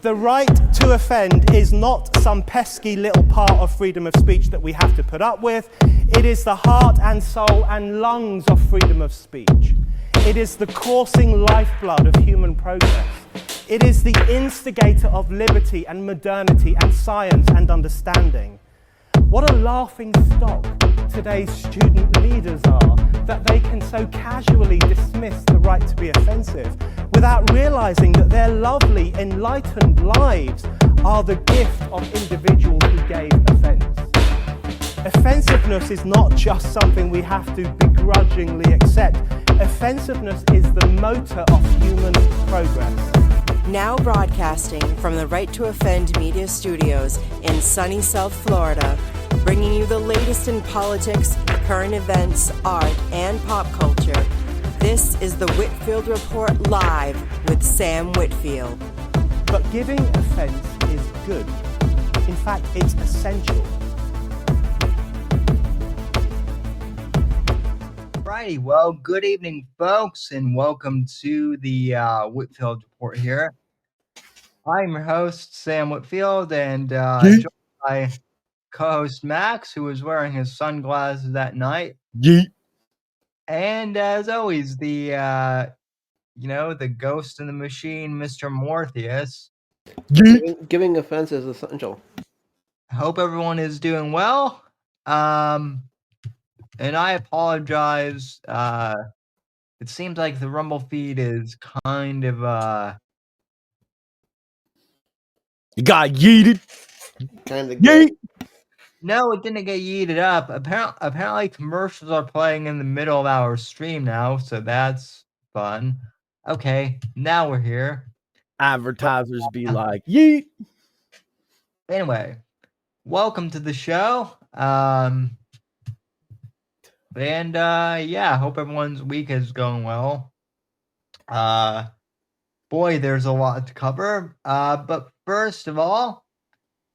The right to offend is not some pesky little part of freedom of speech that we have to put up with. It is the heart and soul and lungs of freedom of speech. It is the coursing lifeblood of human progress. It is the instigator of liberty and modernity and science and understanding. What a laughing stock today's student leaders are, that they can so casually dismiss the right to be offensive without realizing that their lovely, enlightened lives are the gift of individuals who gave offense. Offensiveness is not just something we have to begrudgingly accept. Offensiveness is the motor of human progress. Now broadcasting from the Right to Offend Media Studios in sunny South Florida, bringing you the latest in politics, current events, art, and pop culture. This is the Whitfield Report live with Sam Whitfield. But giving offense is good. In fact, it's essential. Alrighty, well, good evening, folks, and welcome to the Whitfield Report here. I'm your host, Sam Whitfield, and joined by co-host Max, who was wearing his sunglasses that night. Yeet. And as always, the ghost in the machine, Mr. Mortheous. Giving offense is essential. I hope everyone is doing well. And I apologize. It seems like the Rumble feed is kind of You got yeeted. Kind of Yeet. No, it didn't get yeeted up. Apparently commercials are playing in the middle of our stream now, so that's fun. Okay, now we're here. Advertisers be like, yeet. Anyway, welcome to the show. I hope everyone's week is going well. Boy, there's a lot to cover. But first of all,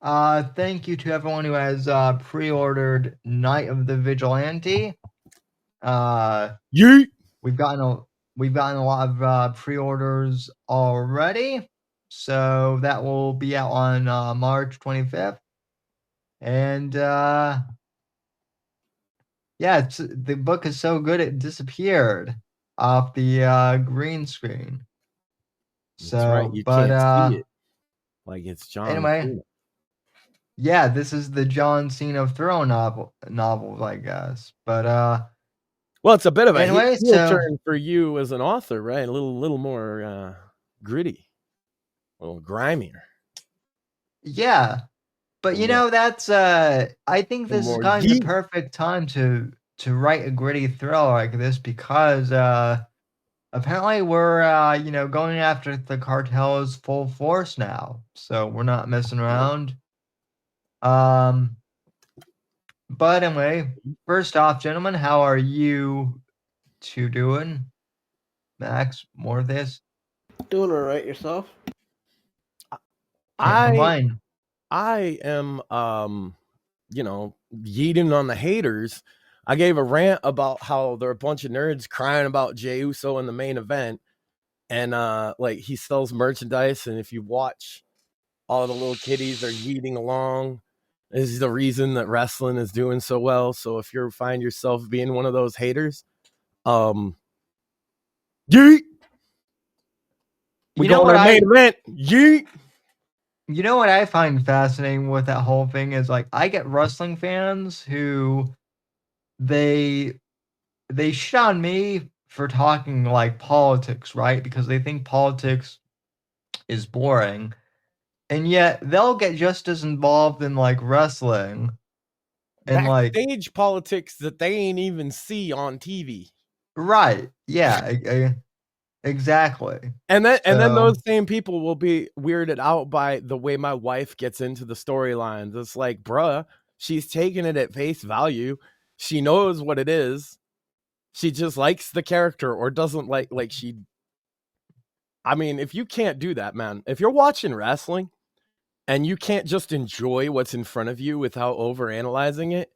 thank you to everyone who has pre-ordered Night of the Vigilante. Yeet. We've gotten a lot of pre-orders already, so that will be out on March 25th. And the book is so good it disappeared off the green screen. So, That's right. You can't see it. Like it's John. Anyway, Cena. yeah, this is the John Cena of Throne novels, I guess. But well, it's a bit of a anyway, heel so turn for you as an author, right? A little more gritty, a little grimier. yeah. But that's I think this is kind of the perfect time to write a gritty thriller like this, because apparently we're going after the cartels full force now. So we're not messing around. But anyway, first off, gentlemen, how are you two doing? Max, Mortheous? Doing all right yourself? I am, yeeting on the haters. I gave a rant about how there are a bunch of nerds crying about Jey Uso in the main event. And, he sells merchandise. And if you watch, all the little kiddies are yeeting along. This is the reason that wrestling is doing so well. So if you find yourself being one of those haters, yeet. We go to the main event. Yeet. You know what I find fascinating with that whole thing is, like, I get wrestling fans who they shit on me for talking like politics, right? Because they think politics is boring. And yet they'll get just as involved in like wrestling and backstage politics that they ain't even see on TV. Right. Yeah. Exactly. And then those same people will be weirded out by the way my wife gets into the storylines. It's like, bruh, she's taking it at face value. She knows what it is. She just likes the character or doesn't like she. I mean, if you can't do that, man, if you're watching wrestling and you can't just enjoy what's in front of you without overanalyzing it,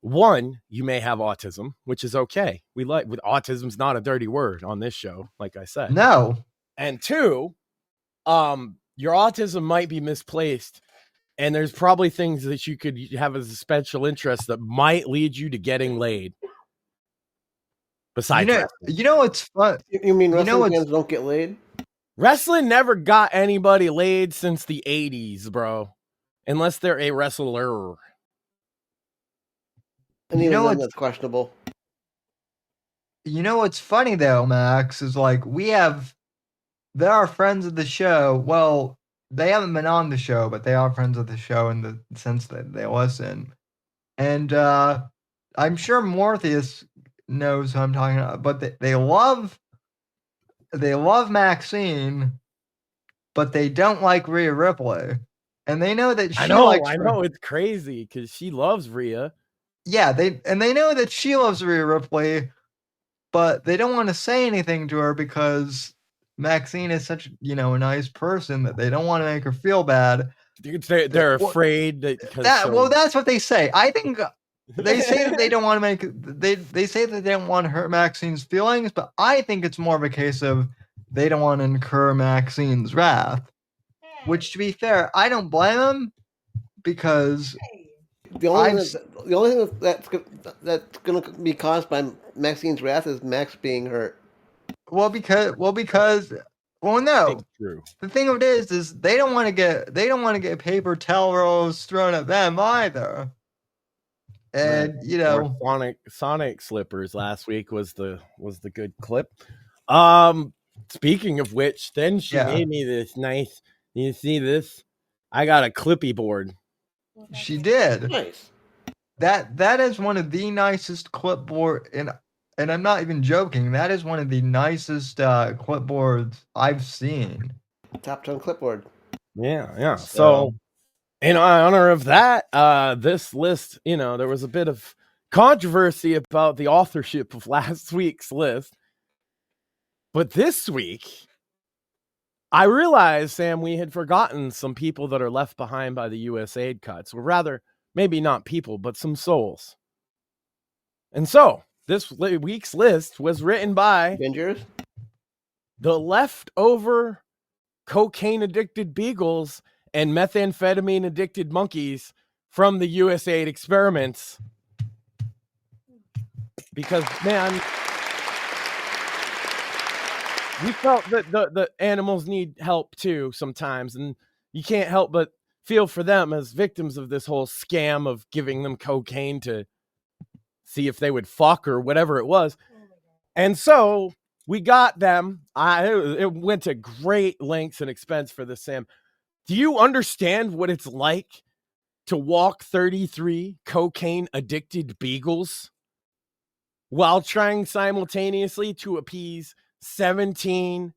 one, you may have autism, which is okay. Autism's not a dirty word on this show, like I said. No. And two, your autism might be misplaced, and there's probably things that you could have as a special interest that might lead you to getting laid. Besides wrestling. You know what's fun? You mean wrestling what's- fans don't get laid? Wrestling never got anybody laid since the 80s, bro. Unless they're a wrestler. And You even know then, what's- that's questionable. You know what's funny though, Max, is like there are friends of the show. Well, they haven't been on the show, but they are friends of the show in the sense that they listen. And I'm sure Mortheous knows who I'm talking about, but they love Maxine, but they don't like Rhea Ripley. And they know that she I know likes it's crazy because she loves Rhea. Yeah, they know that she loves Rhea Ripley, but they don't want to say anything to her because Maxine is such, a nice person that they don't want to make her feel bad. They're afraid that that's what they say. I think they say that they don't want to make they say that they don't want to hurt Maxine's feelings, but I think it's more of a case of they don't want to incur Maxine's wrath. Which, to be fair, I don't blame them because The only thing that's going to be caused by Maxine's wrath is Max being hurt. no. True. The thing of it is they don't want to get paper towels thrown at them either. And Or Sonic slippers last week was the good clip. Speaking of which, then she made me this nice. You see this? I got a clippy board. She did. Nice. That is one of the nicest clipboard, and I'm not even joking. That is one of the nicest clipboards I've seen. Top 10 clipboard. Yeah. So, in honor of that, this list, there was a bit of controversy about the authorship of last week's list. But this week, I realized, Sam, we had forgotten some people that are left behind by the U.S. aid cuts, or rather, maybe not people, but some souls. And so, this week's list was written by Bingers? the leftover cocaine-addicted beagles and methamphetamine-addicted monkeys from the USAID experiments. Because, man, we felt that the animals need help too sometimes, and you can't help but feel for them as victims of this whole scam of giving them cocaine to see if they would fuck or whatever it was. And so we got them. It went to great lengths and expense for this, Sam. Do you understand what it's like to walk 33 cocaine-addicted beagles while trying simultaneously to appease 17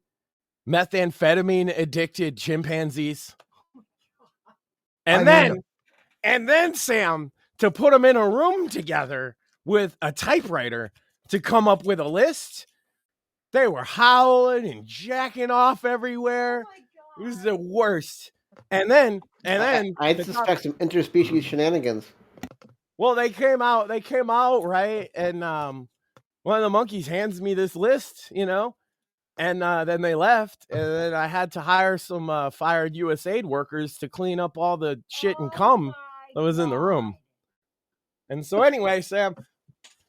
methamphetamine-addicted chimpanzees? And then, Sam, to put them in a room together with a typewriter to come up with a list, they were howling and jacking off everywhere. It was the worst. And then I suspect some interspecies shenanigans. well, they came out, right? And one of the monkeys hands me this list, and then they left, and then I had to hire some fired USAID workers to clean up all the shit and cum that was in the room. And so anyway, Sam,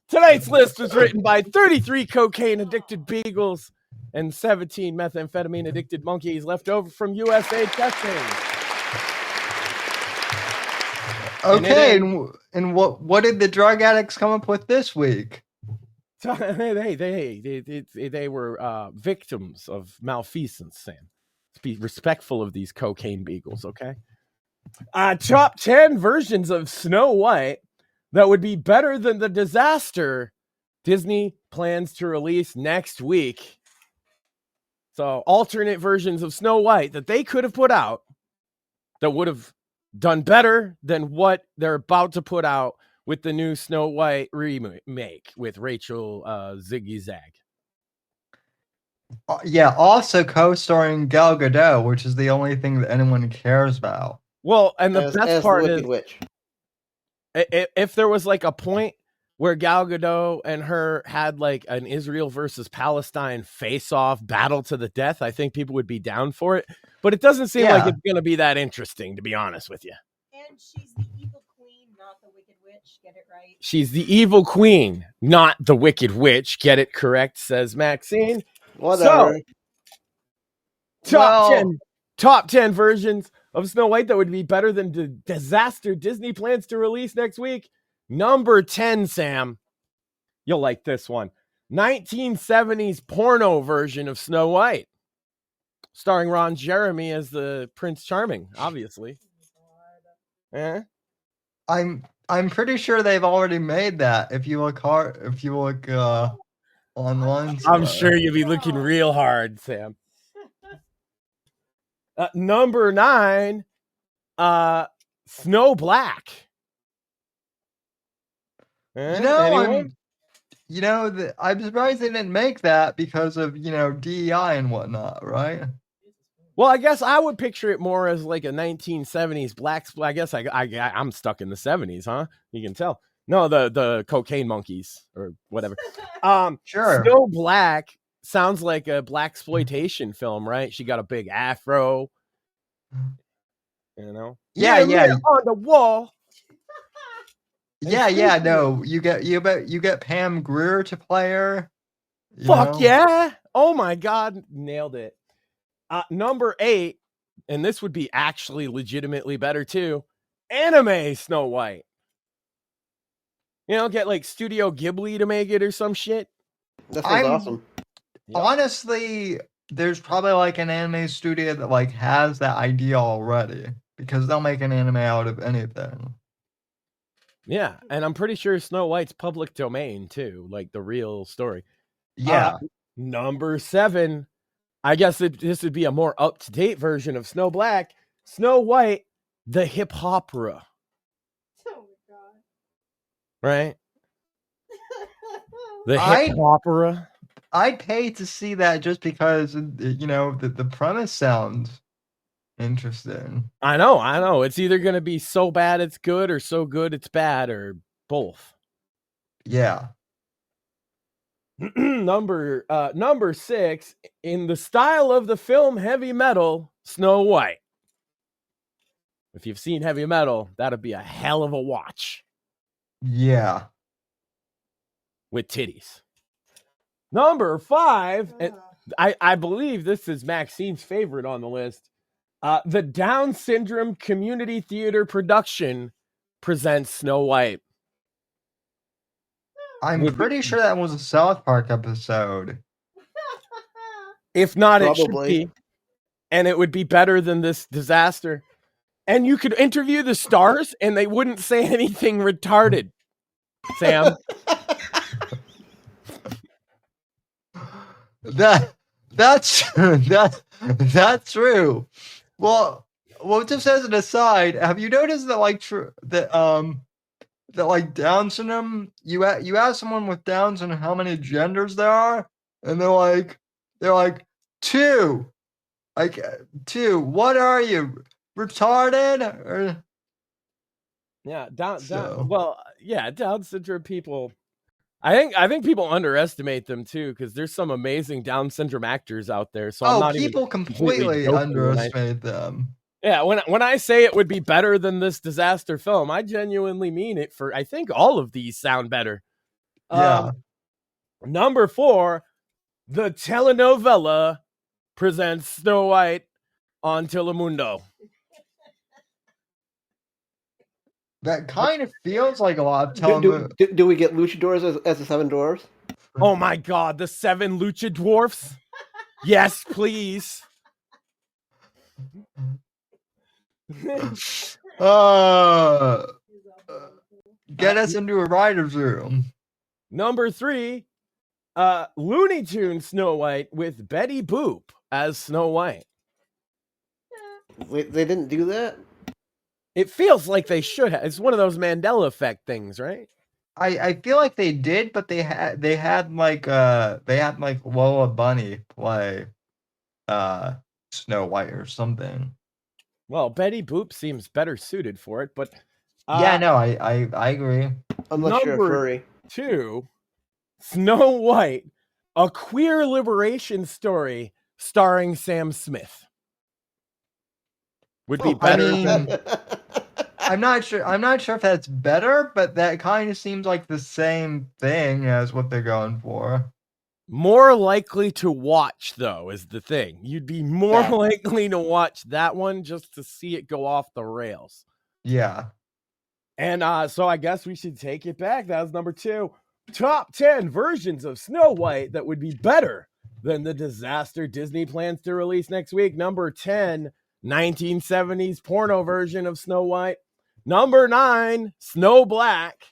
tonight's list was written by 33 cocaine-addicted beagles and 17 methamphetamine-addicted monkeys left over from USAID testing. Okay, and what did the drug addicts come up with this week? So they were victims of malfeasance, Sam. Let's be respectful of these cocaine beagles, okay? Top 10 versions of Snow White that would be better than the disaster Disney plans to release next week. So alternate versions of Snow White that they could have put out that would have done better than what they're about to put out with the new Snow White remake with Rachel Ziggy Zag. Yeah, also co-starring Gal Gadot, which is the only thing that anyone cares about. Well, and the best as part the is, Wicked Witch. if there was like a point where Gal Gadot and her had like an Israel versus Palestine face-off battle to the death, I think people would be down for it. but it doesn't seem like Yeah. it's going to be that interesting, to be honest with you. And she's the evil queen, not the wicked witch. Get it right. She's the evil queen, not the wicked witch. Get it correct, says Maxine. Whatever. So, top 10 versions of Snow White that would be better than the disaster Disney plans to release next week. Number 10, Sam. You'll like this one. 1970s porno version of Snow White. Starring Ron Jeremy as the Prince Charming, obviously. Eh? I'm pretty sure they've already made that. If you look online. I'm sure you'll be looking real hard, Sam. Number 9, Snow Black. I'm surprised they didn't make that because of DEI and whatnot, right? Well, I guess I would picture it more as like a 1970s black. I guess I'm stuck in the 70s, huh? You can tell. No, the cocaine monkeys or whatever. Sure. Snow Black sounds like a blaxploitation film, right? She got a big afro. Yeah. On the wall. Yeah. No, you get Pam Grier to play her. Fuck yeah! Oh my god, nailed it. Number 8, and this would be actually legitimately better too. Anime Snow White. Get like Studio Ghibli to make it or some shit. That sounds awesome. Honestly, there's probably like an anime studio that like has that idea already because they'll make an anime out of anything. Yeah, and I'm pretty sure Snow White's public domain too, like the real story. Yeah. Number 7. I guess this would be a more up-to-date version of Snow Black. Snow White, the hip opera. Oh my god. Right? The hip opera. I'd pay to see that just because the premise sounds interesting. I know. It's either going to be so bad it's good or so good it's bad or both. Yeah. Number 6, in the style of the film Heavy Metal, Snow White. If you've seen Heavy Metal, that'd be a hell of a watch. Yeah. With titties. Number 5, and I believe this is Maxine's favorite on the list. The Down Syndrome Community Theater production presents Snow White. I'm pretty sure that was a South Park episode. If not, Probably. it should be. And it would be better than this disaster. And you could interview the stars and they wouldn't say anything retarded, Sam. That's true. Well, just as an aside, have you noticed that that like Down syndrome, you ask someone with Down syndrome how many genders there are, and they're like 2. Like 2. What are you, retarded? Or Yeah, Down syndrome people. I think people underestimate them too because there's some amazing Down syndrome actors out there. So I'm not people completely underestimate them. Yeah, when I say it would be better than this disaster film, I genuinely mean it. I think all of these sound better. Yeah. Number 4, the telenovela presents Snow White on Telemundo. That kind of feels like a lot of telemundo. Do we get luchadors as the 7 dwarves? Oh my god, the 7 lucha dwarfs? Yes, please. Get us into a writer's room. Number 3, Looney Tunes Snow White with Betty Boop as Snow White. Wait, they didn't do that? It feels like they should have. It's one of those Mandela effect things, right? I feel like they did, but they had like Lola Bunny play Snow White or something. Well, Betty Boop seems better suited for it, but yeah, no, I agree. Unless you're a furry. 2, Snow White, a queer liberation story starring Sam Smith. would be I better mean, than I'm not sure if that's better, but that kind of seems like the same thing as what they're going for. more likely to watch, though, is the thing. You'd be more Yeah. likely to watch that one just to see it go off the rails. Yeah. And so I guess we should take it back. That was number 2. Top 10 versions of Snow White that would be better than the disaster Disney plans to release next week. Number 10, 1970s porno version of Snow White. Number 9, Snow Black.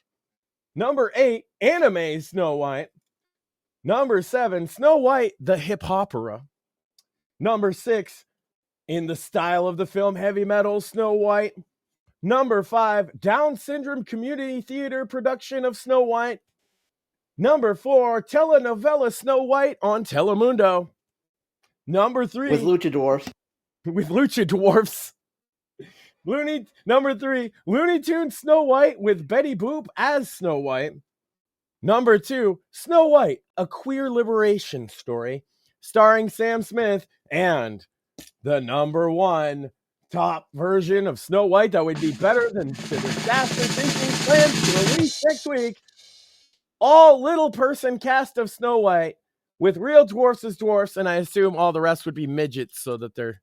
Number 8, anime Snow White. Number 7, Snow White, the hip opera. Number 6, in the style of the film heavy metal, Snow White. Number 5, Down syndrome community theater production of Snow White. Number 4, telenovela Snow White on Telemundo. Number 3, With luchadors. with lucha dwarfs. Number 3, Looney Tunes Snow White with Betty Boop as Snow White. Number 2, Snow White, a queer liberation story, starring Sam Smith. And the number 1 top version of Snow White that would be better than the disaster Disney plans to release next week. All little person cast of Snow White with real dwarfs as dwarfs, and I assume all the rest would be midgets so that they're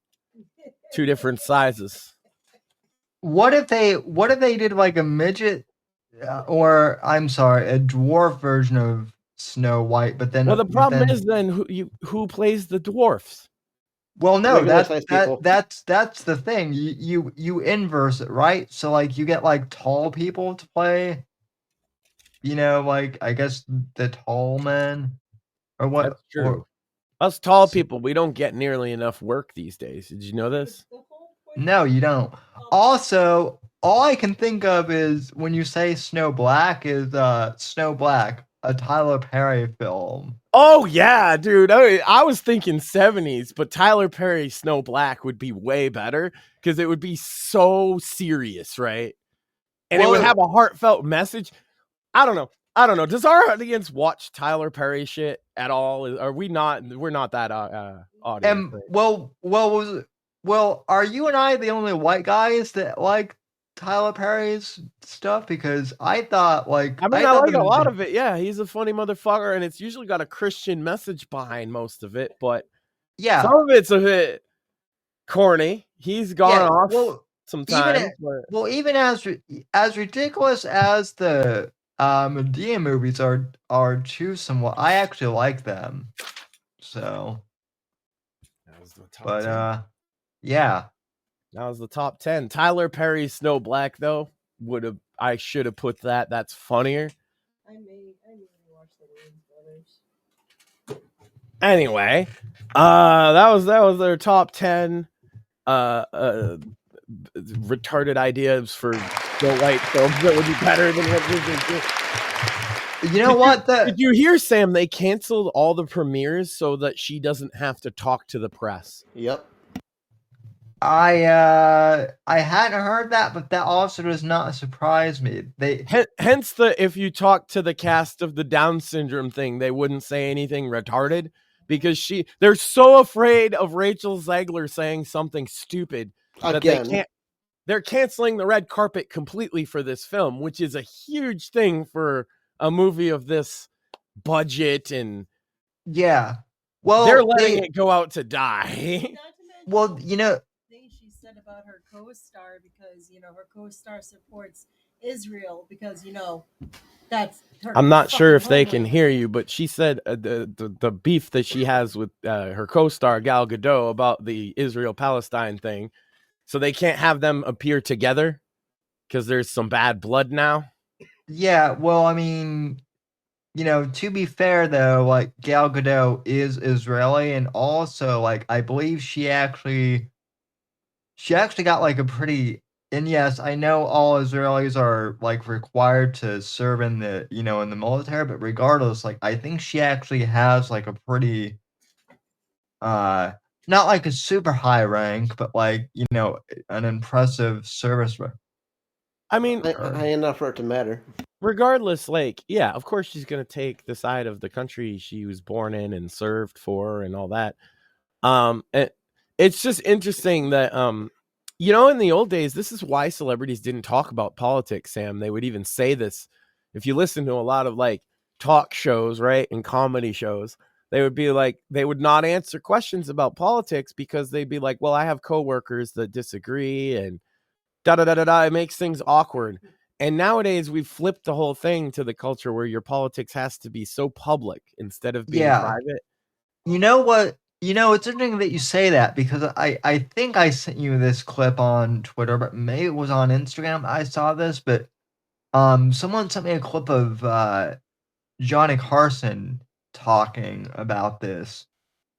2 different sizes. What if they did like a midget, or I'm sorry, a dwarf version of Snow White? But then, Well, the problem is then who plays the dwarfs? well, no, Regular size people. that's the thing. You inverse it, right? So like you get like tall people to play. You know, like I guess the tall men, or what? That's true. Or, Us tall people, we don't get nearly enough work these days. Did you know this? The whole point no, you don't. Also, all I can think of is when you say Snow Black is Snow Black, a Tyler Perry film. Oh, yeah, dude. I was thinking 70s, but Tyler Perry Snow Black would be way better because it would be so serious, right? And it would Well- have a heartfelt message. I don't know. Does our audience watch Tyler Perry shit at all? Are we not? We're not that audience. Right? Well, are you and I the only white guys that like Tyler Perry's stuff? Because I thought like I mean, I thought like the a lot magi- of it. Yeah, he's a funny motherfucker, and it's usually got a Christian message behind most of it, but Yeah, some of it's a bit corny. He's gone yeah. off Well, sometimes. even as ridiculous as the Medea movies are too somewhat, I actually like them. So, That was the top but 10. yeah. That was the top 10. Tyler Perry's Snow Black, though, I should have put that. That's funnier. I may watch the Williams Brothers. Anyway, that was their top 10 retarded ideas for Snow White films that would be better than what Disney did. You know what? Did you hear, Sam? They canceled all the premieres so that she doesn't have to talk to the press. Yep. I hadn't heard that, but that also does not surprise me. Hence if you talk to the cast of the Down syndrome thing, they wouldn't say anything retarded because they're so afraid of Rachel Zegler saying something stupid that Again. they're canceling the red carpet completely for this film, which is a huge thing for a movie of this budget, and Yeah. Well, they're letting it go out to die. Not to mention well, you know, things she said about her co-star because her co-star supports Israel because that's her. I'm not sure if fucking they can homeland. hear you, but she said the beef that she has with her co-star Gal Gadot about the Israel-Palestine thing, so they can't have them appear together because there's some bad blood now. yeah. Well, I mean, to be fair though, like Gal Gadot is Israeli, and also like I believe she actually got like a pretty. And yes, I know all Israelis are like required to serve in the in the military, but regardless, like I think she actually has like a pretty not like a super high rank, but like an impressive service. I mean, High enough for it to matter. regardless, like, yeah, of course she's going to take the side of the country she was born in and served for and all that. It's just interesting that You know, in the old days, this is why celebrities didn't talk about politics, Sam. They would even say this. If you listen to a lot of like talk shows, right, and comedy shows, they would be like, they would not answer questions about politics because they'd be like, well, I have coworkers that disagree and da da da da da. It makes things awkward. And nowadays, we've flipped the whole thing to the culture where your politics has to be so public instead of being private. You know what? You know, it's interesting that you say that because I think I sent you this clip on Twitter, but maybe it was on Instagram. I saw this, but someone sent me a clip of Johnny Carson talking about this.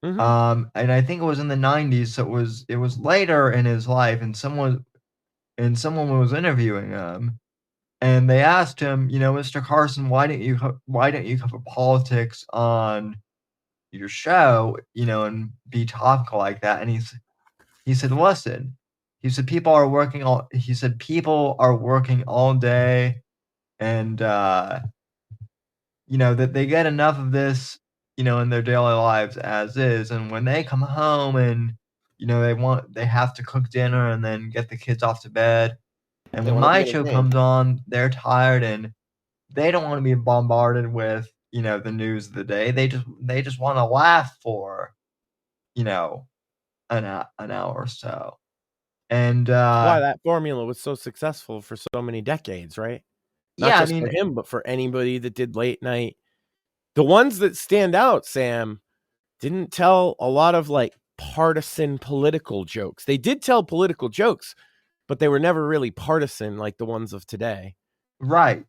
Mhm. And I think it was in the 90s, so it was later in his life, and someone was interviewing him, and they asked him, you know, Mr. Carson, why didn't you cover politics on your show, you know, and be topical like that? And he said, listen, he said people are working all day, and you know, that they get enough of this, you know, in their daily lives as is, and when they come home and, you know, they have to cook dinner and then get the kids off to bed, and They when want to my be show entertained. comes on, they're tired and they don't want to be bombarded with, you know, the news of the day. They just want to laugh for, you know, an hour or so. And Why that formula was so successful for so many decades, right? Not yeah, I just for mean, him, but for anybody that did late night. The ones that stand out, Sam, didn't tell a lot of like partisan political jokes. They did tell political jokes, but they were never really partisan like the ones of today. right.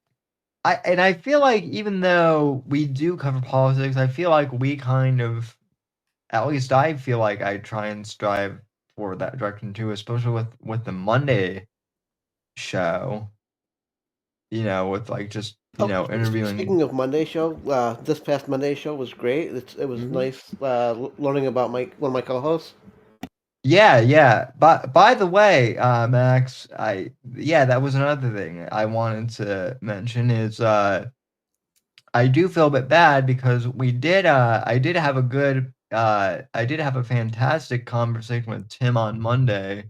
I feel like even though we do cover politics, I feel like we kind of, at least I feel like I try and strive for that direction too, especially with the Monday show. You know, with like just, you know, interviewing. Speaking of Monday show, this past Monday show was great. It was nice learning about one of my co-hosts. Yeah, yeah. But by the way, Max, that was another thing I wanted to mention is I do feel a bit bad because I did have a fantastic conversation with Tim on Monday.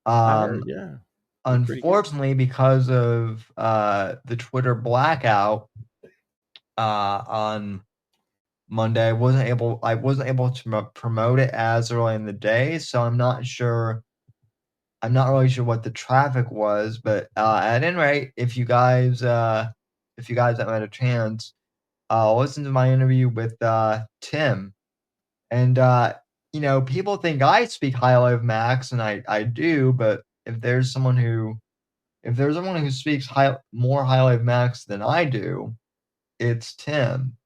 I heard, yeah. Pretty good. Unfortunately, because of the Twitter blackout on Monday, I wasn't able to promote it as early in the day, so I'm not really sure what the traffic was, but at any rate, if you guys haven't had a chance, listen to my interview with Tim. And you know, people think I speak highly of Max, and I do, but if there's someone who speaks more highly of Max than I do, it's Tim.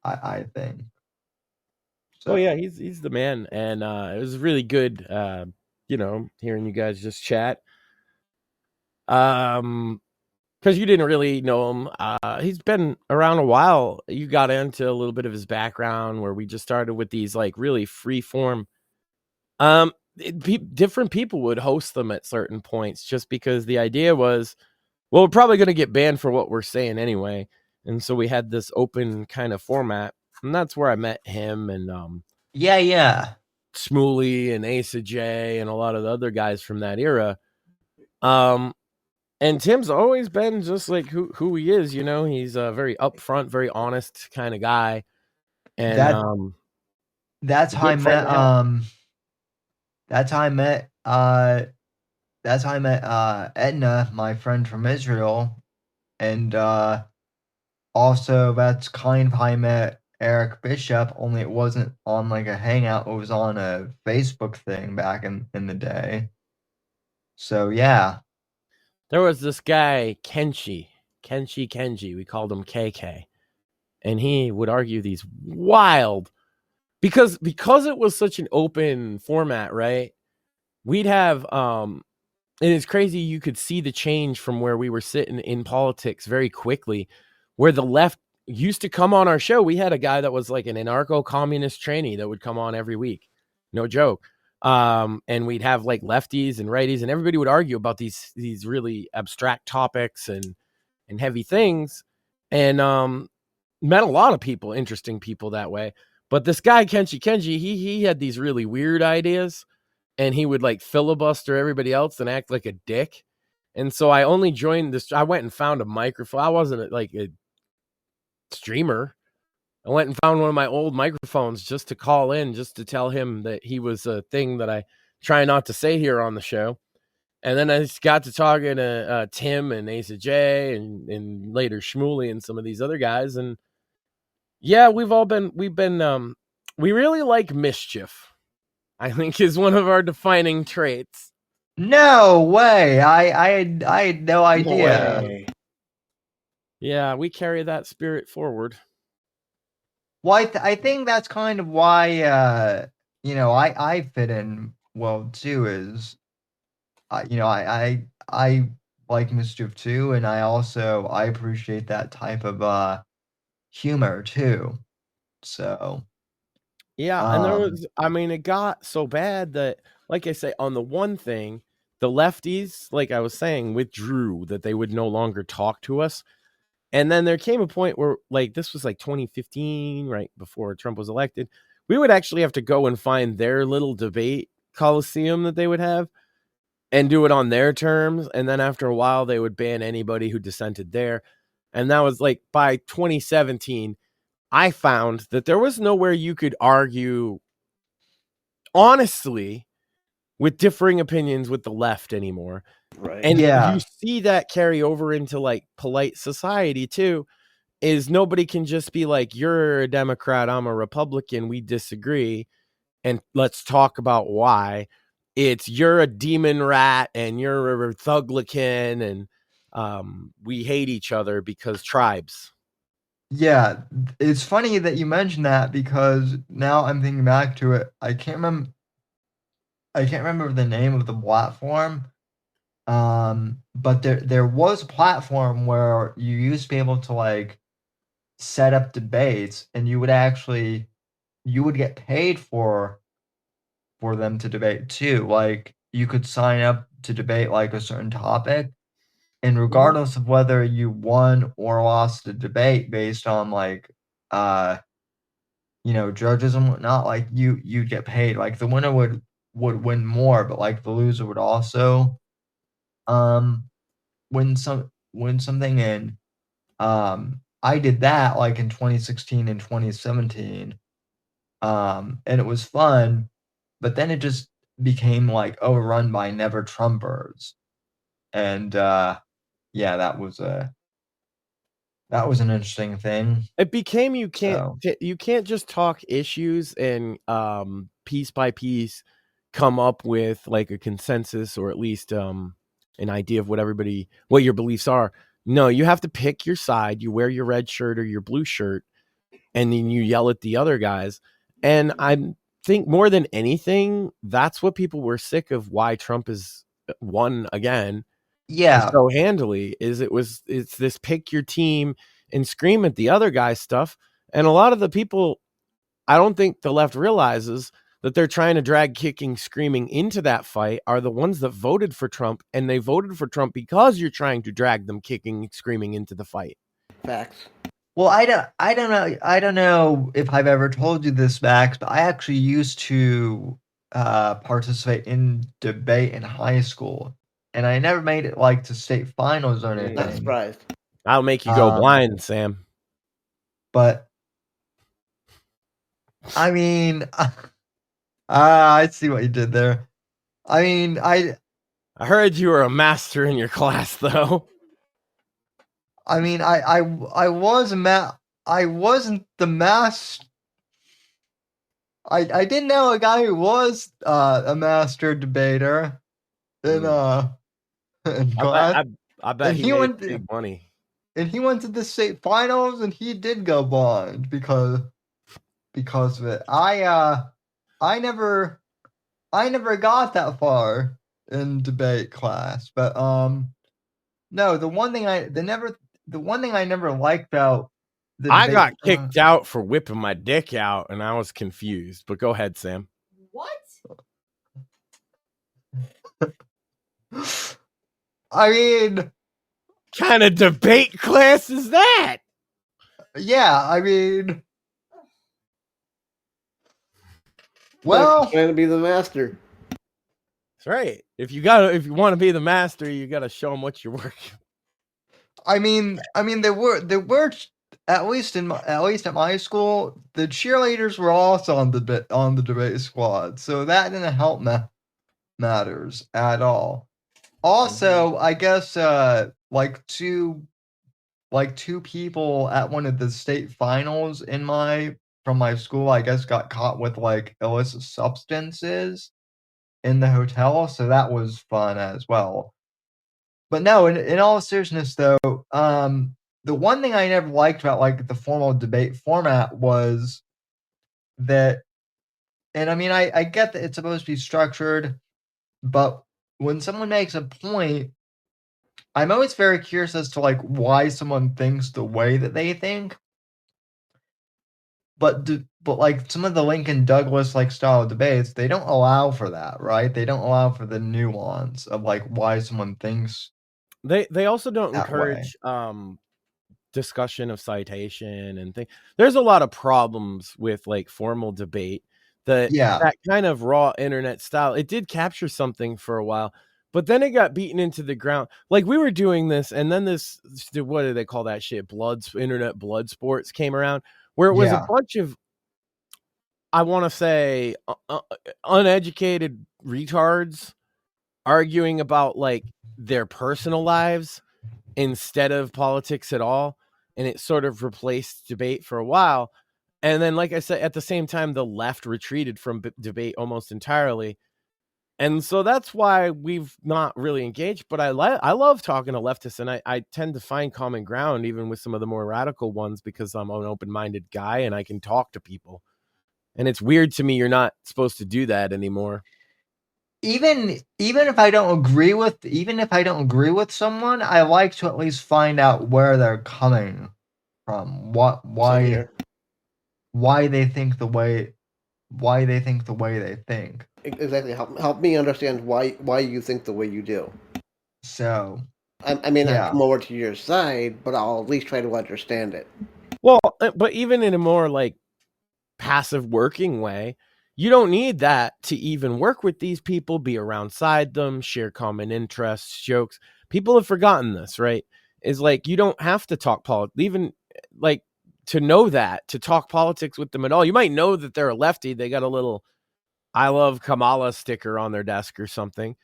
I think. Oh So yeah, he's the man, and it was really good, you know, hearing you guys just chat. Because you didn't really know him. He's been around a while. You got into a little bit of his background where we just started with these like really free form. Different people would host them at certain points just because the idea was, well, we're probably going to get banned for what we're saying anyway. And so we had this open kind of format. And that's where I met him and yeah. Shmuley and Asa J and a lot of the other guys from that era. And Tim's always been just like who he is, you know. He's a very upfront, very honest kind of guy. And that's how I good friend met to have. that's how I met Edna, my friend from Israel, and also that's kind of how I met Eric Bishop, only it wasn't on like a hangout, it was on a Facebook thing back in the day. So yeah. There was this guy, Kenji. We called him KK. And he would argue these wild, because it was such an open format, right? We'd have and it's crazy, you could see the change from where we were sitting in politics very quickly, where the left used to come on our show. We had a guy that was like an anarcho-communist trainee that would come on every week. No joke. And we'd have like lefties and righties, and everybody would argue about these really abstract topics and heavy things, and met a lot of people, interesting people that way. But this guy Kenji, he had these really weird ideas, and he would like filibuster everybody else and act like a dick. And so I only joined this. I went and found a microphone. I wasn't like a streamer. I went and found one of my old microphones just to call in, just to tell him that he was a thing that I try not to say here on the show. And then I just got to talking to Tim and Asa J and later Shmuley and some of these other guys. And yeah, we really like mischief, I think, is one of our defining traits. No way. I had no idea. way. Yeah, we carry that spirit forward. Well, I think that's kind of why I fit in well too. Is I like mischief too, and I appreciate that type of humor too. So Yeah, and there was, I mean, it got so bad that, like I say, on the one thing, the lefties, like I was saying, withdrew that they would no longer talk to us. And then there came a point where, like, this was like 2015, right before Trump was elected. We would actually have to go and find their little debate coliseum that they would have and do it on their terms. And then after a while, they would ban anybody who dissented there. And that was like by 2017, I found that there was nowhere you could argue honestly with differing opinions with the left anymore. Right. And Yeah. you see that carry over into like polite society too, is nobody can just be like, you're a Democrat, I'm a Republican, we disagree, and let's talk about why. It's you're a demon rat and you're a thuglican, and we hate each other because tribes. Yeah, it's funny that you mentioned that because now I'm thinking back to it. I can't remember the name of the platform. But there was a platform where you used to be able to like set up debates, and you would get paid for them to debate too. Like you could sign up to debate like a certain topic, and regardless of whether you won or lost the debate based on like judges and whatnot, like you'd get paid. Like the winner would win more, but like the loser would also win something. And I did that like in 2016 and 2017, and it was fun, but then it just became like overrun by never Trumpers, and yeah, that was an interesting thing. It became you can't just talk issues and piece by piece come up with like a consensus or at least an idea of what your beliefs are. No, you have to pick your side. You wear your red shirt or your blue shirt, and then you yell at the other guys. And I think more than anything, that's what people were sick of. Why Trump has won again, so handily, it's this pick your team and scream at the other guy stuff. And a lot of the people, I don't think the left realizes that they're trying to drag kicking, screaming into that fight are the ones that voted for Trump, and they voted for Trump because you're trying to drag them kicking, screaming into the fight. Facts. Well, I don't know if I've ever told you this, Max, but I actually used to participate in debate in high school, and I never made it like to state finals or anything. Not surprised. I'll make you go blind, Sam. But I mean, I see what you did there. I mean, I heard you were a master in your class, though. I mean, I wasn't the master. I didn't know a guy who was a master debater in class. I bet he made big money. And he went to the state finals, and he did go blind because of it. I never got that far in debate class, but no, the one thing I never liked about I got kicked out for whipping my dick out, and I was confused. But go ahead, Sam. What? I mean, kind of debate class is that? Yeah, I mean, well, trying to be the master. That's right. If you want to be the master, you gotta show them what you're working. I mean, there were at least at my school, the cheerleaders were also on the debate squad, so that didn't help matters at all. Also, I guess like two people at one of the state finals from my school, I guess, got caught with like illicit substances in the hotel, so that was fun as well. But no, in all seriousness though, the one thing I never liked about like the formal debate format was that, and I mean, I get that it's supposed to be structured, but when someone makes a point, I'm always very curious as to like why someone thinks the way that they think. But like some of the Lincoln Douglas like style debates, they don't allow for that, right? They don't allow for the nuance of like why someone thinks They also don't that way. encourage discussion of citation and things. There's a lot of problems with like formal debate. That kind of raw internet style, it did capture something for a while, but then it got beaten into the ground. Like we were doing this, and then this, what do they call that shit? Internet blood sports came around, where it was a bunch of, I want to say, uneducated retards arguing about like their personal lives instead of politics at all, and it sort of replaced debate for a while. And then, like I said, at the same time, the left retreated from debate almost entirely. And so that's why we've not really engaged. But I love talking to leftists, and I tend to find common ground even with some of the more radical ones because I'm an open-minded guy and I can talk to people. And it's weird to me you're not supposed to do that anymore. Even if I don't agree with someone, I like to at least find out where they're coming from. Why they think the way they think. Exactly. Help me understand why you think the way you do. So I may not come over to your side, but I'll at least try to understand it. Well, but even in a more like passive working way, you don't need that to even work with these people, be alongside them, share common interests, jokes. People have forgotten this, right? Is like you don't have to talk politics, even like to know that, to talk politics with them at all. You might know that they're a lefty. They got a little I love Kamala sticker on their desk or something.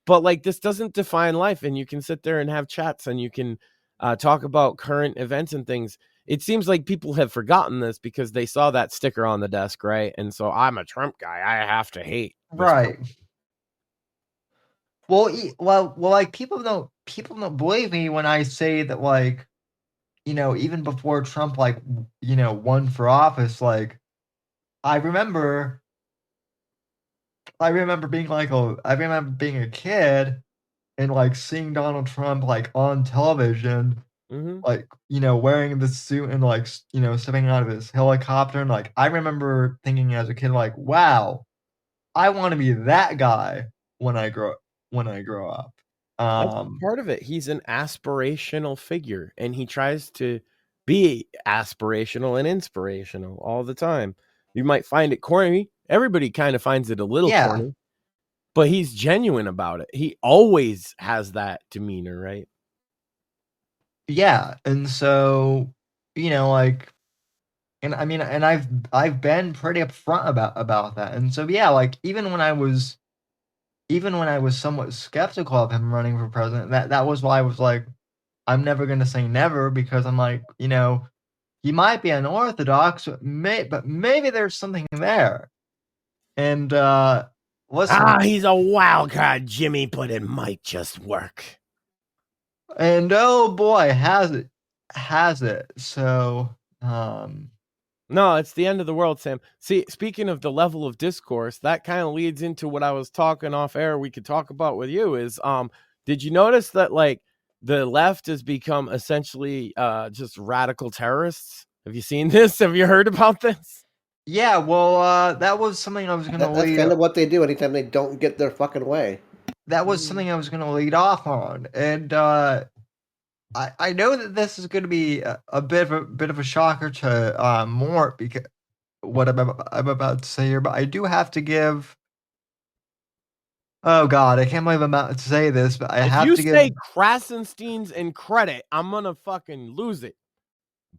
But like this doesn't define life, and you can sit there and have chats and you can talk about current events and things. It seems like people have forgotten this because they saw that sticker on the desk, right? And so I'm a Trump guy. I have to hate. Right. Well, like people don't believe me when I say that, like, you know, even before Trump, like, you know, won for office, like, I remember being a kid and like seeing Donald Trump like on television, like, you know, wearing the suit and like, you know, stepping out of his helicopter, and like I remember thinking as a kid, like, wow, I want to be that guy when I grow up. That's part of it. He's an aspirational figure, and he tries to be aspirational and inspirational all the time. You might find it corny. Everybody kind of finds it a little corny, but he's genuine about it. He always has that demeanor, right? Yeah, and so, you know, like, and I mean, and I've been pretty upfront about that, and so yeah, like even when I was somewhat skeptical of him running for president, that was why I was like, I'm never gonna say never, because I'm like, you know, he might be unorthodox, but maybe there's something there. And listen, he's a wild card, Jimmy, but it might just work. And oh boy, has it. So no, it's the end of the world, Sam. See, speaking of the level of discourse, that kind of leads into what I was talking off air we could talk about with you is did you notice that like the left has become essentially just radical terrorists? Have you seen this? Have you heard about this? Yeah, well, that was something I was going to lead. That's kind of what they do anytime they don't get their fucking way. That was something I was going to lead off on, and I know that this is going to be a bit of a shocker to Mort, because what I'm about to say here, but I do have to give Oh God, I can't believe I'm about to say this, but I If have you to say give. Krasenstein's in credit, I'm gonna fucking lose it.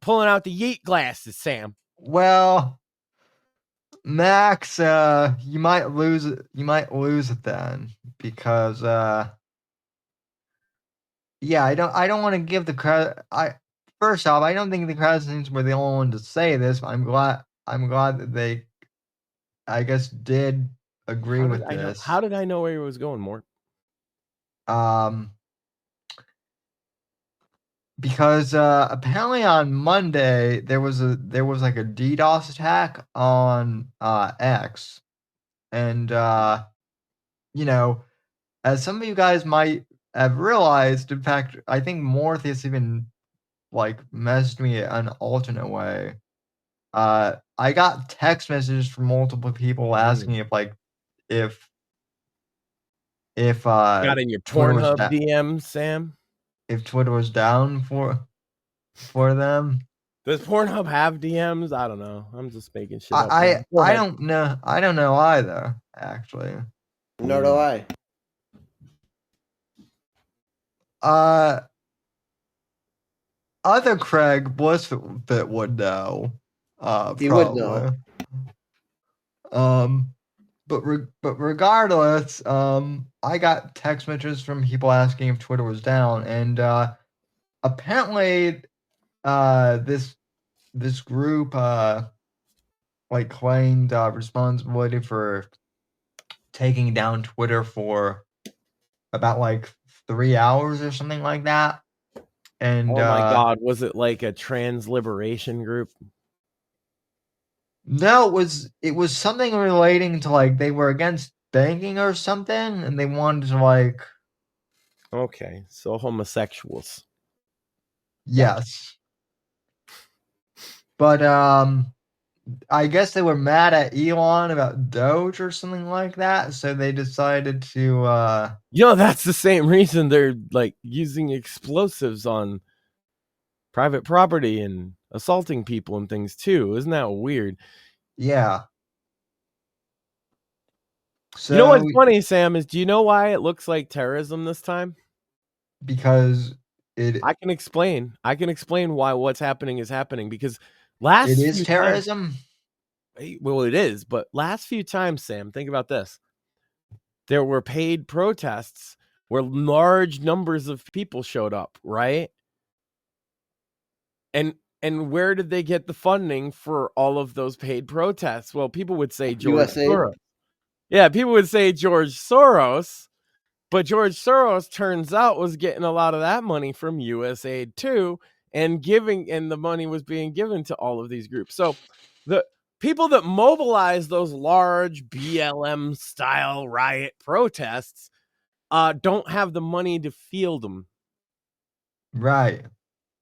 Pulling out the yeet glasses, Sam. Well, Max, you might lose it. You might lose it then because yeah, I don't want to give the credit. First off, I don't think the Krasensteins were the only one to say this. But I'm glad that they, I guess, did agree with this. How did I know where he was going, Mort? Because apparently on Monday there was like a DDoS attack on X, and you know, as some of you guys might have realized, in fact, I think Mortheous even like messaged me an alternate way. I got text messages from multiple people asking if Got in your Twitter was Pornhub DMs, Sam. if Twitter was down for them. Does Pornhub have DMs? I don't know. I'm just making shit up. I Go ahead. don't know. I don't know either, actually. Nor do I. Other Craig Blissfit would know. He probably. would know. But regardless, I got text messages from people asking if Twitter was down, and apparently, this group like claimed responsibility for taking down Twitter for about like 3 hours or something like that. And oh my God, was it like a trans liberation group? No, it was something relating to like they were against banking or something, and they wanted to like. Okay, so homosexuals. Yes. But I guess they were mad at Elon about Doge or something like that, so they decided to that's the same reason they're like using explosives on private property and assaulting people and things too. Isn't that weird? Yeah. So you know what's funny, Sam, is do you know why it looks like terrorism this time? Because I can explain why what's happening is happening, because last it is few terrorism. Well, it is, but last few times, Sam, think about this. There were paid protests where large numbers of people showed up, right? And where did they get the funding for all of those paid protests? Well, people would say George Soros. Yeah, people would say George Soros, but George Soros turns out was getting a lot of that money from USAID too, and the money was being given to all of these groups. So the people that mobilize those large BLM style riot protests don't have the money to field them. Right.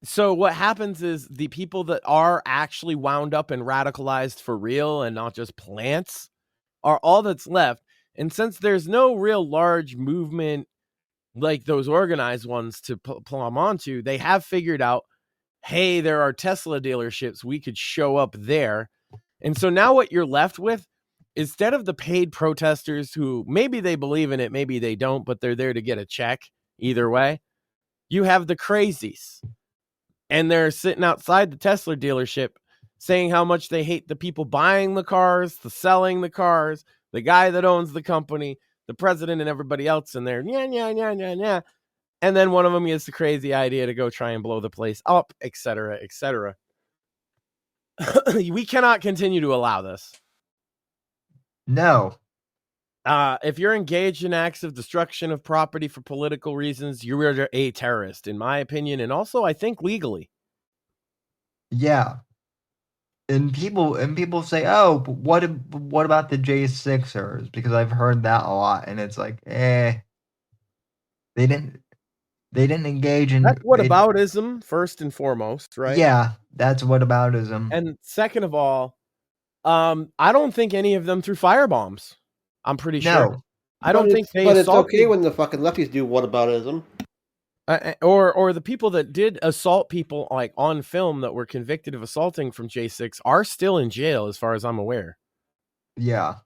So what happens is the people that are actually wound up and radicalized for real and not just plants are all that's left. And since there's no real large movement like those organized ones to plumb onto, they have figured out, hey, there are Tesla dealerships. We could show up there. And so now what you're left with, instead of the paid protesters who maybe they believe in it, maybe they don't, but they're there to get a check either way, you have the crazies. And they're sitting outside the Tesla dealership saying how much they hate the people buying the cars, the selling the cars, the guy that owns the company, the president, and everybody else in there. Yeah. And then one of them gets the crazy idea to go try and blow the place up, etc., etc. We cannot continue to allow this. No. If you're engaged in acts of destruction of property for political reasons, you are a terrorist, in my opinion, and also I think legally. Yeah. And people say, "Oh, but what about the J6ers?" Because I've heard that a lot, and it's like, they didn't engage in. That's whataboutism, first and foremost, right? Yeah, that's whataboutism. And second of all, I don't think any of them threw firebombs. I'm pretty sure. I don't think they. But it's okay when the fucking lefties do whataboutism. Or the people that did assault people like on film that were convicted of assaulting from J6 are still in jail, as far as I'm aware. Yeah.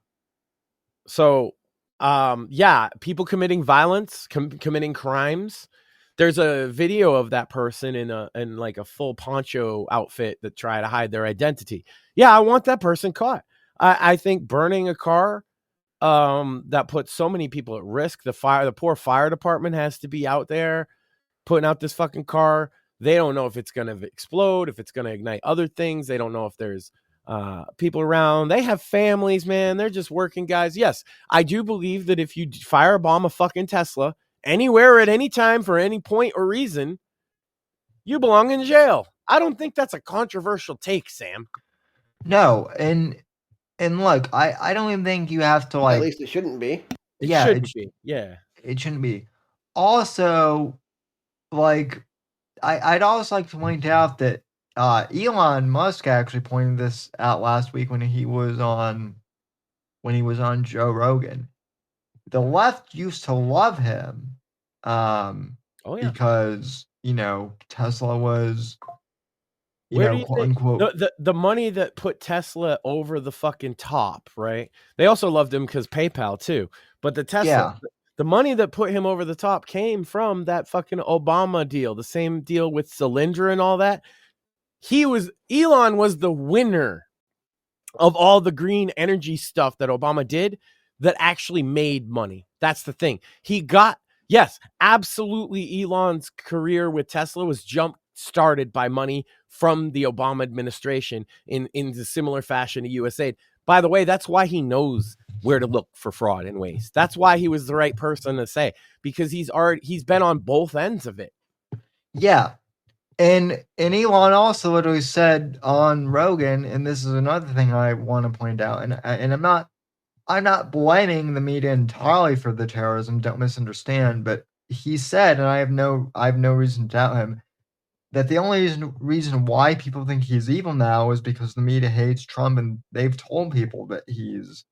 So Yeah, people committing violence, committing crimes. There's a video of that person in like a full poncho outfit that try to hide their identity. Yeah, I want that person caught. I think burning a car that puts so many people at risk. The poor fire department has to be out there putting out this fucking car. They don't know if it's going to explode, if it's going to ignite other things. They don't know if there's people around. They have families, man. They're just working guys. Yes, I do believe that if you firebomb a fucking Tesla anywhere at any time for any point or reason, you belong in jail. I don't think that's a controversial take, Sam. No, and look, I don't even think you have to like. At least it shouldn't be. It shouldn't be. Yeah, it shouldn't be. Also, like, I'd also like to point out that Elon Musk actually pointed this out last week when he was on Joe Rogan. The left used to love him, because Tesla was, quote unquote, the money that put Tesla over the fucking top, right? They also loved him because PayPal too, but the Tesla, the money that put him over the top came from that fucking Obama deal, the same deal with Solyndra and all that. Elon was the winner of all the green energy stuff that Obama did that actually made money. That's the thing. Yes, absolutely. Elon's career with Tesla was started by money from the Obama administration in the similar fashion to USAID. By the way, that's why he knows where to look for fraud and waste. That's why he was the right person to say, because he's been on both ends of it. Yeah. And Elon also literally said on Rogan, and this is another thing I want to point out, and I'm not blaming the media entirely for the terrorism, don't misunderstand, but he said, and I have no reason to doubt him, that the only reason why people think he's evil now is because the media hates Trump, and they've told people that he's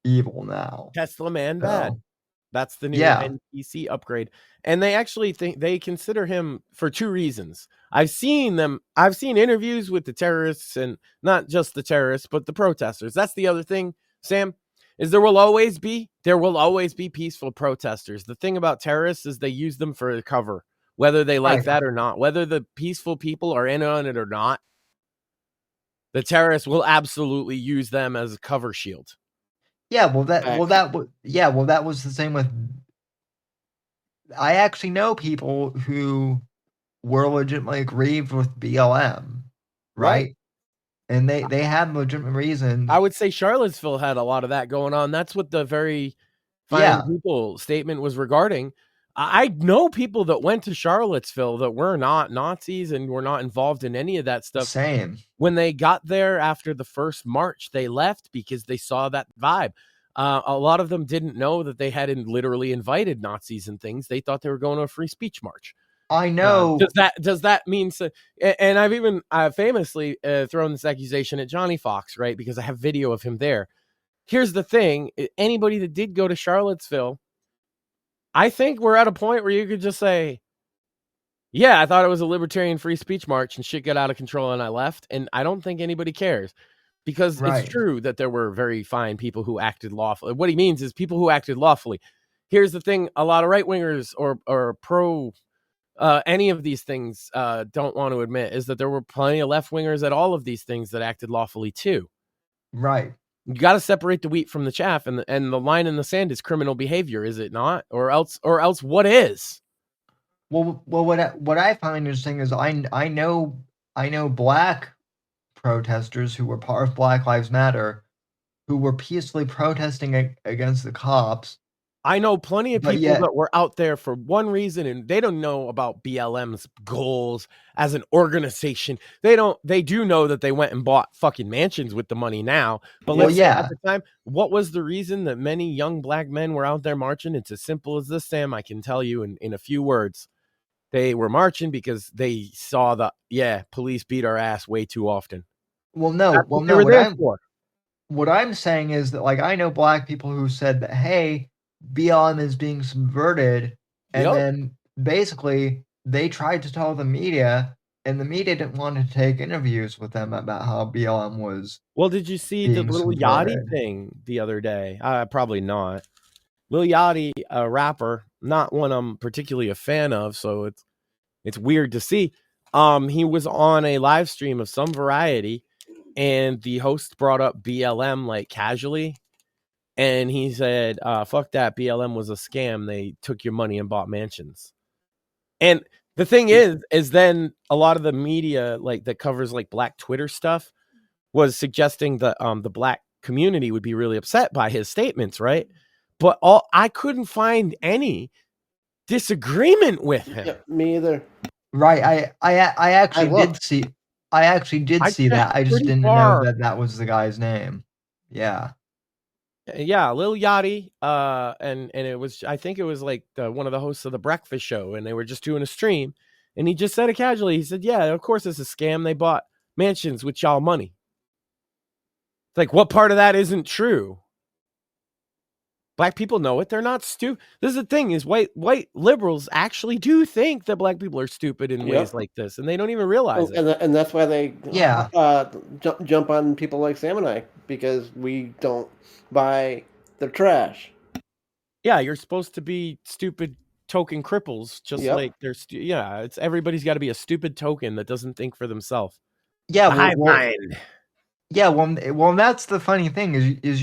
evil now. Tesla man bad. That's the new NPC upgrade. And they actually they consider him for two reasons. I've seen interviews with the terrorists, and not just the terrorists, but the protesters. That's the other thing, Sam, is there will always be peaceful protesters. The thing about terrorists is they use them for cover, whether they like that or not, whether the peaceful people are in on it or not. The terrorists will absolutely use them as a cover shield. Yeah, that was the same with. I actually know people who were legitimately aggrieved with BLM, right? And they had legitimate reasons. I would say Charlottesville had a lot of that going on. That's what the very fine people statement was regarding. I know people that went to Charlottesville that were not Nazis and were not involved in any of that stuff. Same. When they got there after the first march, they left because they saw that vibe. A lot of them didn't know that they hadn't literally invited Nazis and things. They thought they were going to a free speech march. I know. Does that mean so? And I've even famously thrown this accusation at Johnny Fox, right? Because I have video of him there. Here's the thing: anybody that did go to Charlottesville, I think we're at a point where you could just say, yeah, I thought it was a libertarian free speech march and shit got out of control and I left. And I don't think anybody cares, because it's true that there were very fine people who acted lawfully. What he means is people who acted lawfully. Here's the thing. A lot of right wingers or pro any of these things don't want to admit is that there were plenty of left wingers at all of these things that acted lawfully too. Right. You got to separate the wheat from the chaff, and the line in the sand is criminal behavior, is it not? Or else what is? Well, what I find interesting is I know black protesters who were part of Black Lives Matter, who were peacefully protesting against the cops. I know plenty of people that were out there for one reason, and they don't know about BLM's goals as an organization. They do know that they went and bought fucking mansions with the money now. But at the time, what was the reason that many young black men were out there marching? It's as simple as this, Sam. I can tell you in a few words. They were marching because they saw police beat our ass way too often. What I'm saying is that, like, I know black people who said that, hey, BLM is being subverted, and then basically they tried to tell the media and the media didn't want to take interviews with them about how BLM was. Well, did you see the being Lil Yachty subverted. thing the other day? Probably not. Lil Yachty, a rapper, not one I'm particularly a fan of, so it's weird to see. He was on a live stream of some variety, and the host brought up BLM like casually, and he said, "Fuck that, BLM was a scam. They took your money and bought mansions." And the thing is then a lot of the media like that covers like Black Twitter stuff was suggesting that the Black community would be really upset by his statements, right? But I couldn't find any disagreement with him. Yeah, me either. Right. I actually did see. I actually did see that. I just didn't know that was the guy's name. Yeah. Yeah, Lil Yachty, and it was, I think it was like one of the hosts of the Breakfast Show, and they were just doing a stream, and he just said it casually. He said, "Yeah, of course it's a scam. They bought mansions with y'all money." It's like, what part of that isn't true? Black people know it. They're not stupid. This is the thing: is white liberals actually do think that Black people are stupid in ways like this, and they don't even realize it. And that's why they jump on people like Sam and I, because we don't buy their trash. Yeah, you're supposed to be stupid token cripples, just like they're it's everybody's got to be a stupid token that doesn't think for themselves. Yeah, mind. Yeah, well, that's the funny thing is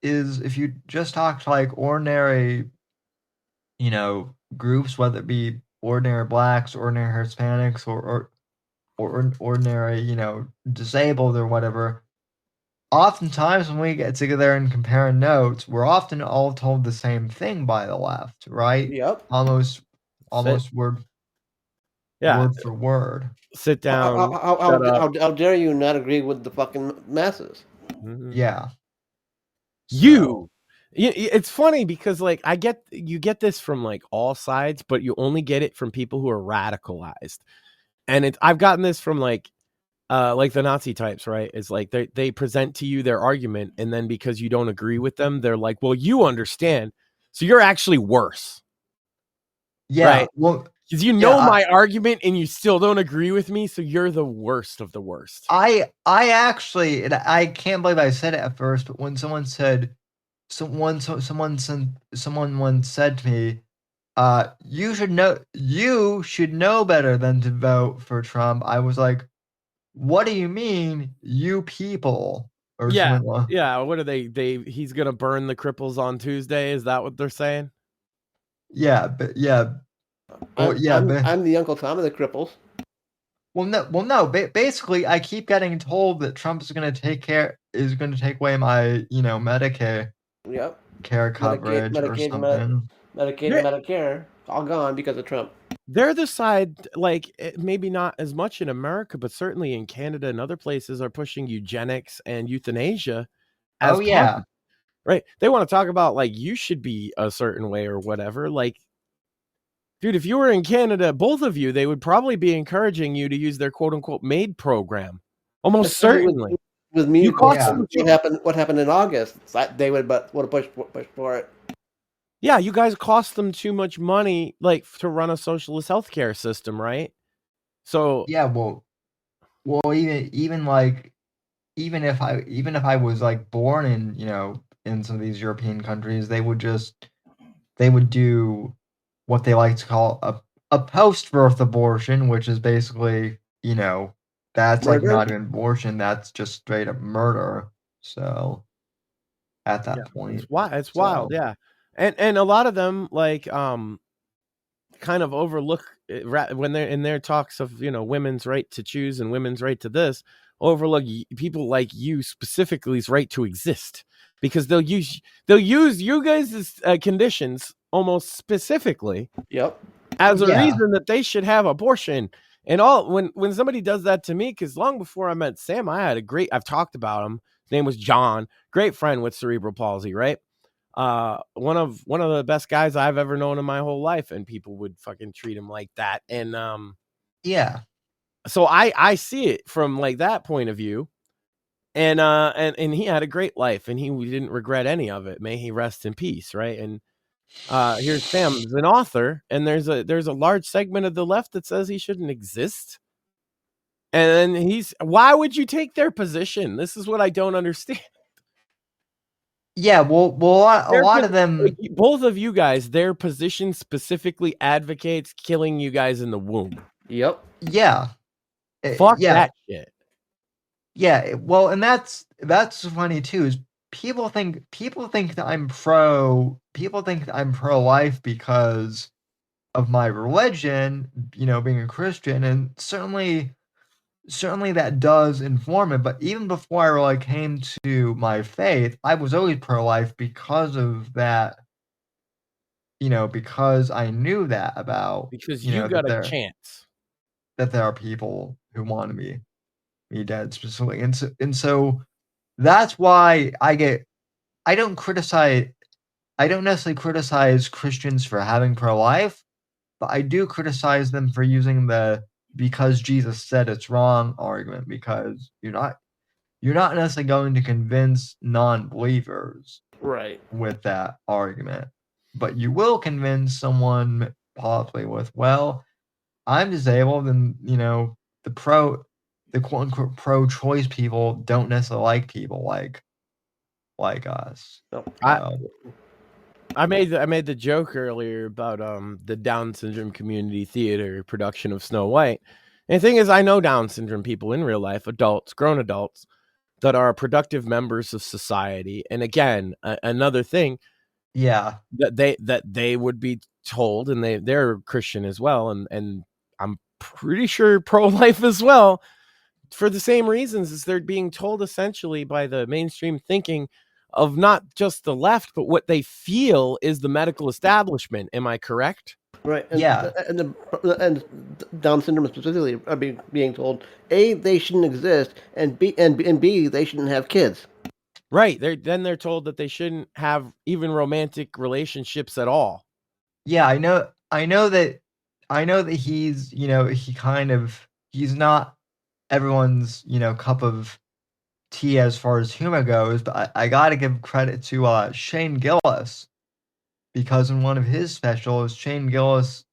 if you just talk to like ordinary, groups, whether it be ordinary Blacks, ordinary Hispanics, or ordinary, disabled or whatever. Oftentimes when we get together and compare notes, we're often all told the same thing by the left, right? Yep. Almost word for word. Sit down. How dare you not agree with the fucking masses? Mm-hmm. Yeah. It's funny because like you get this from like all sides, but you only get it from people who are radicalized. And I've gotten this from like the Nazi types, right? It's like they present to you their argument, and then because you don't agree with them, they're like, "Well, you understand, so you're actually worse." Yeah, right? Well, because my argument and you still don't agree with me, so you're the worst of the worst. I actually, I can't believe I said it at first, but when someone once said to me, you should know better than to vote for Trump. I was like, what do you mean, you people? Or yeah. What are they? He's gonna burn the cripples on Tuesday. Is that what they're saying? Yeah, but yeah. I'm the Uncle Tom of the cripples. Well, no. Basically, I keep getting told that Trump is going to take away my, Medicare. Yep. Care coverage or something. Medicare, all gone because of Trump. They're the side, like, maybe not as much in America, but certainly in Canada and other places are pushing eugenics and euthanasia. Right. They want to talk about, like, you should be a certain way or whatever. Like, dude, if you were in Canada, both of you, they would probably be encouraging you to use their quote unquote MAID program. Almost certainly. With me, what happened in August? They would have pushed for it. Yeah, you guys cost them too much money, like, to run a socialist healthcare system, right? So yeah, well, even if I was like born in in some of these European countries, they would do what they like to call a post-birth abortion, which is basically that's murder? Like not even abortion, that's just straight up murder. So at that point, it's wild, yeah. And a lot of them like kind of overlook when they're in their talks of women's right to choose and women's right to this, overlook people like you specifically's right to exist, because they'll use you guys' conditions almost specifically as a reason that they should have abortion. And all when somebody does that to me, because long before I met Sam, I've talked about him. His name was John, great friend with cerebral palsy, right? One of the best guys I've ever known in my whole life, and people would fucking treat him like that. And so I see it from like that point of view. And he had a great life, and he didn't regret any of it. May he rest in peace, right? And here's Sam, an author, and there's a large segment of the left that says he shouldn't exist. And then why would you take their position? This is what I don't understand. Yeah, well, a lot of them, like, both of you guys, their position specifically advocates killing you guys in the womb. Yep. yeah, Fuck yeah, that shit. yeah. Well, and that's funny too. Is people think that I'm pro-life because of my religion, being a Christian, and certainly that does inform it. But even before I really came to my faith, I was always pro-life because of that. Because I knew that about because you got a chance that there are people who want me dead specifically, and so that's why I don't necessarily criticize Christians for having pro-life, but I do criticize them for using the because Jesus said it's wrong argument, because you're not necessarily going to convince non-believers Right. with that argument, but you will convince someone possibly with, well, I'm disabled, and the quote unquote pro-choice people don't necessarily like people like us. No. I made the joke earlier about the Down syndrome community theater production of Snow White. And the thing is, I know Down syndrome people in real life, grown adults, that are productive members of society. And again, another thing, that they would be told, and they're Christian as well, and I'm pretty sure pro-life as well, for the same reasons as they're being told essentially by the mainstream thinking of not just the left, but what they feel is the medical establishment. Am I correct? Right. And, yeah. And Down syndrome specifically are being told, A, they shouldn't exist, and B, they shouldn't have kids. Right. They're told that they shouldn't have even romantic relationships at all. Yeah, I know that he's, he's not everyone's, cup of tea as far as humor goes, but I gotta give credit to Shane Gillis, because in one of his specials, Shane Gillis,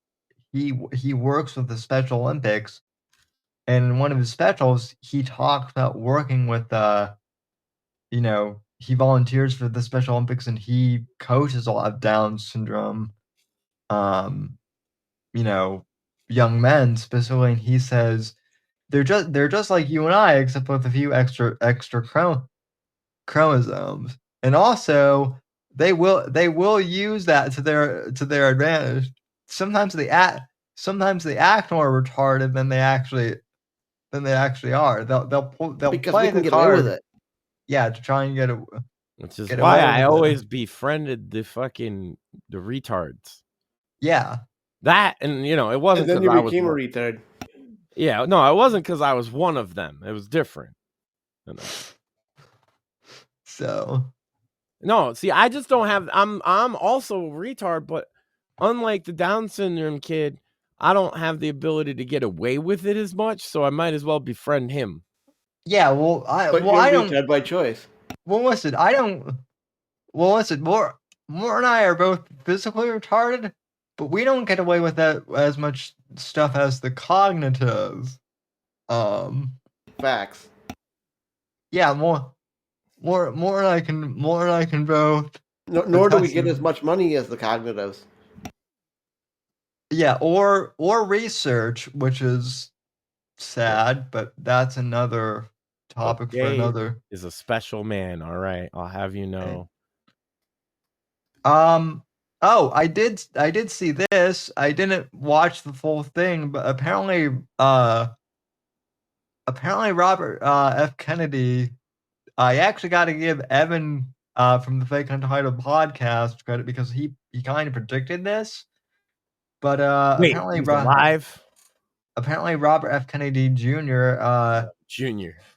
he works with the Special Olympics, and in one of his specials, he talks about working with he volunteers for the Special Olympics, and he coaches a lot of Down syndrome young men specifically, and he says they're just like you and I, except with a few extra chromosomes, and also they will use that to their advantage. Sometimes they act more retarded than they actually are. They'll because play we can the get card, away with it. Yeah, to try and get it. Which is why I always befriended the retards. Yeah. That, and it wasn't because I became a retard. Yeah, no, it wasn't because I was one of them. It was different. So, no, see, I just don't have. I'm also a retard, but unlike the Down syndrome kid, I don't have the ability to get away with it as much. So I might as well befriend him. Yeah, well, I don't. Retard by choice. Well, listen, I don't. Well, listen, More and I are both physically retarded, but we don't get away with that as much stuff as the cognitives. Facts. Yeah, more and I can both. Nor do we get as much money as the cognitives. Yeah, or research, which is sad, but that's another topic for another. Is a special man. All right, I'll have you know. Oh, I did see this. I didn't watch the full thing, but apparently Robert F. Kennedy. I actually got to give Evan from the Fake Untitled podcast credit, because he kind of predicted this. But apparently alive. Apparently Robert F. Kennedy Jr.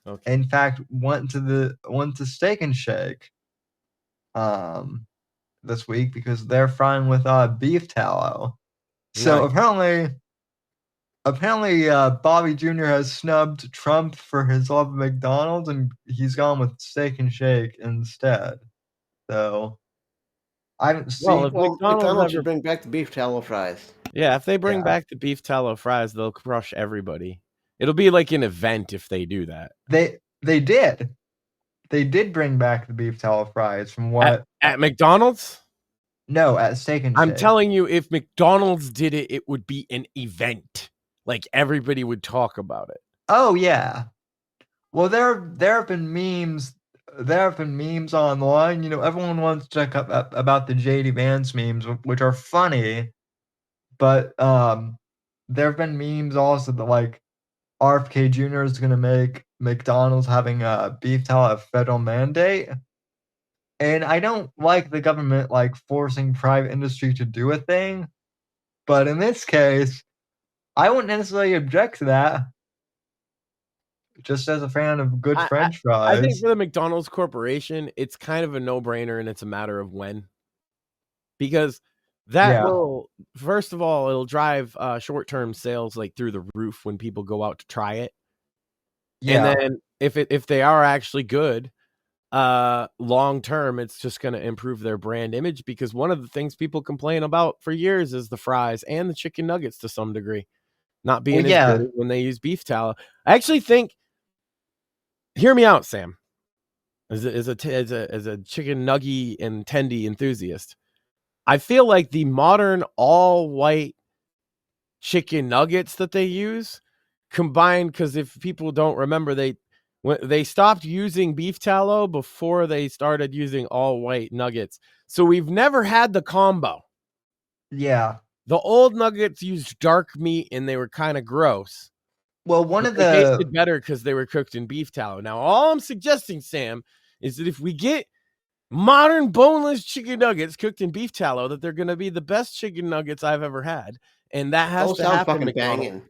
Okay. In fact, went to Steak and Shake this week, because they're frying with beef tallow. So apparently Bobby Jr. has snubbed Trump for his love of McDonald's, and he's gone with Steak and Shake instead. So I haven't seen. Well, McDonald's should bring back the beef tallow fries. Yeah, if they bring back the beef tallow fries, they'll crush everybody. It'll be like an event if they do that. They did bring back the beef tallow fries from what At McDonald's? No, at Steak and I'm Shake. telling you, if McDonald's did it, it would be an event. Like everybody would talk about it. Oh yeah. Well, there have been memes. There have been memes online. You know, everyone wants to check up about the JD Vance memes, which are funny. But there have been memes also that like RFK Jr. is going to make McDonald's having a beef tallow a federal mandate. And I don't like the government like forcing private industry to do a thing. But in this case, I wouldn't necessarily object to that. Just as a fan of good French fries. I think for the McDonald's Corporation, it's kind of a no-brainer, and it's a matter of when. Because that will, first of all, it'll drive short-term sales like through the roof when people go out to try it. Yeah. And then if they are actually good, long-term, it's just going to improve their brand image, because one of the things people complain about for years is the fries and the chicken nuggets to some degree not being as good when they use beef tallow. I actually think, hear me out, Sam, as a chicken nugget and tendy enthusiast. I feel like the modern all-white chicken nuggets that they use combined, because if people don't remember, they stopped using beef tallow before they started using all-white nuggets. So we've never had the combo. Yeah. The old nuggets used dark meat and they were kind of gross. Well, they tasted better because they were cooked in beef tallow. Now, all I'm suggesting, Sam, is that if we get modern boneless chicken nuggets cooked in beef tallow, that they're going to be the best chicken nuggets I've ever had, and that has to happen. Fucking banging.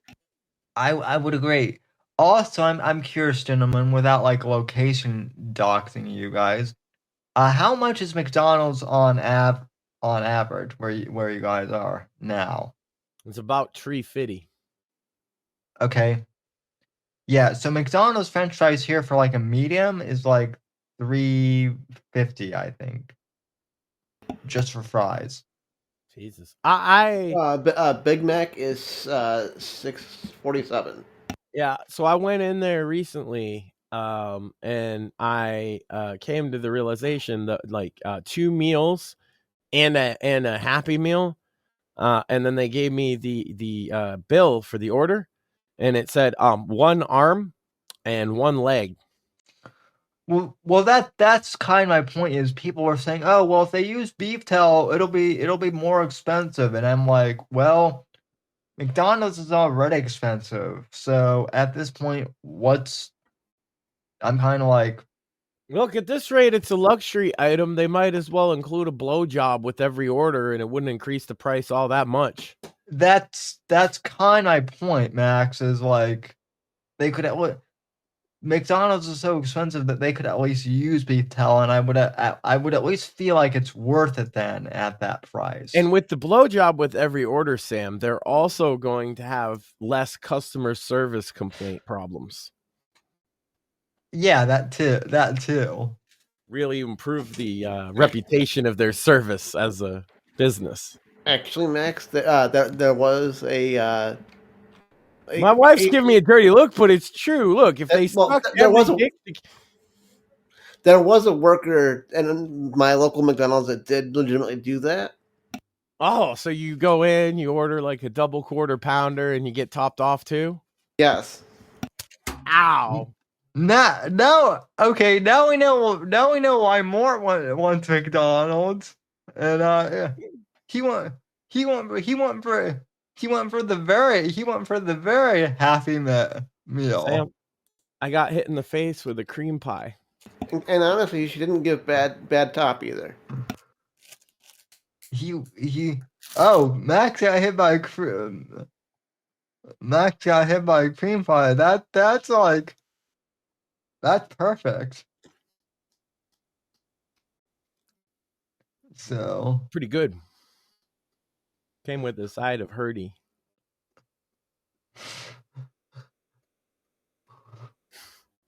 I would agree. Also, I'm curious, gentlemen, without like location doxing you guys, how much is McDonald's on average where you guys are now? It's about $3.50. Okay. Yeah, so McDonald's French fries here for like a medium is like $3.50, I think, just for fries. Jesus, Big Mac is $6.47. Yeah, so I went in there recently, and I came to the realization that like 2 meals and a Happy Meal, and then they gave me the bill for the order, and it said 1 arm and 1 leg. Well, that's kind of my point. Is people are saying, oh, well, if they use beef tallow, it'll be more expensive, and I'm like, well, McDonald's is already expensive, so at this point, I'm kind of like, look, at this rate, it's a luxury item. They might as well include a blowjob with every order, and it wouldn't increase the price all that much. That's kind of my point, Max. Is like they could McDonald's is so expensive that they could at least use beef tallow, and I would at least feel like it's worth it then at that price. And with the blowjob with every order, Sam, they're also going to have less customer service complaint problems. Yeah, that too. Really improve the reputation of their service as a business. Actually, Max, there was a. My wife's giving me a dirty look, but it's true. Look, if they there was a worker in my local McDonald's that did legitimately do that. Oh, so you go in, you order like a double quarter pounder, and you get topped off too? Yes. Ow. No. Okay, now we know why Mort wants McDonald's, and he went for the very Happy Meal. Sam, I got hit in the face with a cream pie. And honestly, she didn't give bad top either. Max got hit by a cream pie. That's perfect. So pretty good. Came with a side of Herdy.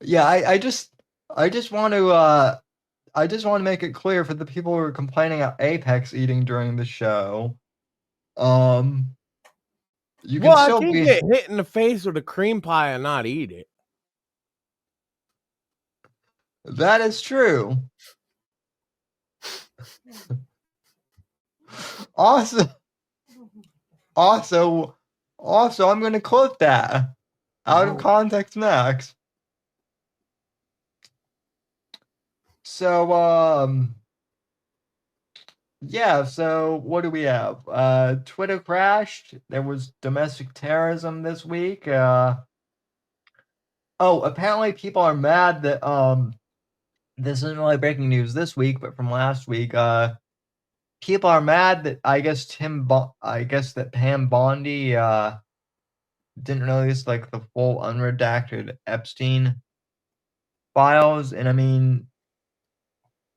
Yeah, I just want to make it clear for the people who are complaining about Apex eating during the show. You can Well, I still can't be. get hit in the face with a cream pie and not eat it. That is true. Also, I'm going to clip that out of context next. So, yeah, so what do we have? Twitter crashed. There was domestic terrorism this week. Apparently people are mad that, this isn't really breaking news this week, but from last week, people are mad that I guess that Pam Bondi, didn't release like the full unredacted Epstein files. And I mean,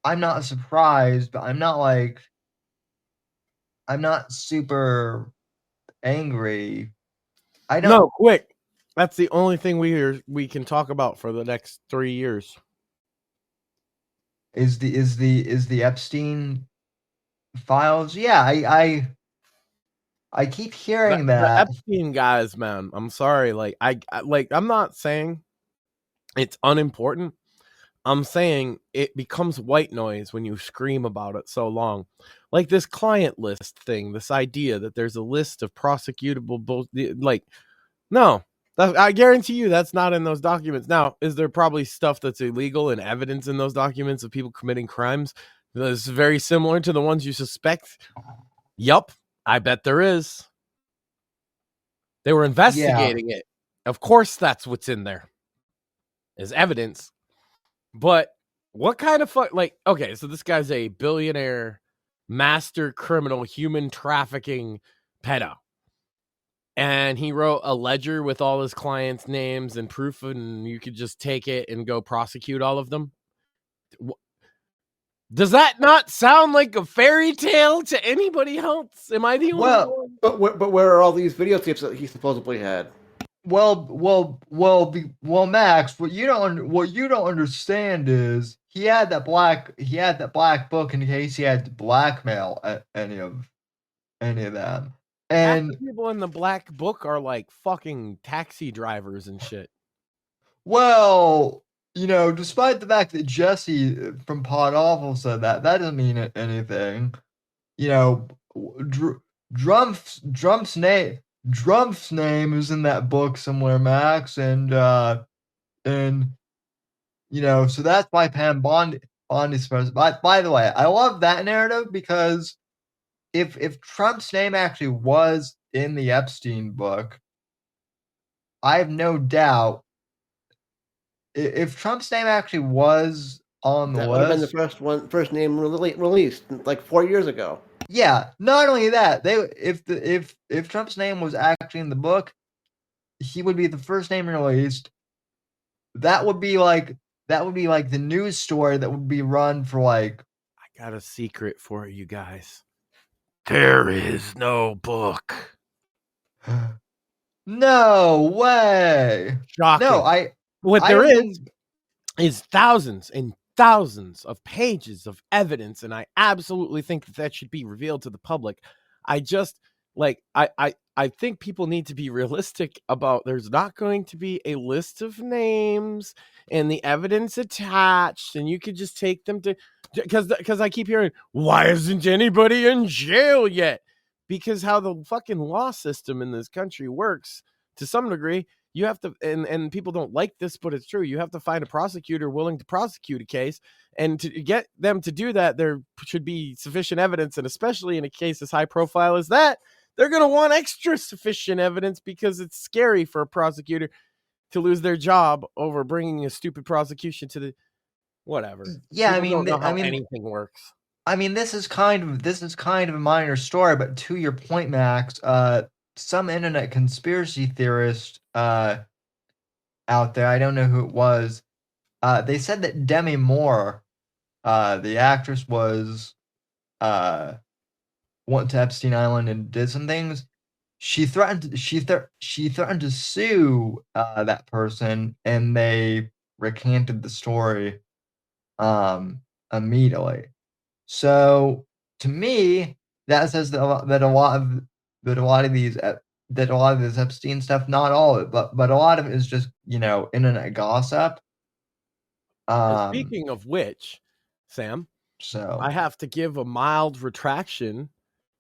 I'm not surprised, but I'm not super angry. I don't. No, quick. That's the only thing we can talk about for the next 3 years. Is the Epstein files? Yeah, I keep hearing The that. Epstein guys, man. I'm sorry. Like I'm not saying it's unimportant. I'm saying it becomes white noise when you scream about it so long. Like this client list thing, this idea that there's a list of prosecutable no. I guarantee you that's not in those documents. Now, is there probably stuff that's illegal and evidence in those documents of people committing crimes that's very similar to the ones you suspect? Yup, I bet there is. They were investigating it. Of course, that's what's in there is evidence. But what kind of okay, so this guy's a billionaire, master criminal, human trafficking pedo. And he wrote a ledger with all his clients' names and proof, and you could just take it and go prosecute all of them. Does that not sound like a fairy tale to anybody else? Am I the only one? But where are all these videotapes that he supposedly had? Well, Max. What you don't understand is he had that black book in case he had to blackmail any of them. And half the people in the black book are like fucking taxi drivers and shit. Well, despite the fact that Jesse from Pod Awful said that doesn't mean anything. Drump's name is in that book somewhere, Max, and so that's why Pam Bondi's supposed. By the way, I love that narrative because if Trump's name actually was in the Epstein book, I have no doubt. If Trump's name actually was on the list, that would have been the first name released like 4 years ago. Yeah, not only that, if Trump's name was actually in the book, he would be the first name released. That would be like the news story that would be run for like. I got a secret for you guys. There is no book. No way. Shocking. No, what there is thousands and thousands of pages of evidence, and I absolutely think that should be revealed to the public. I just I think people need to be realistic about there's not going to be a list of names and the evidence attached, and you could just take them to because I keep hearing, why isn't anybody in jail yet? Because how the fucking law system in this country works to some degree, you have to, and people don't like this, but it's true. You have to find a prosecutor willing to prosecute a case, and to get them to do that, there should be sufficient evidence, and especially in a case as high profile as that, they're going to want extra sufficient evidence because it's scary for a prosecutor to lose their job over bringing a stupid prosecution to the whatever. Yeah, People don't know how anything works. I mean, this is kind of a minor story, but to your point, Max, some internet conspiracy theorist out there, I don't know who it was, they said that Demi Moore, the actress, went to Epstein Island and did some things. She threatened to sue that person, and they recanted the story immediately. So to me, that says that a lot of these that a lot of this Epstein stuff, not all of it, but a lot of it is just, internet gossip. Speaking of which, Sam, So I have to give a mild retraction.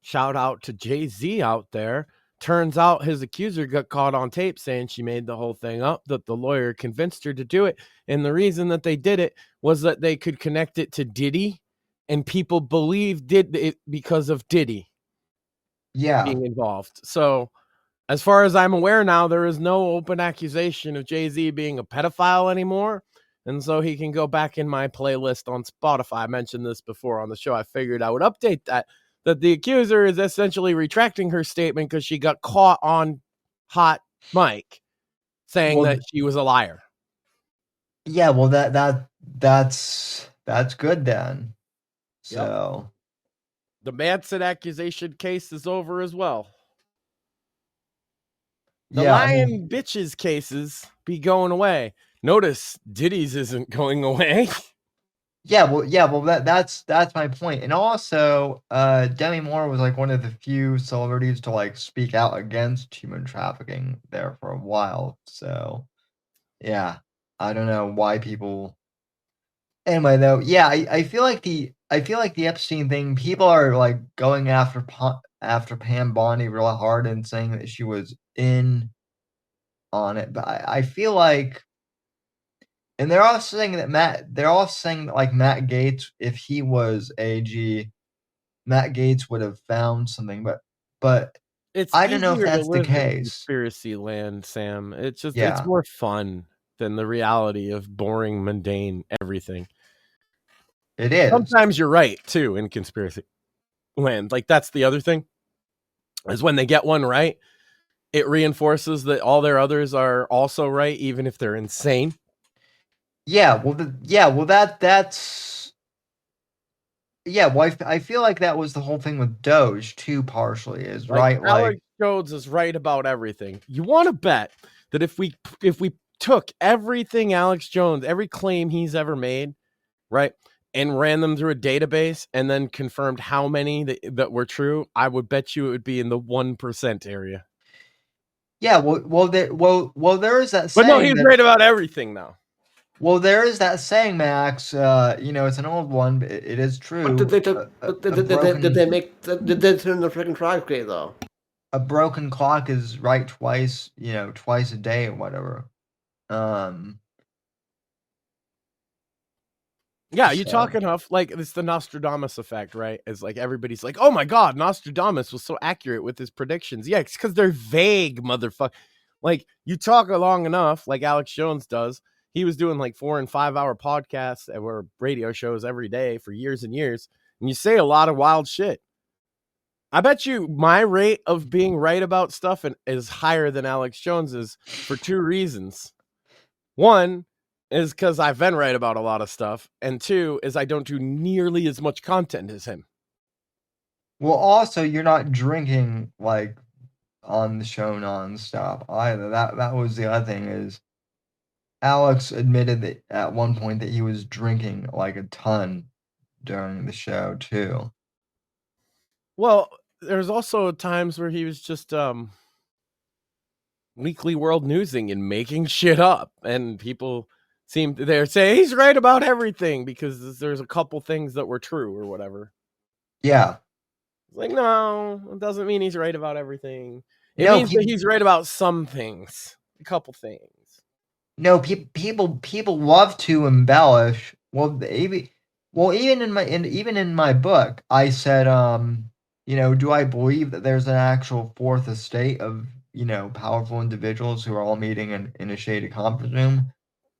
Shout out to Jay-Z out there. Turns out his accuser got caught on tape saying she made the whole thing up, that the lawyer convinced her to do it. And the reason that they did it was that they could connect it to Diddy, and people believed it because of Diddy being involved. So as far as I'm aware now, there is no open accusation of Jay-Z being a pedophile anymore. And so he can go back in my playlist on Spotify. I mentioned this before on the show. I figured I would update that the accuser is essentially retracting her statement because she got caught on hot mic saying that she was a liar. Yeah, well, that's good then. So the Manson accusation case is over as well. The lying bitches cases be going away. Notice Diddy's isn't going away. Well, that's my point. And also, Demi Moore was like one of the few celebrities to like speak out against human trafficking there for a while. So, yeah, I don't know why people. Anyway, though, yeah, I feel like the Epstein thing, people are like going after Pam Bondi real hard and saying that she was in on it, but I feel like. And they're all saying that Matt Gaetz, if he was AG, Matt Gaetz would have found something, but I don't know if that's the case. Conspiracy land, Sam. It's just it's more fun than the reality of boring, mundane everything. It is. Sometimes you're right too in conspiracy land. Like that's the other thing, is when they get one right, it reinforces that all their others are also right, even if they're insane. Well, that's. Well, I feel like that was the whole thing with Doge too. Partially is right. Alex Jones is right about everything. You want to bet that if we took everything Alex Jones, every claim he's ever made, right, and ran them through a database and then confirmed how many that were true, I would bet you it would be in the 1% area. Yeah. Well, there is that. But no, he's right about everything now. Well, there is that saying, Max. It's an old one, but it is true. But did they turn the freaking clock great though? A broken clock is right twice a day or whatever. Yeah, you talk enough. Like it's the Nostradamus effect, right? It's like everybody's like, "Oh my God, Nostradamus was so accurate with his predictions." Yeah, it's because they're vague, motherfucker. Like you talk long enough, like Alex Jones does. He was doing like 4 and 5 hour podcasts or radio shows every day for years and years. And you say a lot of wild shit. I bet you my rate of being right about stuff is higher than Alex Jones's for 2 reasons. 1 is because I've been right about a lot of stuff. And 2 is I don't do nearly as much content as him. Well, also, you're not drinking like on the show nonstop either. That was the other thing is. Alex admitted that at one point that he was drinking like a ton during the show too. Well, there's also times where he was just weekly world newsing and making shit up, and people they're saying he's right about everything because there's a couple things that were true or whatever. Yeah. It's like, no, it doesn't mean he's right about everything. It means that he's right about some things, a couple things. No, people love to embellish. Well, even in my book, I said, do I believe that there's an actual fourth estate of powerful individuals who are all meeting in a shady conference room?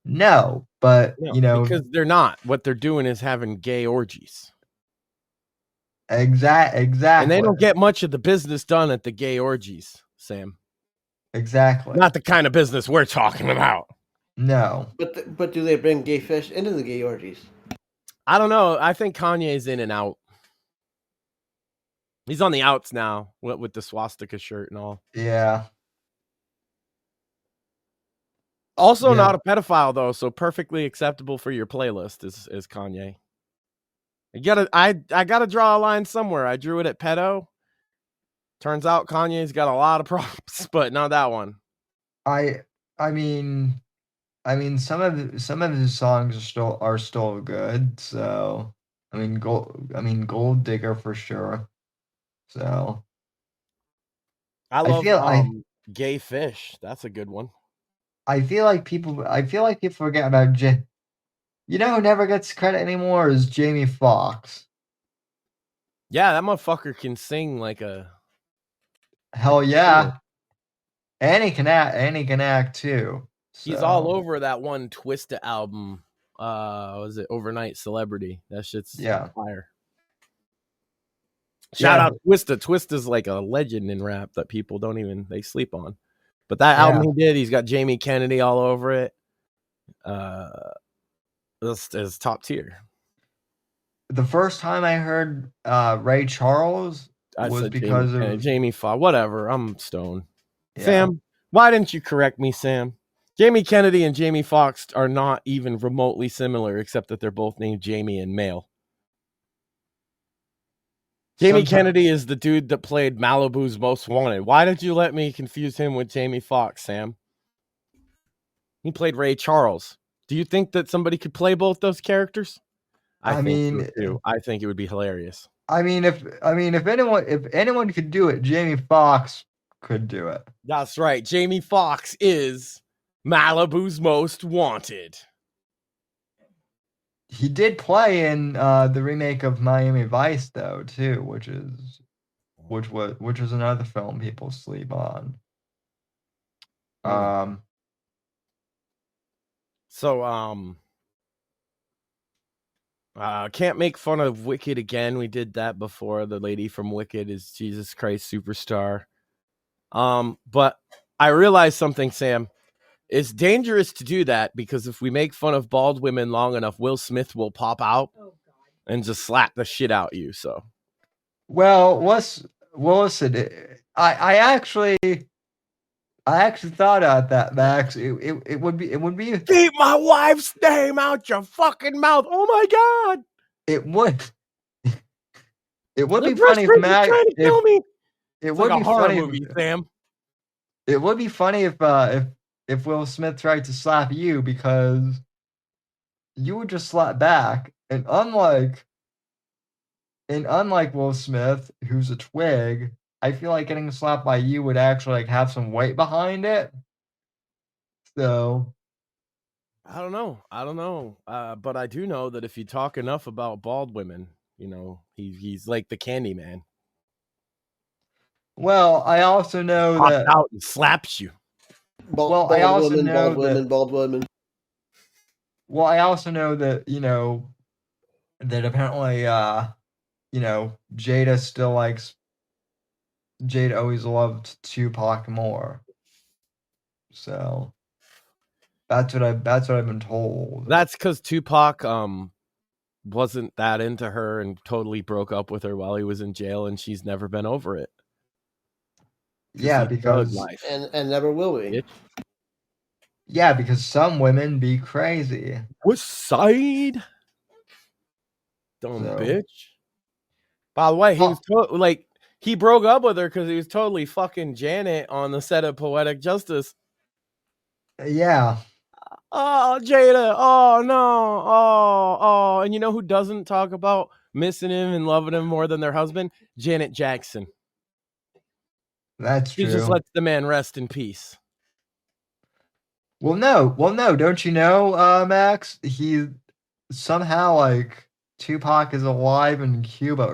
No, but because they're not. What they're doing is having gay orgies. Exactly. And they don't get much of the business done at the gay orgies, Sam. Exactly. Not the kind of business we're talking about. No. But do they bring gay fish into the gay orgies? I don't know. I think Kanye's in and out. He's on the outs now with the swastika shirt and all. Yeah. Also not a pedophile though, so perfectly acceptable for your playlist is Kanye. I gotta draw a line somewhere. I drew it at pedo. Turns out Kanye's got a lot of problems, but not that one. I mean, some of his songs are still good. So Gold Digger for sure. So I love Gay Fish. That's a good one. I feel like people forget about you know who never gets credit anymore is Jamie Foxx. Yeah, that motherfucker can sing like a hell yeah. And he can act too. So. He's all over that one Twista album. Was it Overnight Celebrity? That shit's fire. Shout out Twista. Twista's like a legend in rap that people they sleep on. But that album he did, he's got Jamie Kennedy all over it. This is top tier. The first time I heard Ray Charles was because of Jamie Foxx. Whatever, I'm stoned. Yeah. Sam, why didn't you correct me, Sam? Jamie Kennedy and Jamie Foxx are not even remotely similar, except that they're both named Jamie and male. Jamie Kennedy is the dude that played Malibu's Most Wanted. Why did you let me confuse him with Jamie Foxx, Sam? He played Ray Charles. Do you think that somebody could play both those characters? I think it would be hilarious. If anyone could do it, Jamie Foxx could do it. That's right. Jamie Foxx is Malibu's Most Wanted. He did play in the remake of Miami Vice, though, too, which is another film people sleep on. Can't make fun of Wicked again. We did that before. The lady from Wicked is Jesus Christ Superstar. But I realized something, Sam. It's dangerous to do that because if we make fun of bald women long enough, Will Smith will pop out and just slap the shit out of you. So, well, listen, I actually thought about that, Max. It would be keep my wife's name out your fucking mouth. Oh my god! It would be funny if Max trying to kill me. It would be funny, movie, Sam. It would be funny if Will Smith tried to slap you because you would just slap back, and unlike Will Smith, who's a twig, I feel like getting slapped by you would actually have some weight behind it. So I don't know. But I do know that if you talk enough about bald women, he's like the Candyman. Well, I also know that out and slaps you. Bald women. Well, I also know that that apparently Jada always loved Tupac more. So that's what I've been told. That's because Tupac wasn't that into her and totally broke up with her while he was in jail, and she's never been over it. Yeah, because and never will be. Yeah, because some women be crazy. What's side? Dumb bitch. By the way, he was he broke up with her because he was totally fucking Janet on the set of Poetic Justice. Yeah. Oh, Jada. Oh no. Oh. And you know who doesn't talk about missing him and loving him more than their husband? Janet Jackson. That's true. She just lets the man rest in peace. Well, no. Don't you know, Max? He somehow Tupac is alive in Cuba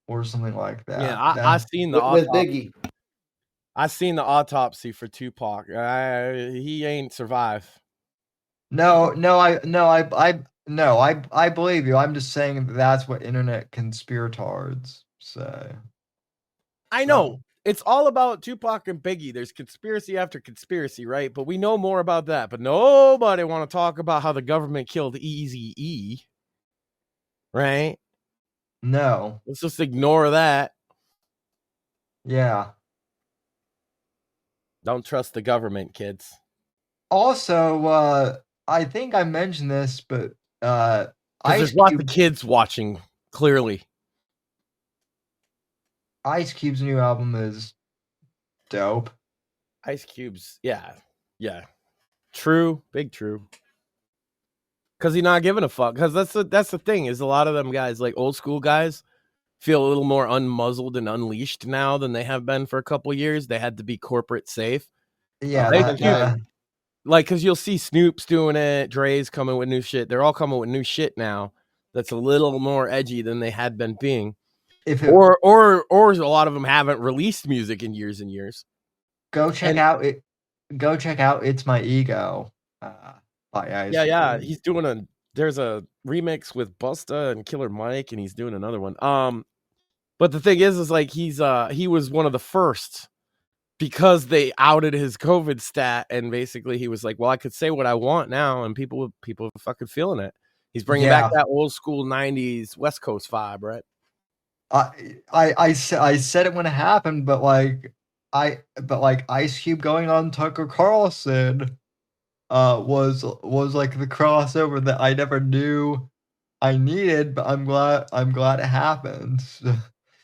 or something like that. Yeah, I seen the with Biggie. I seen the autopsy for Tupac. He ain't survived. No, I believe you. I'm just saying that's what internet conspirators say. I know. It's all about Tupac and Biggie. There's conspiracy after conspiracy, right? But we know more about that. But nobody want to talk about how the government killed Eazy-E, right? No. Let's just ignore that. Yeah. Don't trust the government, kids. Also, I think I mentioned this, but there's lots of kids watching, clearly. Ice Cube's new album is dope. Ice Cube's, yeah. True, big true. Because he's not giving a fuck. Because that's the thing, is a lot of them guys, like old school guys, feel a little more unmuzzled and unleashed now than they have been for a couple years. They had to be corporate safe. Yeah, like, because you'll see Snoop's doing it, Dre's coming with new shit. They're all coming with new shit now that's a little more edgy than they had been being. Or a lot of them haven't released music in years and years. Go check out It's My Ego by Ice Cube. He's doing there's a remix with Busta and Killer Mike, and he's doing another one. But the thing is like he was one of the first, because they outed his COVID stat, and basically he was like, well, I could say what I want now, and people are fucking feeling it. He's bringing back that old school 90s West Coast vibe, right? I said it when it happened, but like Ice Cube going on Tucker Carlson was like the crossover that I never knew I needed, but I'm glad it happened.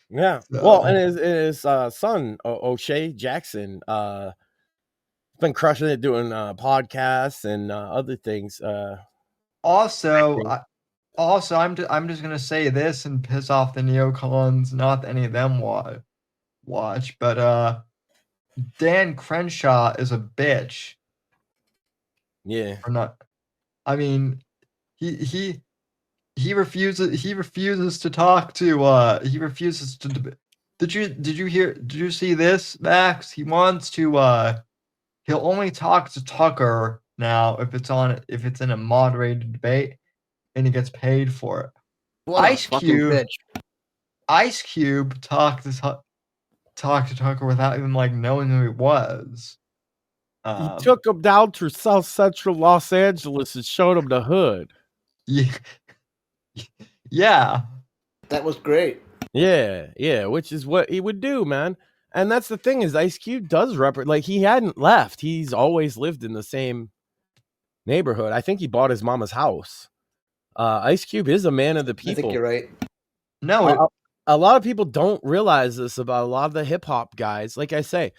Yeah. So. Well, and his son O'Shea Jackson been crushing it, doing podcasts and other things. Also, I'm just gonna say this and piss off the neocons. Not that any of them watch, but Dan Crenshaw is a bitch. Yeah. Or not. I mean, he refuses to talk to he refuses to Did you see this, Max? He wants to he'll only talk to Tucker now if it's in a moderated debate, and he gets paid for it. What Ice Cube talked to Tucker without even like knowing who he was. He took him down to South Central Los Angeles and showed him the hood. Yeah. That was great. Yeah, which is what he would do, man. And that's the thing, is Ice Cube does like he hadn't left. He's always lived in the same neighborhood. I think he bought his mama's house. Ice Cube is a man of the people. I think you're right. No, a lot of people don't realize this about a lot of the hip hop guys. Like I say,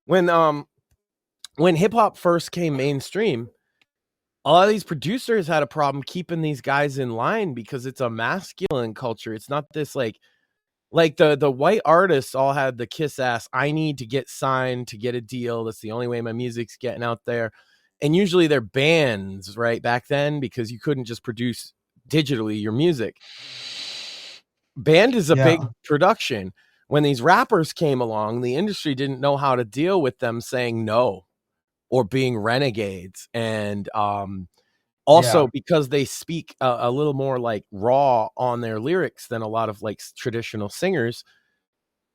when hip hop first came mainstream, a lot of these producers had a problem keeping these guys in line because it's a masculine culture. It's not this like the white artists all had the kiss ass, I need to get signed to get a deal. That's the only way my music's getting out there. And usually they're bands, right, back then, because you couldn't just produce digitally your music. Band is a big production. When these rappers came along, the industry didn't know how to deal with them saying no or being renegades. And also because they speak a little more like raw on their lyrics than a lot of like traditional singers,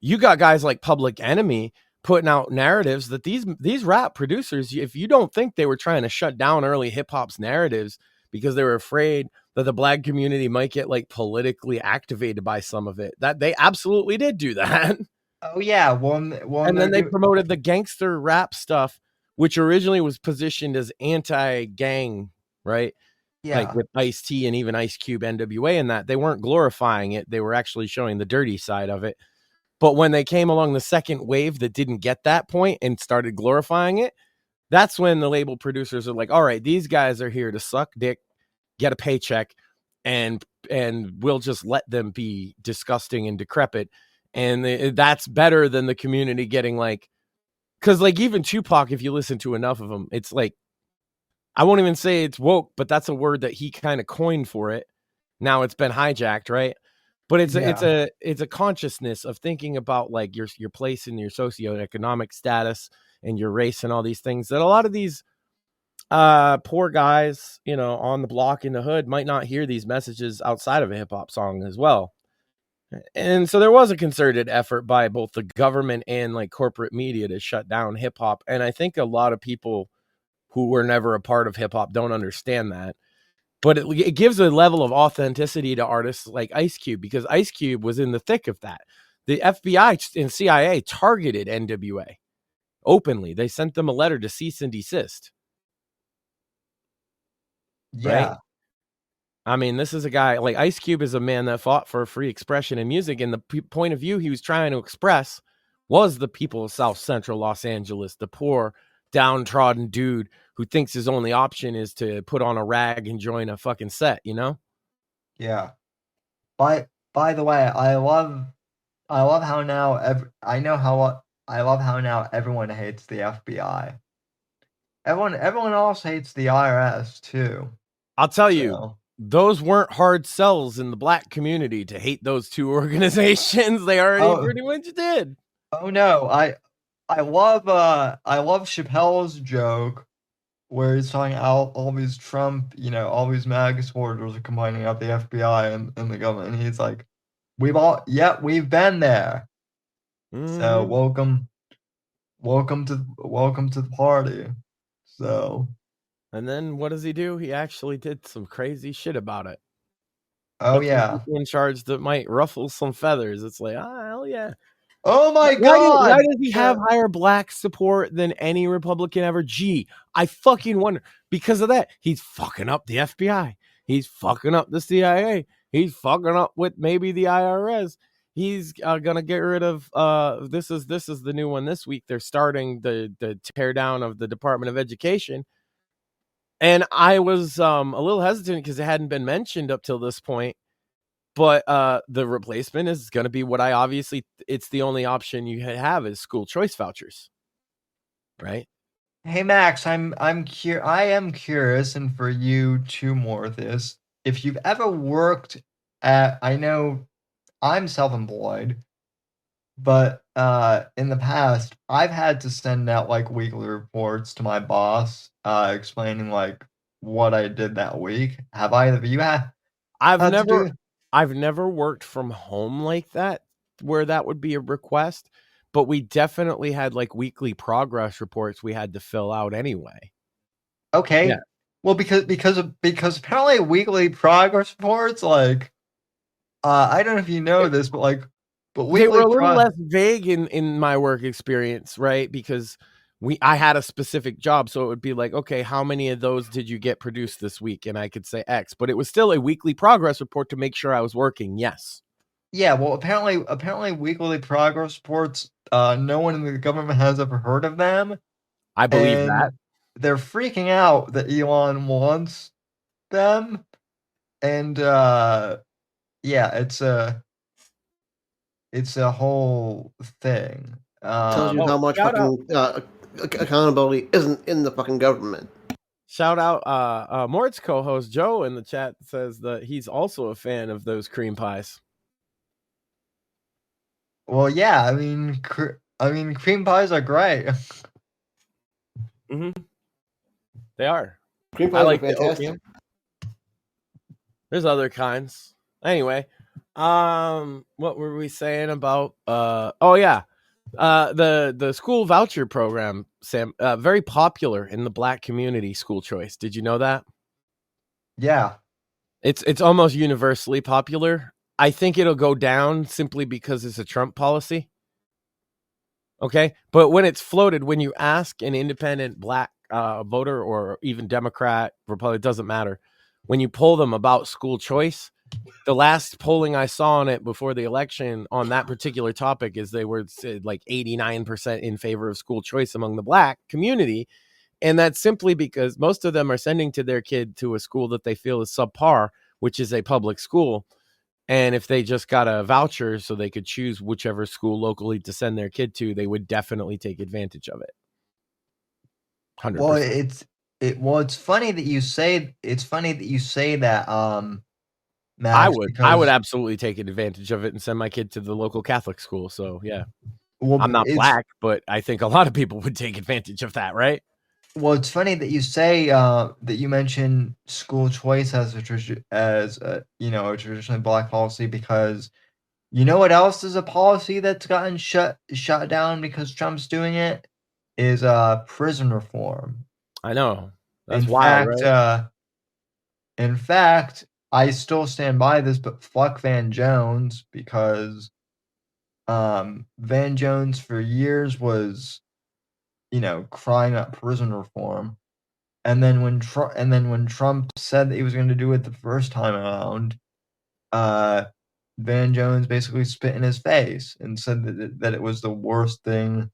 you got guys like Public Enemy putting out narratives that these rap producers, if you don't think they were trying to shut down early hip hop's narratives because they were afraid that the black community might get like politically activated by some of it, that they absolutely did do that. Oh yeah, and then they promoted the gangster rap stuff, which originally was positioned as anti-gang, right? Yeah. Like with Ice-T and even Ice Cube, NWA, and that they weren't glorifying it. They were actually showing the dirty side of it. But when they came along the second wave that didn't get that point and started glorifying it, that's when the label producers are like, all right, these guys are here to suck dick, get a paycheck, and we'll just let them be disgusting and decrepit. And that's better than the community getting like, because like even Tupac, if you listen to enough of them, it's like, I won't even say it's woke, but that's a word that he kind of coined for it. Now it's been hijacked, right? But it's a consciousness of thinking about like your place in your socioeconomic status and your race and all these things that a lot of these poor guys, you know, on the block in the hood might not hear these messages outside of a hip hop song as well. And so there was a concerted effort by both the government and like corporate media to shut down hip hop. And I think a lot of people who were never a part of hip hop don't understand that. But it gives a level of authenticity to artists like Ice Cube, because Ice Cube was in the thick of that. The FBI and CIA targeted NWA openly. They sent them a letter to cease and desist. Yeah. I mean, this is a guy like Ice Cube is a man that fought for free expression in music, and the point of view he was trying to express was the people of South Central Los Angeles, the poor, downtrodden dude who thinks his only option is to put on a rag and join a fucking set, you know? Yeah. By the way, I love how now I love how now everyone hates the FBI. Everyone else hates the IRS too. I'll tell you, those weren't hard sells in the black community to hate those two organizations. They already pretty much did. Oh no, I love Chappelle's joke where he's talking about all these Trump, all these MAGA supporters are complaining about the FBI and the government, and he's like, we've been there. So welcome to the party. So, and then what does he do? He actually did some crazy shit about it. Oh yeah, in charge that might ruffle some feathers. It's like, hell yeah. Oh my God! Why does he have higher black support than any Republican ever? Gee, I fucking wonder. Because of that, he's fucking up the FBI. He's fucking up the CIA. He's fucking up with maybe the IRS. He's gonna get rid of. This is the new one this week. They're starting the tear down of the Department of Education. And I was a little hesitant because it hadn't been mentioned up till this point. But the replacement is going to be what it's the only option you have is school choice vouchers, right? Hey Max, I am curious, and for you too, Mortheous, if you've ever worked at, I know I'm self-employed, but in the past I've had to send out like weekly reports to my boss, explaining like what I did that week. Have either of you had? I've never worked from home like that, where that would be a request, but we definitely had like weekly progress reports we had to fill out anyway. Okay. Yeah. Well, because apparently weekly progress reports, like, I don't know if you know this, but weekly they were a little less vague in my work experience, right? Because I had a specific job, so it would be like, okay, how many of those did you get produced this week? And I could say X, but it was still a weekly progress report to make sure I was working. Yes. Yeah. Well, apparently weekly progress reports, no one in the government has ever heard of them. I believe that. They're freaking out that Elon wants them. And, yeah, it's a whole thing. Tells you how much fucking accountability isn't in the fucking government. Shout out Mort's co-host Joe in the chat says that he's also a fan of those cream pies. Well, yeah, I mean cream pies are great. Mm-hmm. They are. Cream pies are fantastic. There's other kinds. Anyway, what were we saying about the school voucher program, Sam, very popular in the black community, school choice. Did you know that? Yeah. It's almost universally popular. I think it'll go down simply because it's a Trump policy. Okay. But when it's floated, when you ask an independent black voter or even Democrat, Republican, doesn't matter. When you poll them about school choice, the last polling I saw on it before the election on that particular topic is they were like 89% in favor of school choice among the black community. And that's simply because most of them are sending to their kid to a school that they feel is subpar, which is a public school. And if they just got a voucher so they could choose whichever school locally to send their kid to, they would definitely take advantage of it. 100%. Well, it's funny that you say that, Max, I would absolutely take advantage of it and send my kid to the local Catholic school. So yeah, well, I'm not black, but I think a lot of people would take advantage of that, right? Well, it's funny that you say that you mention school choice as a traditionally black policy, because you know what else is a policy that's gotten shut down because Trump's doing it is prison reform. I know. That's wild, right? In fact, I still stand by this, but fuck Van Jones, because Van Jones for years was, crying out prison reform, And then when Trump said that he was going to do it the first time around, Van Jones basically spit in his face and said that it was the worst thing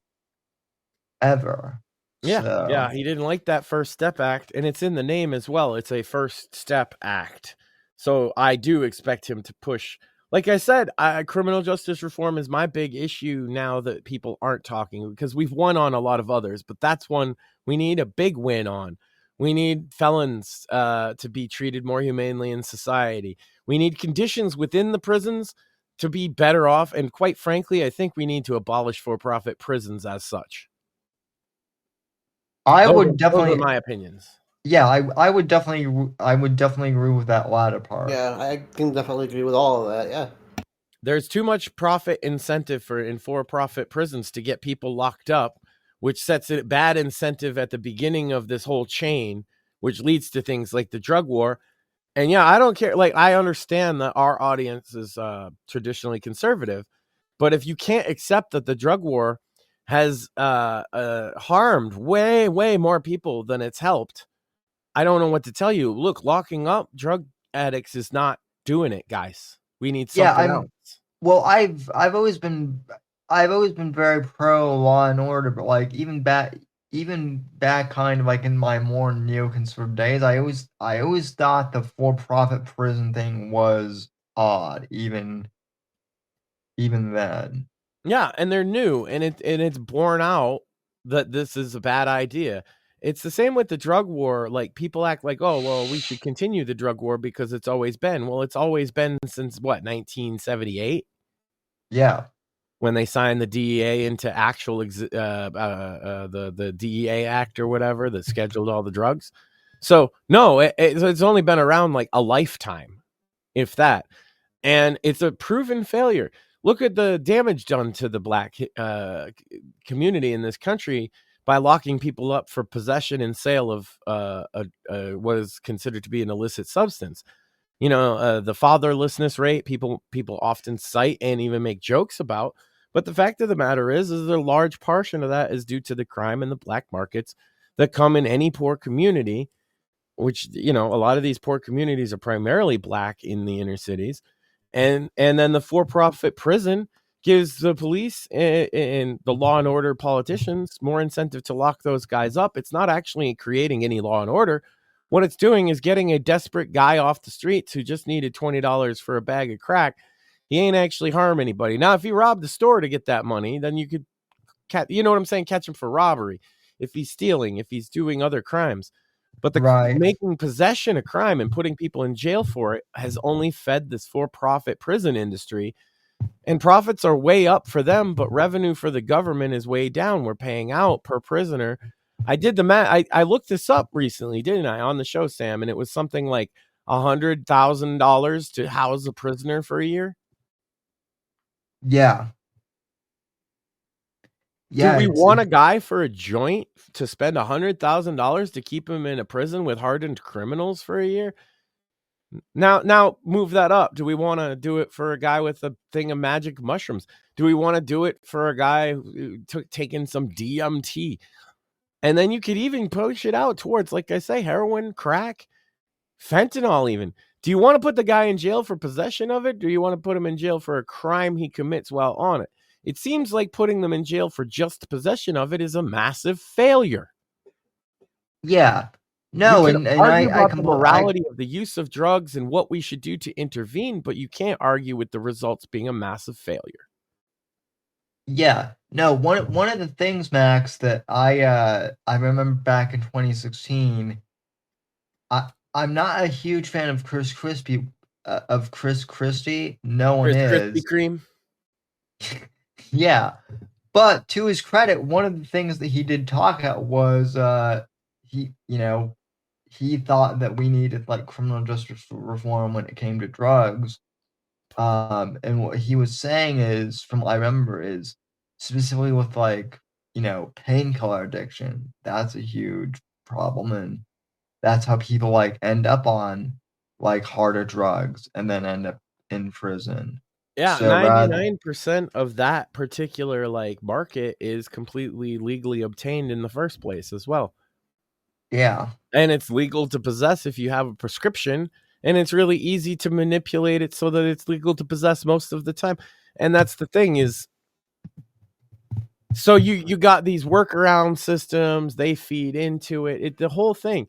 ever. Yeah, he didn't like that First Step Act, and it's in the name as well. It's a First Step Act. So I do expect him to push. Like I said, criminal justice reform is my big issue now that people aren't talking, because we've won on a lot of others, but that's one we need a big win on. We need felons to be treated more humanely in society. We need conditions within the prisons to be better off. And quite frankly, I think we need to abolish for-profit prisons as such. Those are my opinions. Yeah, I would definitely agree with that latter part. Yeah, I can definitely agree with all of that. Yeah. There's too much profit incentive in for-profit prisons to get people locked up, which sets a bad incentive at the beginning of this whole chain, which leads to things like the drug war. And yeah, I don't care. Like, I understand that our audience is traditionally conservative, but if you can't accept that the drug war has harmed way more people than it's helped, I don't know what to tell you. Look, locking up drug addicts is not doing it, guys. We need something else. Well, I've always been very pro law and order, but like even back kind of like in my more neoconservative days, I always thought the for-profit prison thing was odd, even then. Yeah, and they're new, and it's borne out that this is a bad idea. It's the same with the drug war. Like, people act like, oh, well, we should continue the drug war because it's always been. Well, it's always been since what, 1978? Yeah. When they signed the DEA into actual the DEA Act or whatever that scheduled all the drugs. So no, it's only been around like a lifetime, if that, and it's a proven failure. Look at the damage done to the black community in this country by locking people up for possession and sale of what is considered to be an illicit substance. You know, the fatherlessness rate people often cite and even make jokes about. But the fact of the matter is a large portion of that is due to the crime and the black markets that come in any poor community, which, you know, a lot of these poor communities are primarily black in the inner cities. And then the for-profit prison gives the police and the law and order politicians more incentive to lock those guys up. It's not actually creating any law and order. What it's doing is getting a desperate guy off the streets who just needed $20 for a bag of crack. He ain't actually harm anybody. Now, if he robbed the store to get that money, then you could, you know what I'm saying, catch him for robbery. If he's stealing, if he's doing other crimes. But making possession a crime and putting people in jail for it has only fed this for-profit prison industry. And profits are way up for them, but revenue for the government is way down. We're paying out per prisoner. I did the math. I looked this up recently, didn't I, on the show, Sam? And it was something like $100,000 to house a prisoner for a year. Yeah. Do we want a guy for a joint to spend $100,000 to keep him in a prison with hardened criminals for a year? Now move that up. Do we want to do it for a guy with a thing of magic mushrooms? Do we want to do it for a guy who taking some DMT? And then you could even push it out towards, like I say, heroin, crack, fentanyl even. Do you want to put the guy in jail for possession of it? Do you want to put him in jail for a crime he commits while on it? It seems like putting them in jail for just possession of it is a massive failure. Yeah. No, and argue about the morality of the use of drugs and what we should do to intervene, but you can't argue with the results being a massive failure. Yeah. No, one of the things, Max, that I remember back in 2016, I'm not a huge fan of Chris Christie. No one is. Krispy Kreme. Yeah, but to his credit, one of the things that he did talk about was he thought that we needed like criminal justice reform when it came to drugs. And what he was saying is, from what I remember, is specifically with like, painkiller addiction. That's a huge problem, and that's how people like end up on like harder drugs and then end up in prison. Yeah, so 99% of that particular like market is completely legally obtained in the first place as well. Yeah. And it's legal to possess if you have a prescription, and it's really easy to manipulate it so that it's legal to possess most of the time. And that's the thing is, so you got these workaround systems, they feed into it, the whole thing.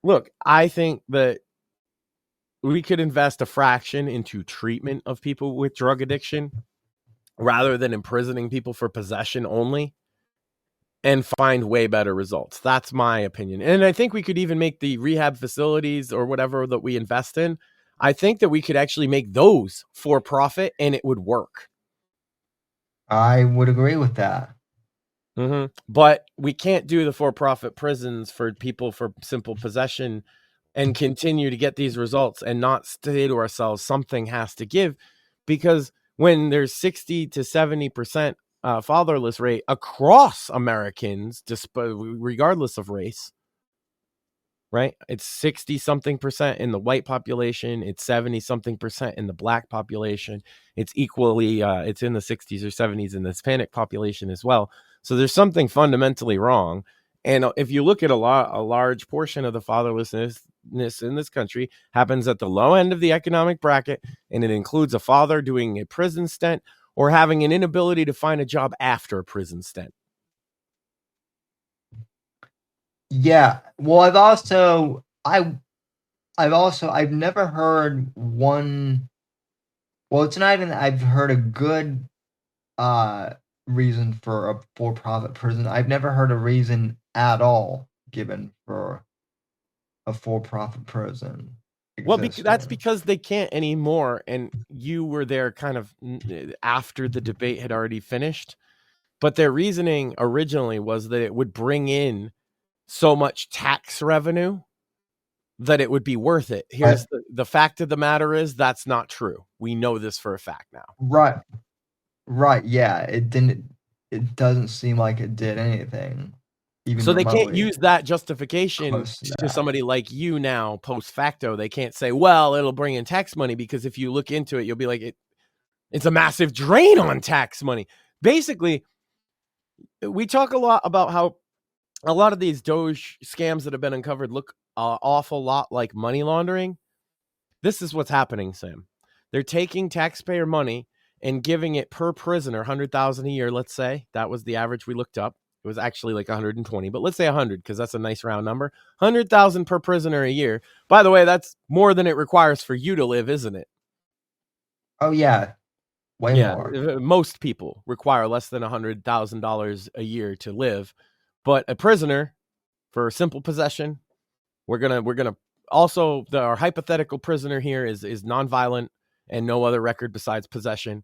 Look, I think that we could invest a fraction into treatment of people with drug addiction rather than imprisoning people for possession only, and find way better results. That's my opinion. And I think we could even make the rehab facilities or whatever that we invest in, I think that we could actually make those for profit and it would work. I would agree with that. But we can't do the for-profit prisons for people for simple possession and continue to get these results and not say to ourselves something has to give, because when there's 60 to 70% fatherless rate across Americans, regardless of race, right? It's 60 something percent in the white population. It's 70 something percent in the black population. It's equally, it's in the 60s or 70s in the Hispanic population as well. So there's something fundamentally wrong. And if you look at a large portion of the fatherlessness in this country happens at the low end of the economic bracket, and it includes a father doing a prison stint or having an inability to find a job after a prison stint. Yeah. Well, I've never heard one. Well, it's not even that I've heard a good reason for a for-profit prison. I've never heard a reason at all given for a for-profit prison. Well, that's because they can't anymore. And you were there kind of after the debate had already finished. But their reasoning originally was that it would bring in so much tax revenue that it would be worth it. Here's the fact of the matter is that's not true. We know this for a fact now. Right. Yeah. It doesn't seem like it did anything. So they can't use that justification to somebody like you now post facto. They can't say, well, it'll bring in tax money, because if you look into it, you'll be like, it's a massive drain on tax money. Basically, we talk a lot about how a lot of these Doge scams that have been uncovered look an awful lot like money laundering. This is what's happening, Sam. They're taking taxpayer money and giving it per prisoner, $100,000 a year, let's say. That was the average we looked up. It was actually like 120, but let's say 100 because that's a nice round number. 100,000 per prisoner a year. By the way, that's more than it requires for you to live, isn't it? Oh, yeah. Way more. Most people require less than $100,000 a year to live. But a prisoner, for simple possession, we're gonna also, our hypothetical prisoner here is nonviolent and no other record besides possession.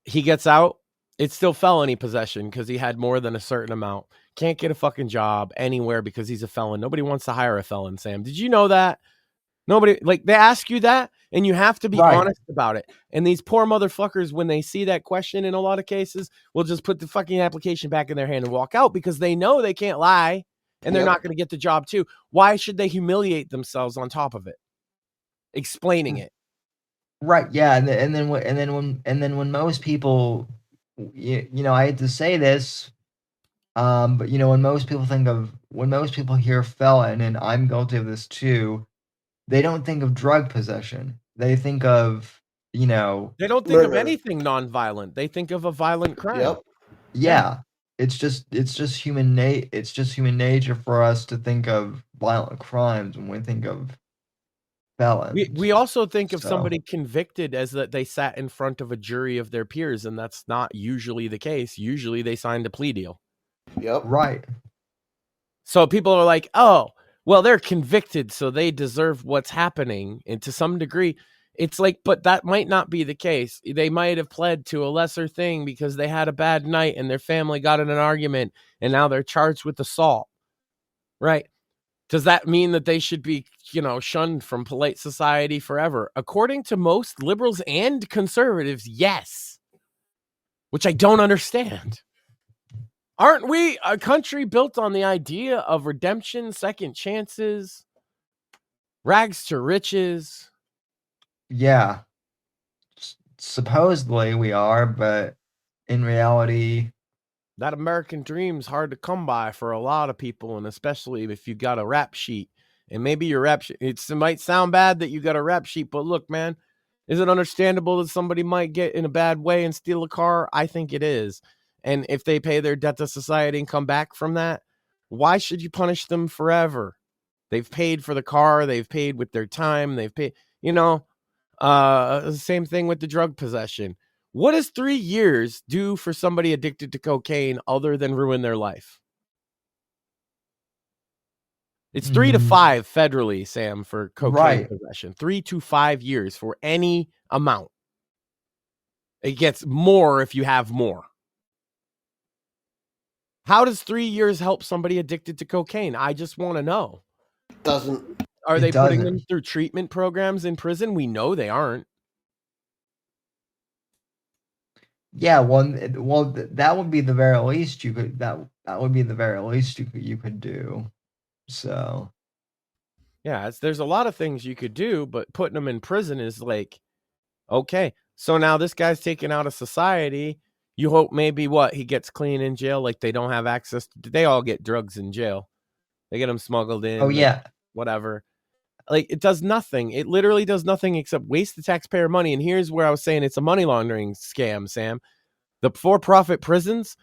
He gets out, it's still felony possession because he had more than a certain amount. Can't get a fucking job anywhere because he's a felon. Nobody wants to hire a felon, Sam. Did you know that? Nobody, like, they ask you that and you have to be honest about it. And these poor motherfuckers, when they see that question in a lot of cases, will just put the fucking application back in their hand and walk out because they know they can't lie and they're not going to get the job too. Why should they humiliate themselves on top of it? Explaining it. Right. Yeah. And then when most people, you know, I hate to say this, but you know, when most people hear felon, and I'm guilty of this too, they don't think of drug possession. They think of, you know, they don't think of anything nonviolent. They think of a violent crime. Yep. Yeah. It's just human nature for us to think of violent crimes when we think of felons. We also think of somebody convicted as that they sat in front of a jury of their peers, and that's not usually the case. Usually they signed a plea deal. Yep. Right. So people are like, oh, well, they're convicted, so they deserve what's happening. And to some degree, it's like, but that might not be the case. They might have pled to a lesser thing because they had a bad night and their family got in an argument and now they're charged with assault. Right. Does that mean that they should be, you know, shunned from polite society forever? According to most liberals and conservatives, yes. Which I don't understand. Aren't we a country built on the idea of redemption, second chances, rags to riches? Yeah. Supposedly we are, but in reality, That American dream's hard to come by for a lot of people, and especially if you got a rap sheet. And maybe your rap sheet, it might sound bad that you got a rap sheet, but look, man, is it understandable that somebody might get in a bad way and steal a car? I think it is. And if they pay their debt to society and come back from that, why should you punish them forever? They've paid for the car. They've paid with their time. They've paid, same thing with the drug possession. What does 3 years do for somebody addicted to cocaine other than ruin their life? It's 3 to 5 federally, Sam, for cocaine possession. 3 to 5 years for any amount. It gets more if you have more. How does 3 years help somebody addicted to cocaine? I just want to know. Doesn't. Are they putting them through treatment programs in prison? We know they aren't. Yeah, well, that would be the very least you could. That would be the very least you could do. So, yeah, there's a lot of things you could do, but putting them in prison is like, okay. So now this guy's taken out of society. You hope maybe he gets clean in jail. Like they don't have access. They all get drugs in jail. They get them smuggled in. Oh yeah, whatever. Like it does nothing. It literally does nothing except waste the taxpayer money. And here's where I was saying it's a money laundering scam, Sam. The for-profit prisons,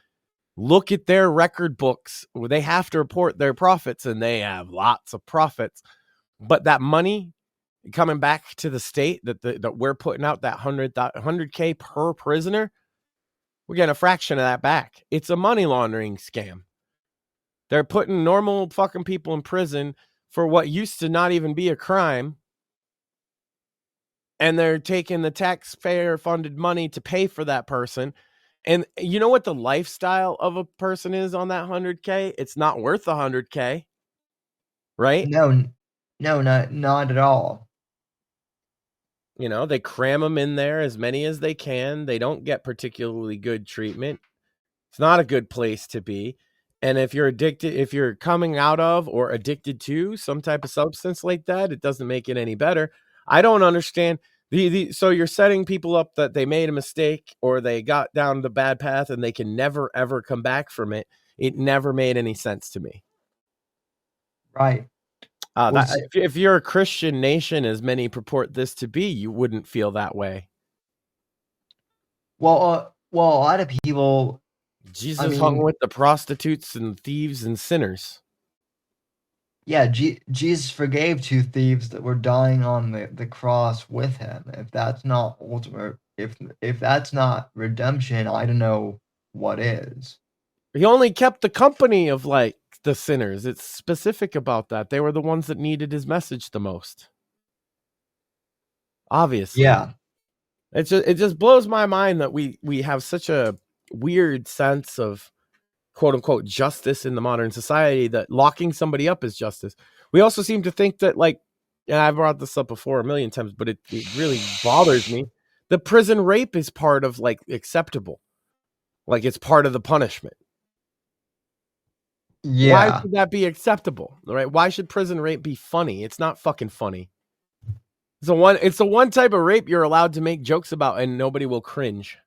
look at their record books. They have to report their profits, and they have lots of profits. But that money coming back to the state that we're putting out, that $100K per prisoner, we're getting a fraction of that back. It's a money laundering scam. They're putting normal fucking people in prison for what used to not even be a crime. And they're taking the taxpayer funded money to pay for that person. And you know what the lifestyle of a person is on that 100K? It's not worth 100K. Right? No, not at all. They cram them in there as many as they can. They don't get particularly good treatment. It's not a good place to be. And if you're coming out of or addicted to some type of substance like that, it doesn't make it any better. I don't understand. So you're setting people up that they made a mistake or they got down the bad path and they can never, ever come back from it. It never made any sense to me. Right. If you're a Christian nation, as many purport this to be, you wouldn't feel that way. Well, a lot of people. Jesus hung with the prostitutes and thieves and sinners. Yeah, Jesus forgave 2 thieves that were dying on the cross with him. If that's not ultimate, if that's not redemption, I don't know what is. He only kept the company of the sinners. It's specific about that. They were the ones that needed his message the most. Obviously. Yeah. It just blows my mind that we have such a weird sense of quote unquote justice in the modern society that locking somebody up is justice. We also seem to think that and I brought this up before a million times, but it really bothers me. The prison rape is part of acceptable. It's part of the punishment. Yeah. Why should that be acceptable? Right? Why should prison rape be funny? It's not fucking funny. It's the one type of rape you're allowed to make jokes about and nobody will cringe.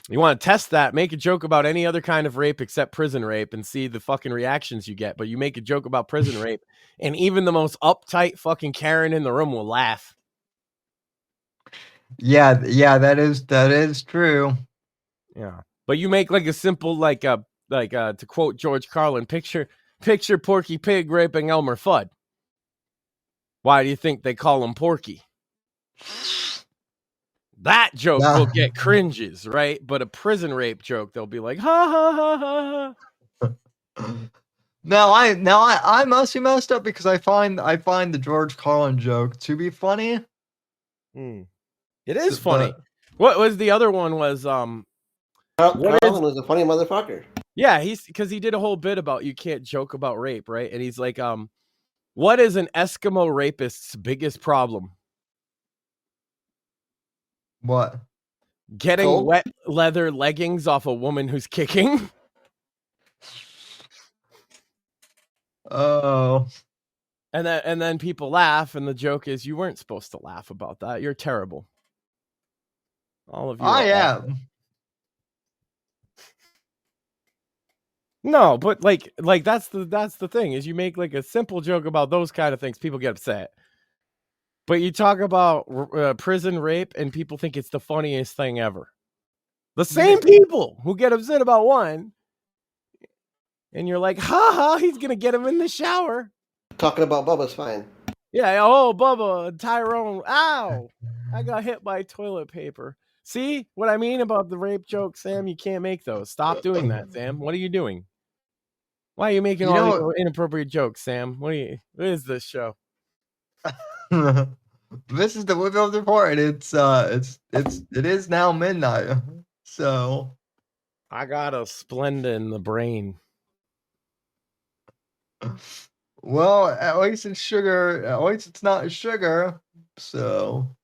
You want to test that, make a joke about any other kind of rape except prison rape and see the fucking reactions you get. But you make a joke about prison rape and even the most uptight fucking Karen in the room will laugh. Yeah, that is true. Yeah. But you make a simple to quote George Carlin, picture Porky Pig raping Elmer Fudd. Why do you think they call him Porky? That joke will get cringes, right? But a prison rape joke, they'll be like, ha ha ha ha. I mostly messed up because I find the George Carlin joke to be funny. It is funny. What was the other one? Was Carlin was a funny motherfucker. Yeah, because he did a whole bit about you can't joke about rape, right? And he's like, what is an Eskimo rapist's biggest problem? What? Getting wet leather leggings off a woman who's kicking. Oh. And then people laugh, and the joke is you weren't supposed to laugh about that. You're terrible. All of you. I are am. No, but like that's the thing is you make like a simple joke about those kind of things, people get upset. But you talk about prison rape, and people think it's the funniest thing ever. The same people who get upset about one, and you're like, ha ha, he's gonna get him in the shower. Talking about Bubba's fine. Yeah, oh Bubba, Tyrone, ow, I got hit by toilet paper. See what I mean about the rape joke, Sam? You can't make those. Stop doing that, Sam. What are you doing? Why are you making all these inappropriate jokes, Sam? What is this show? This is the Whitfield Report. It is now midnight. So I got a Splenda in the brain. Well, at least it's sugar. At least it's not sugar. So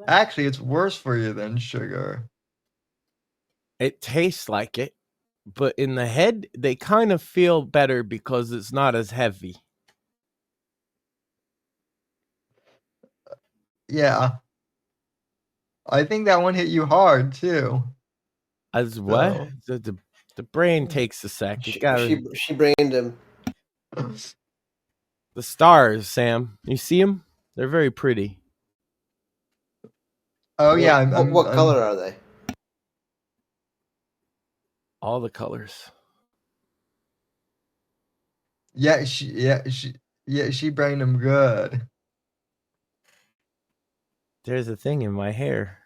actually, it's worse for you than sugar. It tastes like it, but in the head, they kind of feel better because it's not as heavy. Yeah. I think that one hit you hard too. As what? So. The brain takes a sec. She brained him. The stars, Sam. You see them? They're very pretty. Oh yeah. What color are they? All the colors. Yeah, she brained him good. There's a thing in my hair.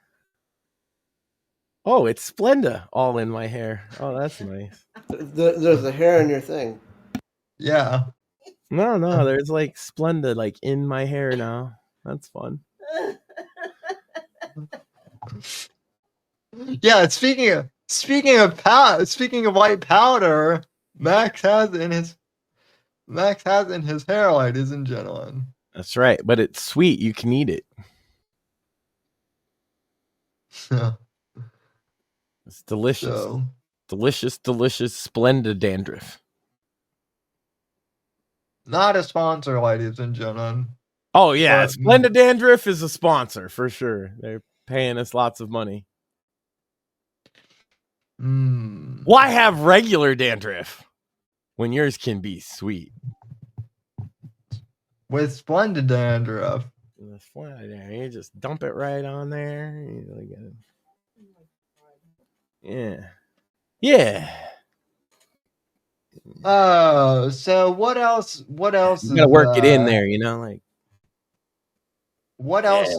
Oh, it's Splenda all in my hair. Oh, that's nice. There's a hair in your thing. Yeah. No, there's like Splenda like in my hair now. That's fun. Yeah, speaking of white powder, Max has in his hair, ladies and gentlemen. That's right, but it's sweet. You can eat it. It's delicious. So. Delicious Splenda dandruff. Not a sponsor, ladies and gentlemen. Oh yeah, Splenda dandruff is a sponsor for sure. They're paying us lots of money. Why have regular dandruff when yours can be sweet? With Splenda dandruff. You just dump it right on there. Yeah. Oh, so what else? What else? You gotta work it in there, like. What else?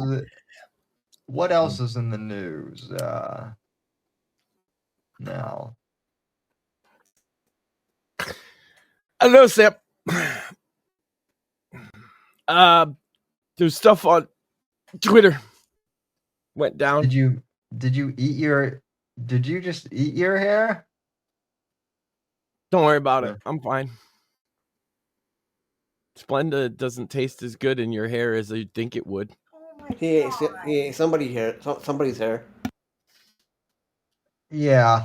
What else is in the news? Now. I don't know, Sam. There's stuff on Twitter went down. Did you just eat your hair? Don't worry about it. I'm fine. Splenda doesn't taste as good in your hair as you'd think it would. He ate somebody's hair. Yeah.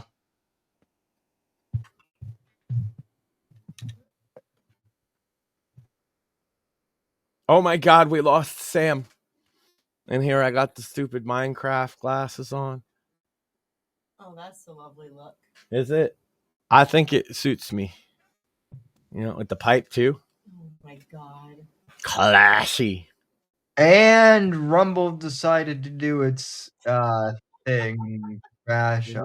Oh my God, we lost Sam. And here I got the stupid Minecraft glasses on. Oh, that's a lovely look. Is it? I think it suits me. With the pipe too. Oh my God. Classy. And Rumble decided to do its thing, crash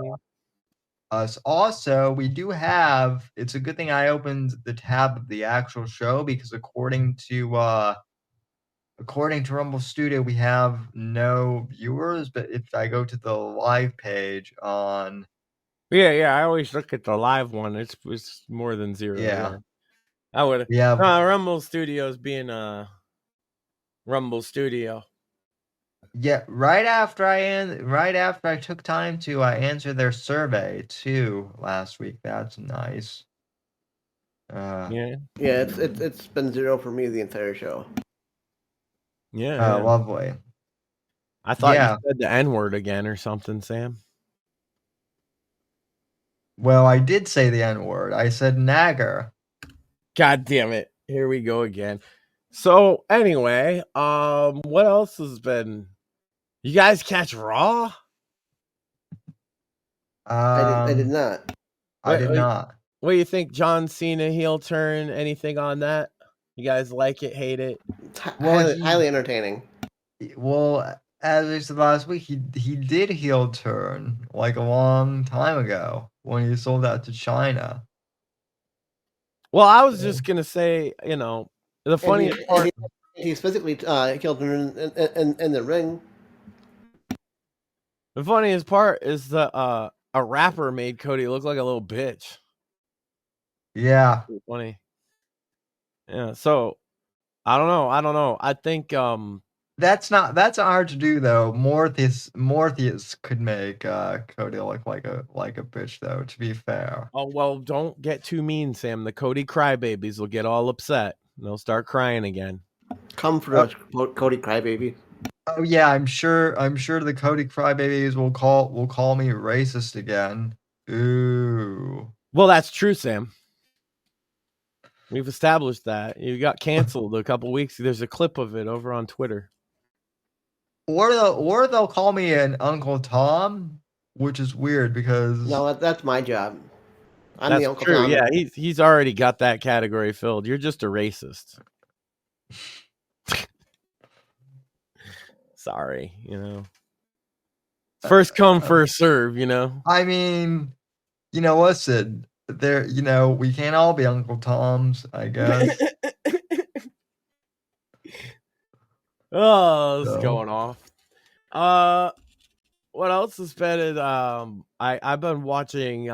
us. Also, we do have. It's a good thing I opened the tab of the actual show because according to Rumble Studio, we have no viewers. But if I go to the live page on. Yeah. I always look at the live one. It's more than 0. Yeah. I would. Yeah. Rumble Studios being a Rumble Studio. Yeah. Right after I took time to answer their survey too last week. That's nice. Yeah. It's been 0 for me the entire show. Yeah. Lovely. I thought you said the N-word again or something, Sam. Well, I did say the N-word. I said nagger. God damn it. Here we go again. So, anyway, what else has been... You guys catch Raw? I did not. I did not. What do you think, John Cena heel turn? Anything on that? You guys like it, hate it? Well, Highly entertaining. Well, as I said last week, he did heel turn like a long time ago when he sold out to China. Well, I was just gonna say, you know, the funniest part. He's physically killed him in the ring. The funniest part is that a rapper made Cody look like a little bitch. Yeah. Funny. Yeah, so I don't know. I think that's hard to do though. Mortheous could make Cody look like a bitch though, to be fair. Oh well, don't get too mean, Sam. The Cody crybabies will get all upset. And they'll start crying again. Come for us, Cody crybaby. Oh yeah, I'm sure the Cody crybabies will call me racist again. Ooh. Well, that's true, Sam. We've established that. You got canceled a couple weeks. There's a clip of it over on Twitter. Or they'll call me an Uncle Tom, which is weird because no, that's my job. I'm that's the Uncle true. Tom. Yeah, he's already got that category filled. You're just a racist. Sorry, you know. First come, first serve, you know. I mean, you know, listen, there, you know, we can't all be Uncle Toms, I guess. Oh, this is going off. What else has been? I've been watching.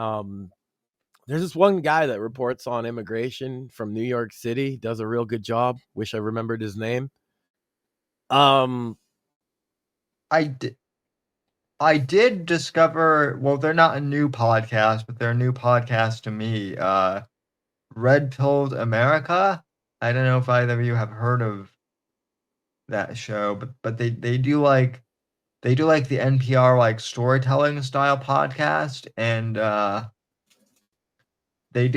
There's this one guy that reports on immigration from New York City. Does a real good job. Wish I remembered his name. I did discover. Well, they're not a new podcast, but they're a new podcast to me. Red Pilled America. I don't know if either of you have heard of that show, but they do like the NPR like storytelling style podcast, and they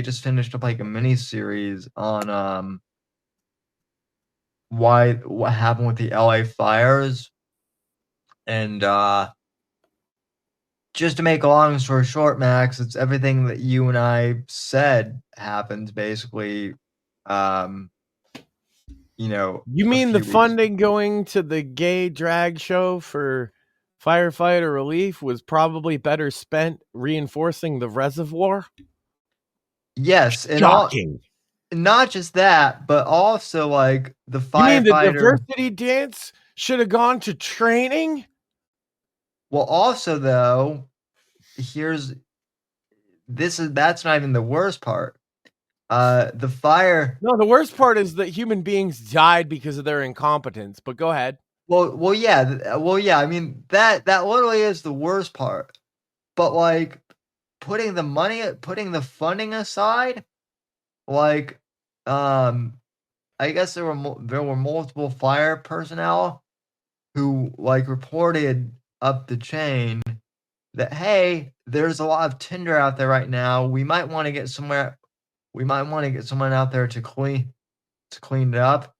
just finished up like a mini series on what happened with the LA fires, and just to make a long story short, Max, it's everything that you and I said happens basically. You know, you mean the funding going to the gay drag show for firefighter relief was probably better spent reinforcing the reservoir? Yes, and shocking. Not just that, but also like the firefighter. You mean the diversity dance should have gone to training? Well, also though, that's not even the worst part. The fire. No, the worst part is that human beings died because of their incompetence. But go ahead. Well, yeah. I mean that literally is the worst part. But like putting the funding aside, like I guess there were multiple fire personnel who like reported up the chain that, hey, there's a lot of tinder out there right now. We might want to get someone out there to clean it up.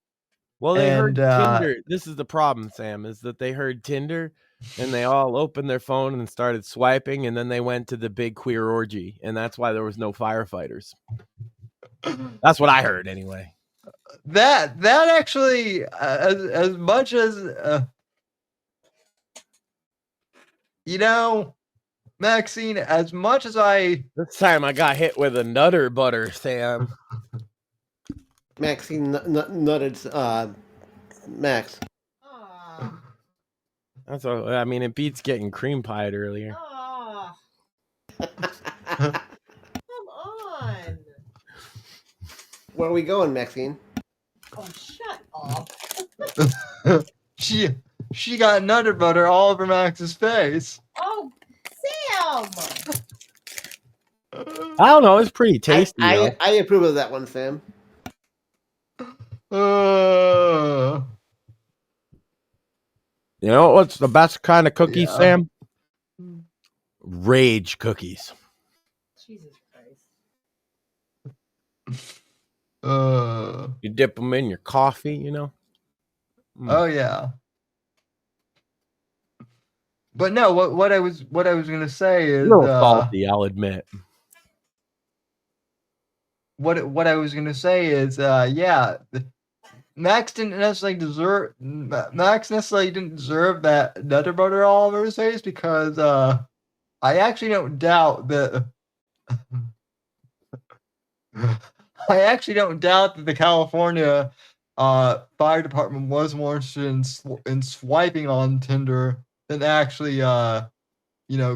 Well, they heard Tinder. This is the problem, Sam, is that they heard Tinder and they all opened their phone and started swiping, and then they went to the big queer orgy, and that's why there was no firefighters. That's what I heard anyway. That actually, as much as you know, Maxine, as much as this time I got hit with a nutter butter, Sam. Maxine nutted Max. That's all. I mean, it beats getting cream pied earlier. Come on. Where are we going, Maxine? Oh, shut up. She got nutter butter all over Max's face. Oh, Sam! I don't know. It's pretty tasty. I approve of that one, Sam. You know what's the best kind of cookies, Sam? Rage cookies. Jesus Christ. You dip them in your coffee, you know? Oh, yeah. But no, what I was gonna say A is little salty, I'll admit. what I was gonna say is yeah, Max didn't necessarily deserve that Nutter Butter all over his face because I actually don't doubt that the California fire department was more interested in swiping on Tinder than actually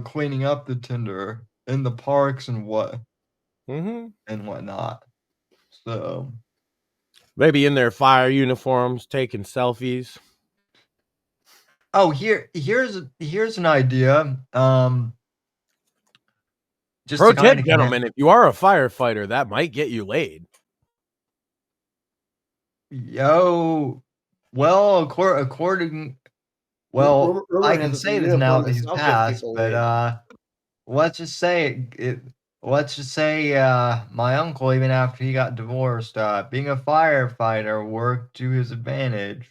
cleaning up the Tinder in the parks and whatnot. So Maybe in their fire uniforms, taking selfies. oh, here's an idea. Just Pro to kind tip, of gentlemen, if you are a firefighter, that might get you laid. well, according, well, Rumor I can has it the say this now uniform that he's itself gets passed, people but laid. let's just say my uncle, even after he got divorced, being a firefighter worked to his advantage,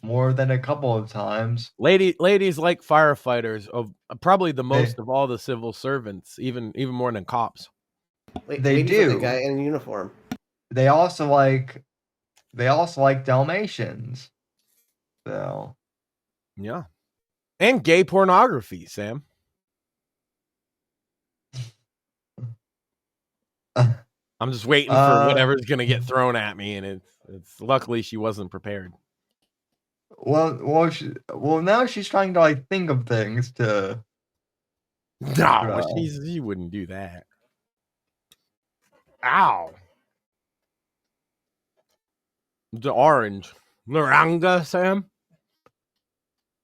more than a couple of times. Ladies like firefighters of probably the They most of all the civil servants, even more than cops. they Ladies like the do. guy in uniform. They also like Dalmatians. So Yeah. And gay pornography, Sam. I'm just waiting for whatever's gonna get thrown at me, and it's luckily she wasn't prepared. well, now she's trying to like think of things to. No, she wouldn't do that. Ow. The orange. Naranga, Sam?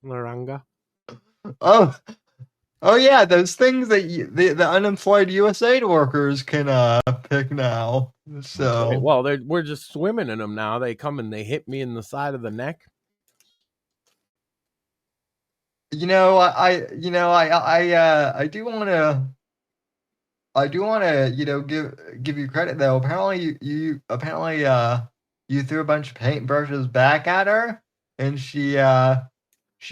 Naranga? Oh yeah, those things that the unemployed USAID workers can pick now. So Right. Well, we're just swimming in them now. They come and they hit me in the side of the neck. I do want to give you credit though. Apparently you threw a bunch of paintbrushes back at her, and she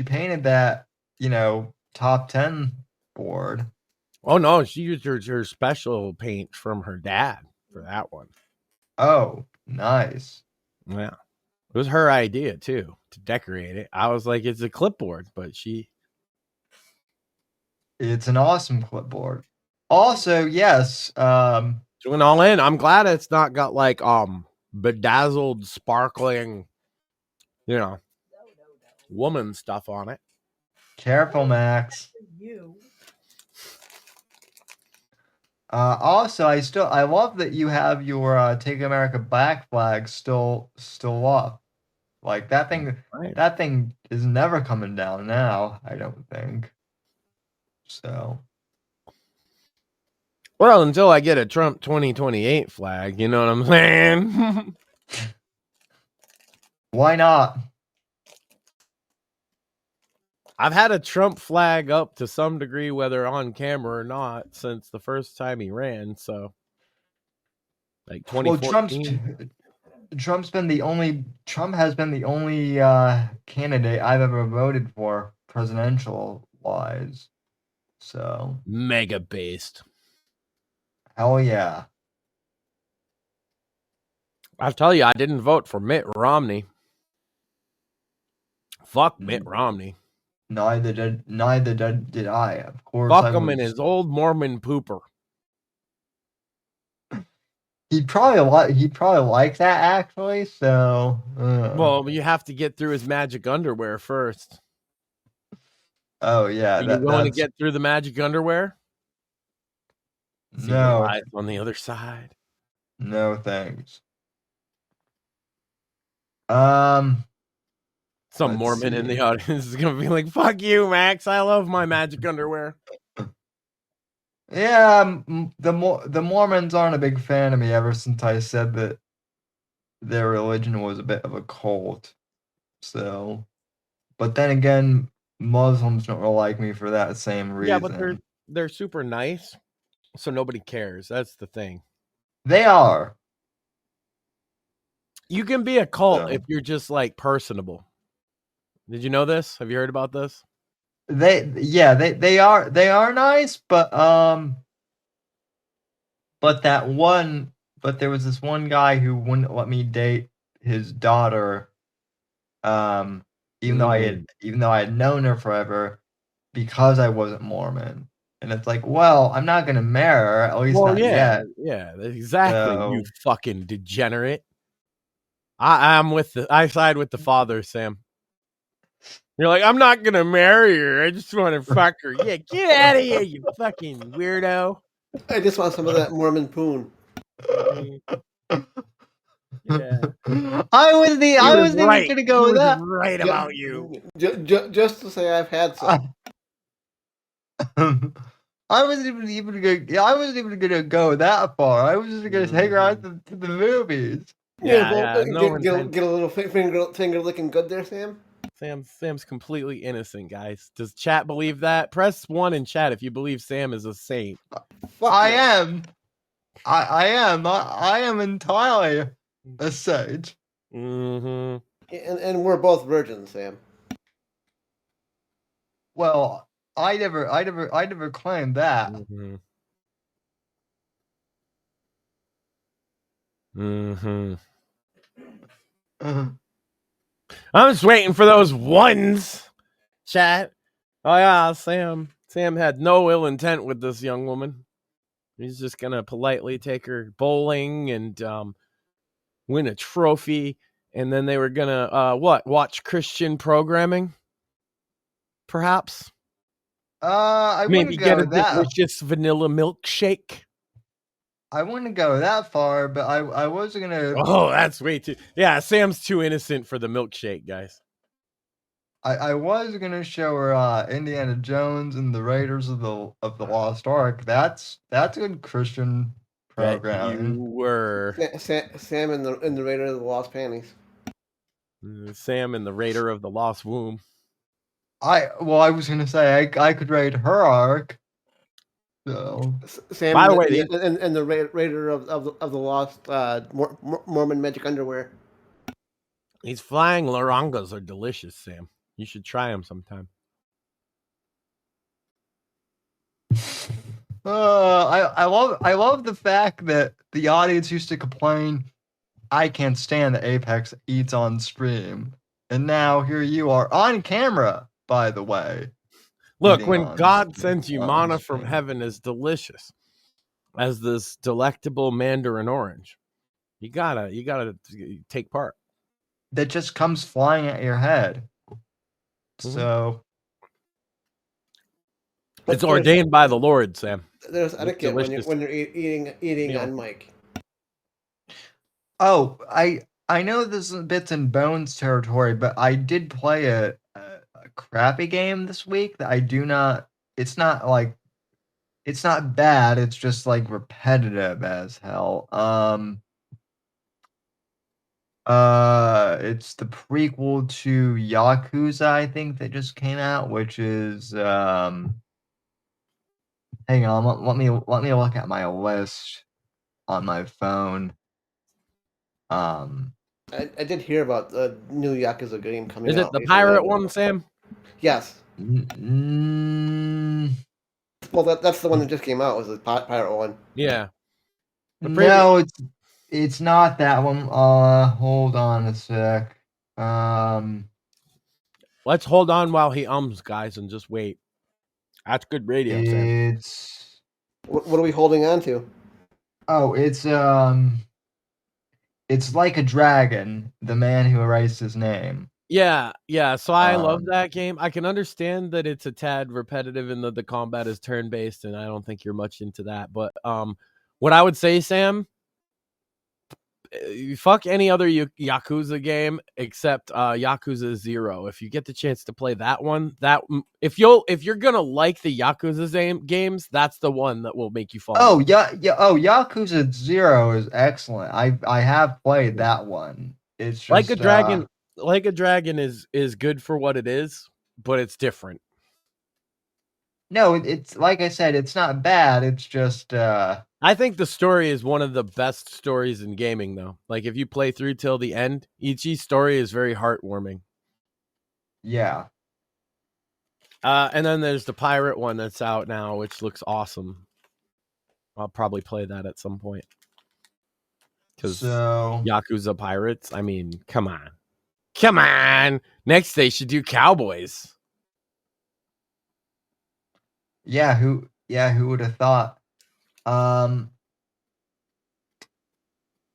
painted that top 10 board. Oh no, she used her special paint from her dad for that one. Oh, nice. Yeah. It was her idea too to decorate it. I was like, it's a clipboard, but it's an awesome clipboard. Also, yes, doing all in. I'm glad it's not got like bedazzled, sparkling, woman stuff on it. Careful, Max. Also, I love that you have your Take America Back flag still up. Like that thing, Right. That thing is never coming down now. I don't think. So. Well, until I get a Trump 2028 flag, you know what I'm saying? Why not? I've had a Trump flag up to some degree, whether on camera or not, since the first time he ran. So, like 2014. Well, Trump has been the only candidate I've ever voted for presidential wise. So Mega based. hell yeah. I'll tell you, I didn't vote for Mitt Romney. Fuck Mitt Romney. Neither did I. Of course, fuck him and his old Mormon pooper. He'd probably like that actually. So well, you have to get through his magic underwear first. Oh yeah, are you willing to get through the magic underwear? No, on the other side. No thanks. Some Mormon in the audience is gonna be like, "Fuck you, Max! I love my magic underwear." Yeah, the Mormons aren't a big fan of me ever since I said that their religion was a bit of a cult. So, but then again, Muslims don't really like me for that same reason. Yeah, but they're super nice, so nobody cares. That's the thing. They are. You can be a cult if you're just like personable. Did you know this? Have you heard about this? They are nice, but there was this one guy who wouldn't let me date his daughter, even though I had known her forever, because I wasn't Mormon. And it's like, well, I'm not gonna marry her, at least not yet. Yeah, exactly. So- You fucking degenerate. I side with the father, Sam. You're like, I'm not gonna marry her. I just want to fuck her. Yeah, get out of here, you fucking weirdo. I just want some of that Mormon poon. Yeah. I wasn't even gonna go with that. Right about you. Just to say I've had some. I wasn't even gonna go that far. I was just gonna take her out to the movies. Yeah, get a little finger licking good there, Sam. Sam's completely innocent, guys. Does chat believe that? Press 1 in chat if you believe Sam is a saint. I am. I am entirely a saint. Mm-hmm. And we're both virgins, Sam. Well, I never claimed that. Mm-hmm. Mm-hmm. I'm just waiting for those ones, chat. Oh yeah, Sam had no ill intent with this young woman. He's just gonna politely take her bowling and win a trophy, and then they were gonna watch Christian programming, perhaps. I Maybe wouldn't get go a that. delicious vanilla milkshake. I wouldn't go that far, but I was gonna. Oh, that's way too. Yeah, Sam's too innocent for the milkshake, guys. I was gonna show her Indiana Jones and the Raiders of the Lost Ark. That's a good Christian program. You were Sam and the Raider of the Lost Panties. Sam and the Raider of the Lost Womb. I was gonna say I could raid her arc. So Sam, by the way, and the Raider of the Lost Mormon magic underwear. These flying larangas are delicious, Sam. You should try them sometime. I love the fact that the audience used to complain, I can't stand that Apex eats on stream, and now here you are on camera. By the way, look, when God sends you manna from heaven as delicious as this delectable mandarin orange, you gotta take part. That just comes flying at your head. So it's ordained by the Lord, Sam. There's etiquette when you're eating on mic. Oh, I know this is bits and bones territory, but I did play a crappy game this week that I do not. It's not bad. It's just like repetitive as hell. It's the prequel to Yakuza, I think, that just came out, which is hang on, let me look at my list on my phone. I did hear about the new Yakuza game coming out. Is it the pirate one, Sam? Yes. Mm, Well, that's the one that just came out. Was the pirate one? Yeah. No, it's not that one. Hold on a sec. Let's hold on while he guys, and just wait. That's good radio, Sam. What are we holding on to? Oh, it's Like a Dragon, the man who erased his name. Yeah. So I love that game. I can understand that it's a tad repetitive and that the combat is turn-based, and I don't think you're much into that. But what I would say, Sam, fuck any other Yakuza game except Yakuza 0. If you get the chance to play that one, if you're gonna like the Yakuza games, that's the one that will make you fall. Oh yeah. Oh, Yakuza 0 is excellent. I have played that one. It's just, Like a Dragon. Like a Dragon is good for what it is, but it's different. No, it's like I said, it's not bad. It's just I think the story is one of the best stories in gaming, though. Like, if you play through till the end, each story is very heartwarming. Yeah. And then there's the pirate one that's out now, which looks awesome. I'll probably play that at some point. Because Yakuza Pirates, I mean, come on. Come on. Next they should do Cowboys. Yeah, who would have thought?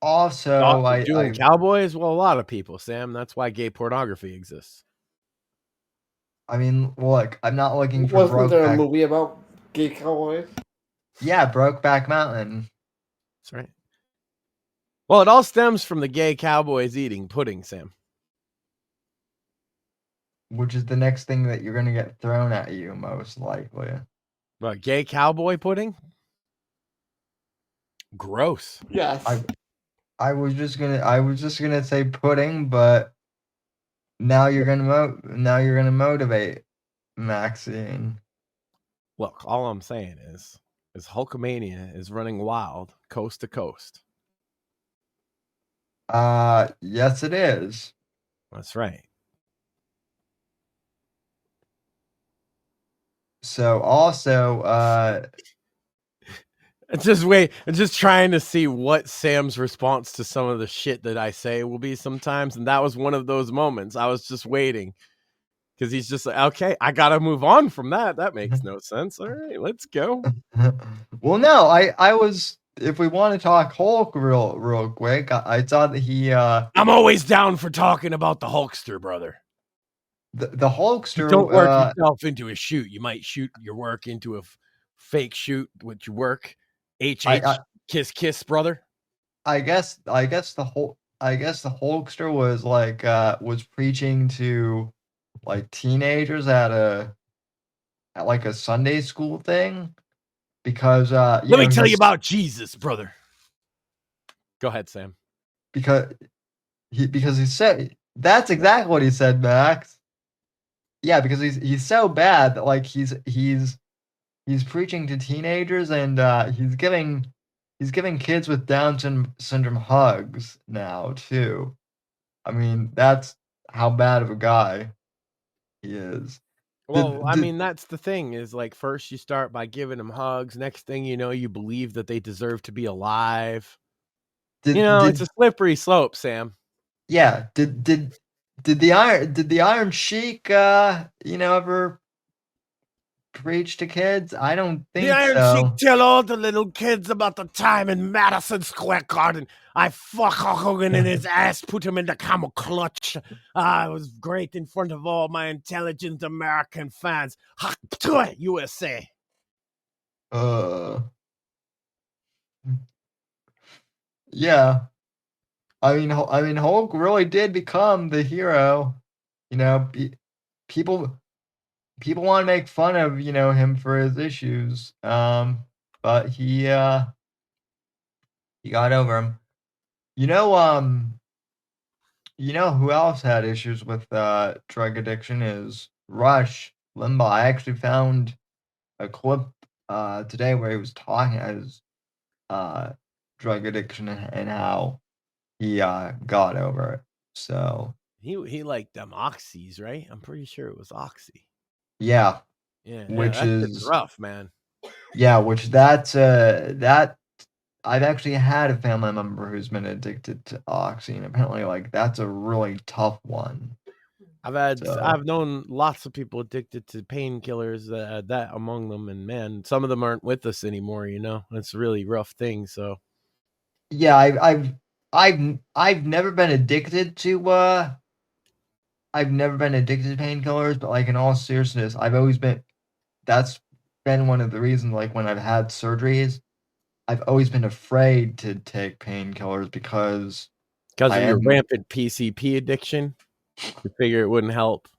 Also, doing Cowboys? Well, a lot of people, Sam. That's why gay pornography exists. I mean, look, I'm not looking for Wasn't there a movie about gay cowboys? Yeah, Brokeback Mountain. That's right. Well, it all stems from the gay cowboys eating pudding, Sam. Which is the next thing that you're going to get thrown at you, most likely. But gay cowboy pudding? Gross. Yes. I was just gonna say pudding, but now you're gonna motivate Maxine. Look, all I'm saying is Hulkamania is running wild coast to coast. Yes, it is. That's right. So also, I'm just trying to see what Sam's response to some of the shit that I say will be sometimes, and that was one of those moments. I was just waiting because he's just like, okay, I gotta move on from that. That makes no sense. All right, let's go. Well, no, I was. If we want to talk Hulk real quick, I saw that he. I'm always down for talking about the Hulkster, brother. The Hulkster. You don't work yourself into a shoot. You might shoot your work into a fake shoot with your work. Kiss, brother. I guess the Hulkster was like was preaching to like teenagers at like a Sunday school thing because let me tell you about Jesus, brother. Go ahead, Sam. Because he said that's exactly what he said, Max. Yeah, because he's so bad that like he's preaching to teenagers and he's giving kids with Down syndrome hugs now too. I mean, that's how bad of a guy he is. Well, I mean, that's the thing is like first you start by giving them hugs. Next thing you know, you believe that they deserve to be alive. It's a slippery slope, Sam. Yeah. Did the Iron Sheik ever preach to kids? I don't think so. The Iron Sheik tell all the little kids about the time in Madison Square Garden. I fuck Hulk Hogan in his ass, put him in the camel clutch. It was great in front of all my intelligent American fans. USA. Yeah. I mean, Hulk really did become the hero. People want to make fun of him for his issues, but he got over them. Who else had issues with drug addiction is Rush Limbaugh. I actually found a clip today where he was talking about his drug addiction and how he got over it. So he liked them oxys, right? I'm pretty sure it was oxy. Yeah. Which is rough, man. Yeah, which that I've actually had a family member who's been addicted to oxy, and apparently like that's a really tough one. I've known lots of people addicted to painkillers, that among them, and man, some of them aren't with us anymore, It's a really rough thing, so. Yeah, I've never been addicted to painkillers, but like in all seriousness, that's been one of the reasons like when I've had surgeries, I've always been afraid to take painkillers because of your rampant PCP addiction. You figure it wouldn't help.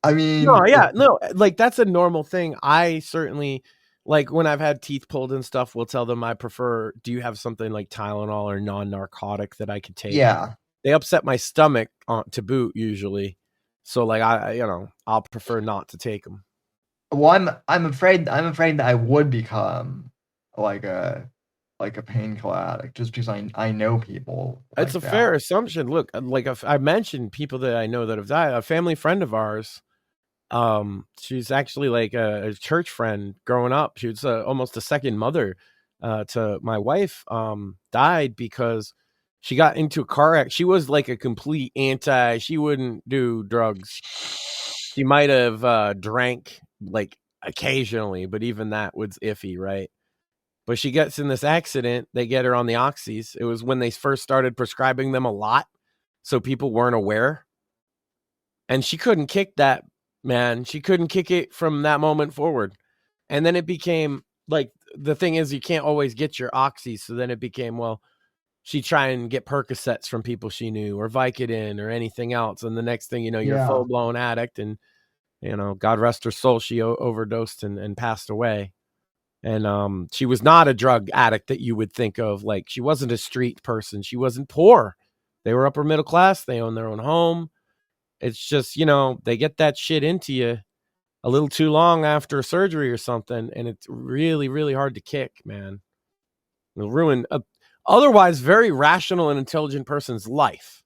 I mean, no, like that's a normal thing. I certainly like when I've had teeth pulled and stuff, we'll tell them I prefer, do you have something like Tylenol or non-narcotic that I could take? Yeah. They upset my stomach to boot usually. So like I'll prefer not to take them. Well, I'm afraid that I would become like a like a painkiller addict, just because I know people. It's like a that. fair assumption. Look, like if I mentioned people that I know that have died. A family friend of ours, she's actually like a church friend growing up. She was almost a second mother to my wife. Died because she got into a car accident. She was like a complete anti. She wouldn't do drugs. She might have drank like occasionally, but even that was iffy, right? But she gets in this accident. They get her on the oxys. It was when they first started prescribing them a lot, so people weren't aware. And she couldn't kick that, man. She couldn't kick it from that moment forward. And then it became like, the thing is, you can't always get your oxys. So then it became, well, she tried and get Percocets from people she knew, or Vicodin, or anything else. And the next thing you know, you're a full blown addict. And, God rest her soul, she overdosed and passed away. And she was not a drug addict that you would think of. Like, she wasn't a street person. She wasn't poor. They were upper middle class. They owned their own home. It's just, they get that shit into you a little too long after surgery or something, and it's really, really hard to kick, man. It'll ruin a otherwise very rational and intelligent person's life.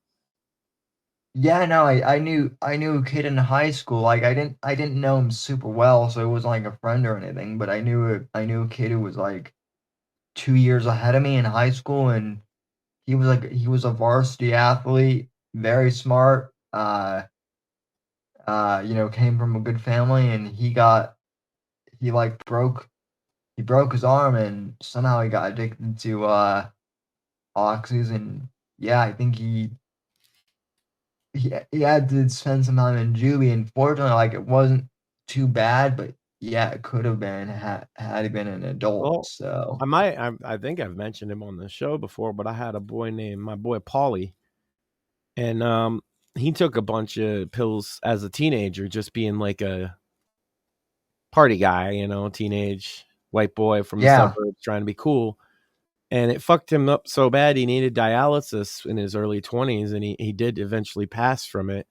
Yeah, no, I knew a kid in high school. Like I didn't know him super well, so it wasn't like a friend or anything. But I knew a kid who was like 2 years ahead of me in high school, and he was a varsity athlete, very smart. Came from a good family, and he broke his arm, and somehow he got addicted to oxys, and yeah, I think he had to spend some time in juvie. Unfortunately, like it wasn't too bad, but yeah, it could have been had he been an adult. Well, So I think I've mentioned him on the show before, but I had a boy named my boy Paulie, and he took a bunch of pills as a teenager, just being like a party guy, teenage white boy from the suburbs trying to be cool. And it fucked him up so bad he needed dialysis in his early 20s, and he did eventually pass from it.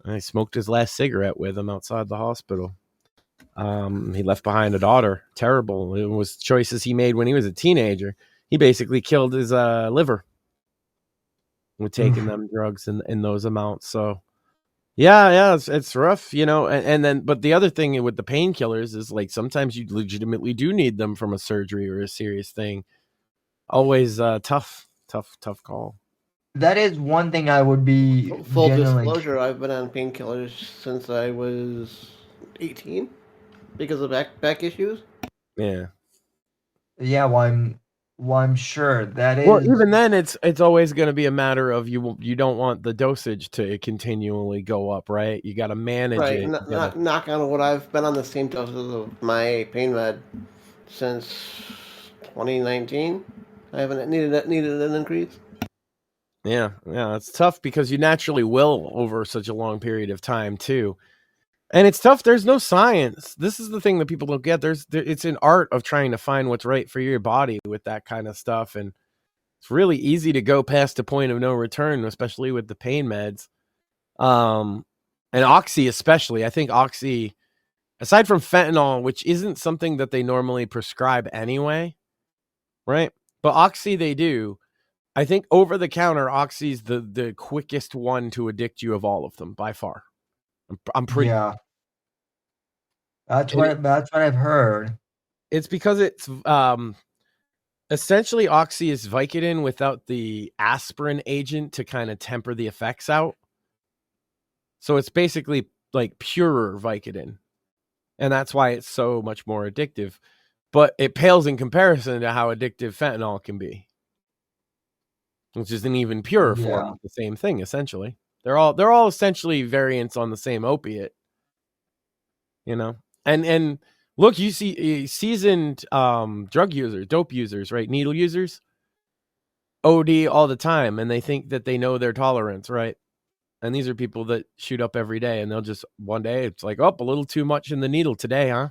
And he smoked his last cigarette with him outside the hospital. He left behind a daughter. Terrible. It was choices he made when he was a teenager. He basically killed his liver with taking them drugs in those amounts. So yeah, it's rough, and then, but the other thing with the painkillers is like sometimes you legitimately do need them from a surgery or a serious thing. Always tough call. that is one thing I would be Full genuinely- disclosure, I've been on painkillers since I was 18 because of back issues. Yeah. Yeah, well, I'm sure that is. Well, even then, it's always going to be a matter of you don't want the dosage to continually go up, right? You got to manage Right, it. knock on wood, I've been on the same doses of my pain med since 2019. I haven't needed an increase. Yeah, it's tough because you naturally will over such a long period of time too. And it's tough. There's no science. This is the thing that people don't get. It's an art of trying to find what's right for your body with that kind of stuff. And it's really easy to go past a point of no return, especially with the pain meds. And Oxy, especially. I think Oxy, aside from fentanyl, which isn't something that they normally prescribe anyway, right? But Oxy, they do. I think over the counter, Oxy's the quickest one to addict you of all of them by far. I'm pretty. Yeah. That's what I've heard. It's because it's essentially Oxy is Vicodin without the aspirin agent to kind of temper the effects out. So it's basically like purer Vicodin. And that's why it's so much more addictive. But it pales in comparison to how addictive fentanyl can be, which is an even purer form of the same thing, essentially. They're all essentially variants on the same opiate, And look, you see seasoned drug users, dope users, right? Needle users, OD all the time, and they think that they know their tolerance, right? And these are people that shoot up every day, and they'll just one day it's like, oh, a little too much in the needle today, huh?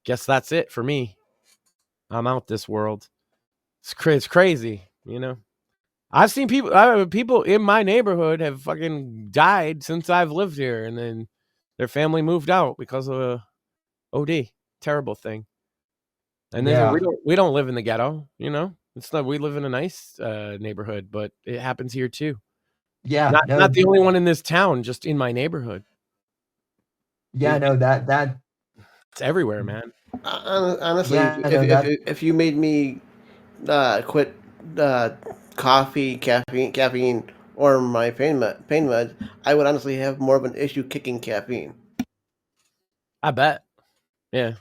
Guess that's it for me. I'm out this world. It's crazy, I've seen people in my neighborhood have fucking died since I've lived here, and then their family moved out because of a OD. Terrible thing. And then we don't live in the ghetto, It's not. We live in a nice neighborhood, but it happens here too. Yeah, Not the only one in this town, just in my neighborhood. Yeah, no, that It's everywhere, man. Honestly, Yeah, I know that. if you made me quit coffee, caffeine, or my pain meds, I would honestly have more of an issue kicking caffeine. I bet. Yeah.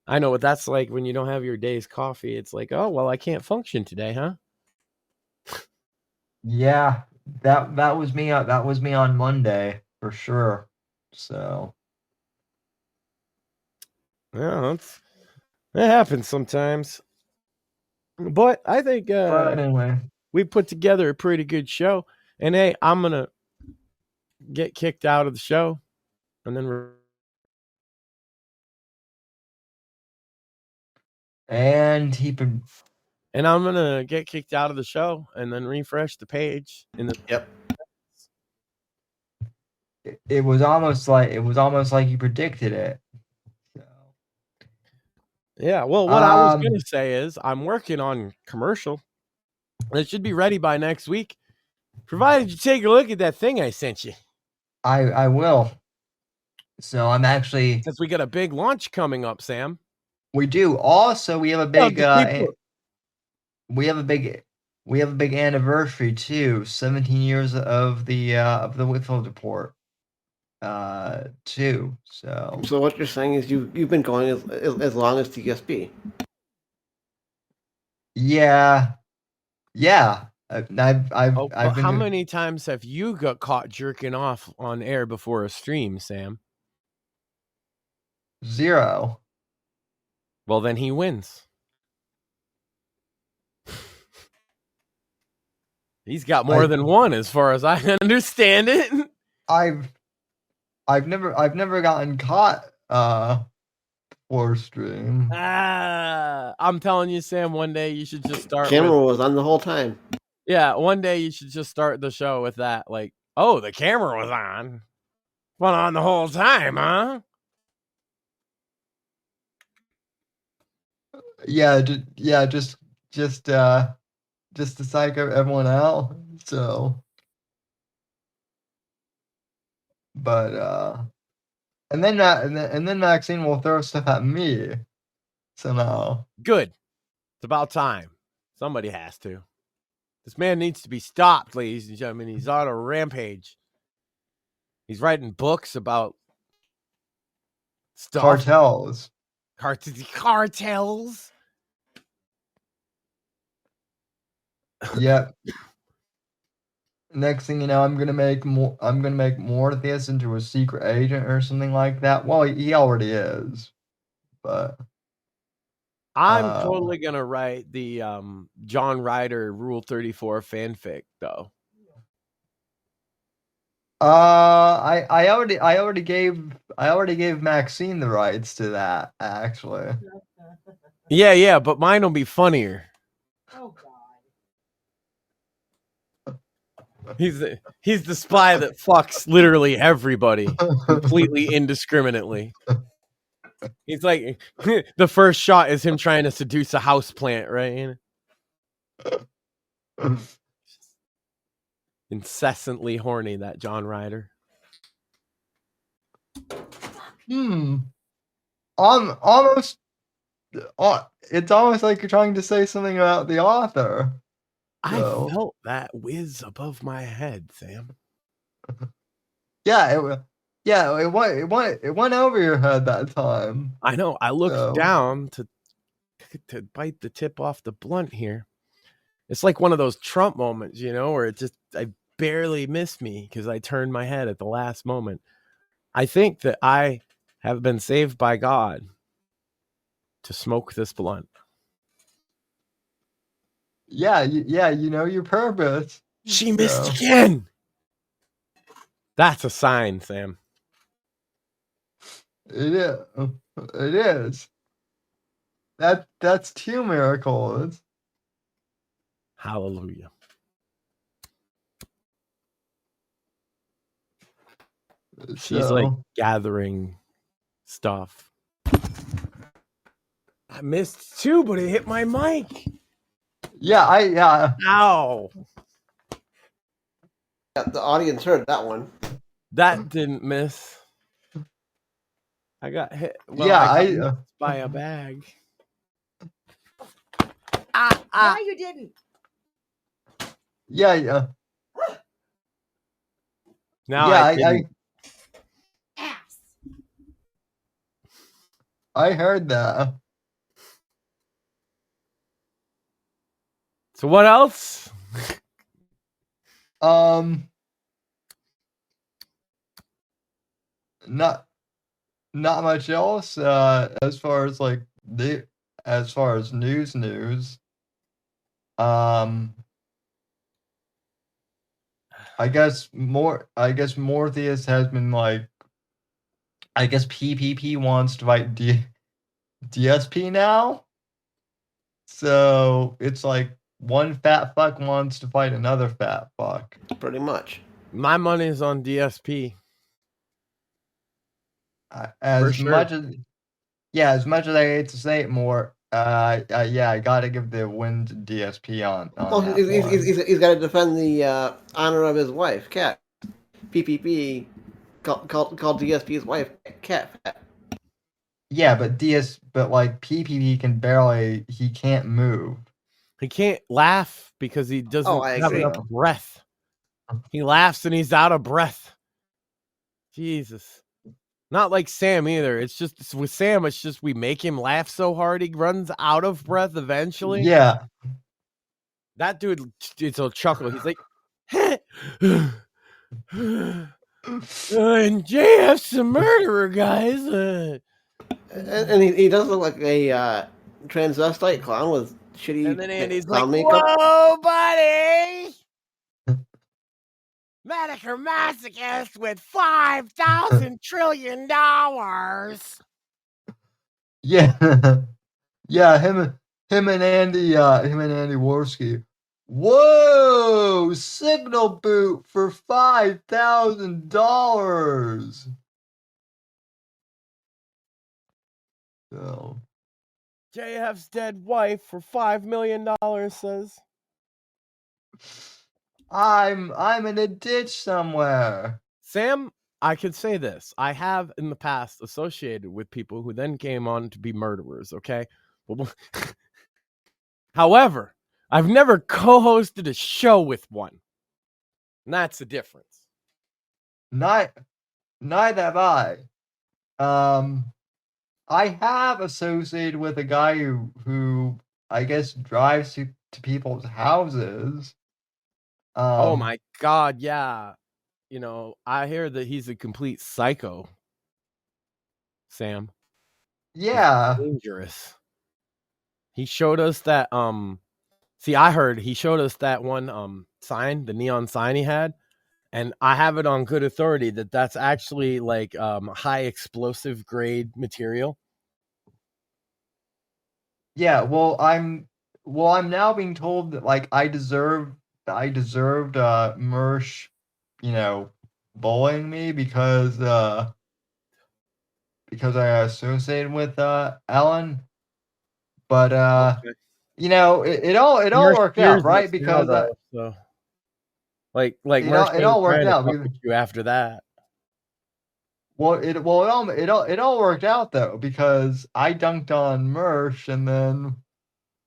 I know what that's like when you don't have your day's coffee. It's like, oh, well, I can't function today, huh? Yeah, that was me. That was me on Monday for sure. So Yeah, it happens sometimes. But I think but anyway, we put together a pretty good show. And hey, I'm going to get kicked out of the show. And then and I'm going to get kicked out of the show and then refresh the page. Yep. it was almost like you predicted it. So. Yeah, well, what I was going to say is I'm working on commercial. It should be ready by next week, provided you take a look at that thing I sent you. I will. So I'm actually, because we got a big launch coming up, Sam. We do. Also, we have a big we have a big anniversary too. 17 years of the Whitfield Report. Too. So what you're saying is you've been going as long as TSP. Yeah. I've been how many times have you got caught jerking off on air before a stream, Sam? 0. Well, then he wins. He's got more than one, as far as I understand it. I've never gotten caught for stream. I'm telling you, Sam, one day you should just start. Camera was on the whole time. Yeah, one day you should just start the show with that. Like, oh, the camera was on. Well, on the whole time, huh? Yeah, just to psych everyone out. So, but and then Maxine will throw stuff at me. So no. Good. It's about time. Somebody has to. This man needs to be stopped, ladies and gentlemen. He's on a rampage. He's writing books about stuff. Cartels. Cartels. Yep. Next thing you know, I'm gonna make Mortheous into a secret agent or something like that. Well, he already is, but I'm totally gonna write the John Ryder Rule 34 fanfic, though. I already gave Maxine the rights to that, actually. Yeah, but mine will be funnier. Oh God. He's the spy that fucks literally everybody completely indiscriminately. He's like, the first shot is him trying to seduce a houseplant, right? Incessantly horny, that John Ryder. Almost. It's almost like you're trying to say something about the author. So. I felt that whiz above my head, Sam. Yeah, it went over your head that time. I know. I looked down to bite the tip off the blunt here. It's like one of those Trump moments, where I barely missed me because I turned my head at the last moment. I think that I have been saved by God to smoke this blunt. Yeah, you know your purpose. She missed again. That's a sign, Sam. It is. That's 2 miracles. Hallelujah. She's like gathering stuff. I missed 2, but it hit my mic. Yeah. Ow! Yeah, the audience heard that one. That didn't miss. I got hit. Well, Yeah, I got missed by a bag. Yeah, you didn't. yeah. Now Yeah, I didn't. Ass. I heard that. So what else? Not much else. As far as like as far as news. I guess Mortheous has been like. I guess PPP wants to fight DSP now. So it's like one fat fuck wants to fight another fat fuck. Pretty much. My money's on DSP. As sure. much as I hate to say it more, yeah, I gotta give the win to DSP on Well, that one. he's got to defend the honor of his wife, Cat. PPP called DSP's wife Cat. Yeah, but like PPP he can't move. He can't laugh because he doesn't I have agree. enough breath. He laughs and he's out of breath. Jesus. Not like Sam either. It's just with Sam, it's just we make him laugh so hard he runs out of breath eventually. Yeah. That dude, it's a chuckle. He's like, and JF's a murderer, guys. And he does look like a transvestite clown with shitty And then Andy's clown like, makeup. whoa, buddy! Medicare masochist with $5,000 trillion. Yeah. Yeah, him and Andy Worski. Whoa! Signal boot for $5,000. So JF's dead wife for $5 million says. I'm in a ditch somewhere. Sam, I could say this. I have in the past associated with people who then came on to be murderers, okay? However, I've never co-hosted a show with one. And that's the difference. Neither have I. I have associated with a guy who I guess drives to people's houses. Oh my God, yeah. You know, I hear that he's a complete psycho. Sam. Yeah. He's dangerous. He showed us that I heard he showed us that one sign, the neon sign he had, and I have it on good authority that that's actually like high explosive grade material. Yeah, well I'm now being told that like I deserved Mersh, bullying me because I associated with Ellen. But Okay. it all worked out, right? Because so like it all worked out with you after that. it all worked out though, because I dunked on Mersh and then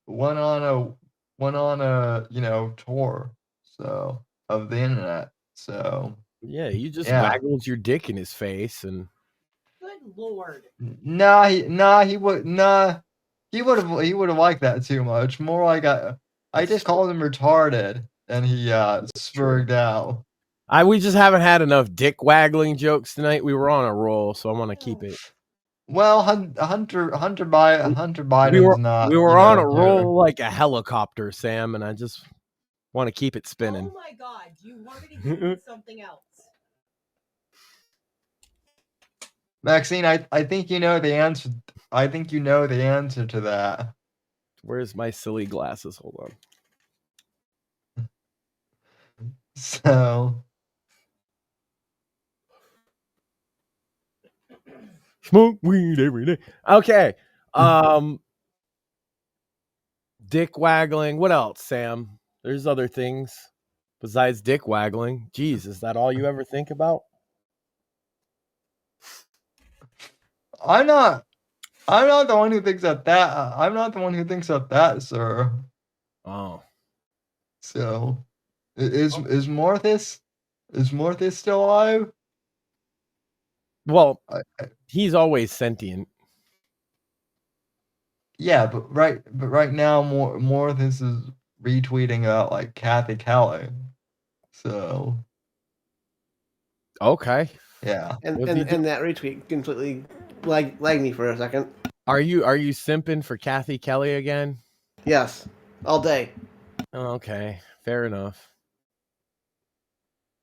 went on a tour of the internet. So Yeah, you just waggled your dick in his face and Good Lord. he would have liked that too much. More like I just called him retarded and he spurred out. We just haven't had enough dick waggling jokes tonight. We were on a roll, so I want to keep it. Well, Hunter Biden We not. We were on a roll like a helicopter, Sam, and I just want to keep it spinning. Oh my God! You want me to give you something else? Maxine, I think you know the answer. I think you know the answer to that. Where's my silly glasses? Hold on. So smoke weed every day. Okay. dick waggling. What else, Sam? There's other things besides dick waggling. Jeez, is that all you ever think about? I'm not the one who thinks of that. I'm not the one who thinks of that, sir. Oh. So, is Mortheous still alive? Well, I, he's always sentient. yeah, but right now, Mortheous is retweeting about like Kathy Kelly. So, Okay. yeah. And What's he and that retweet completely lagged me for a second. Are you simping for Kathy Kelly again? Yes, all day. Okay, fair enough.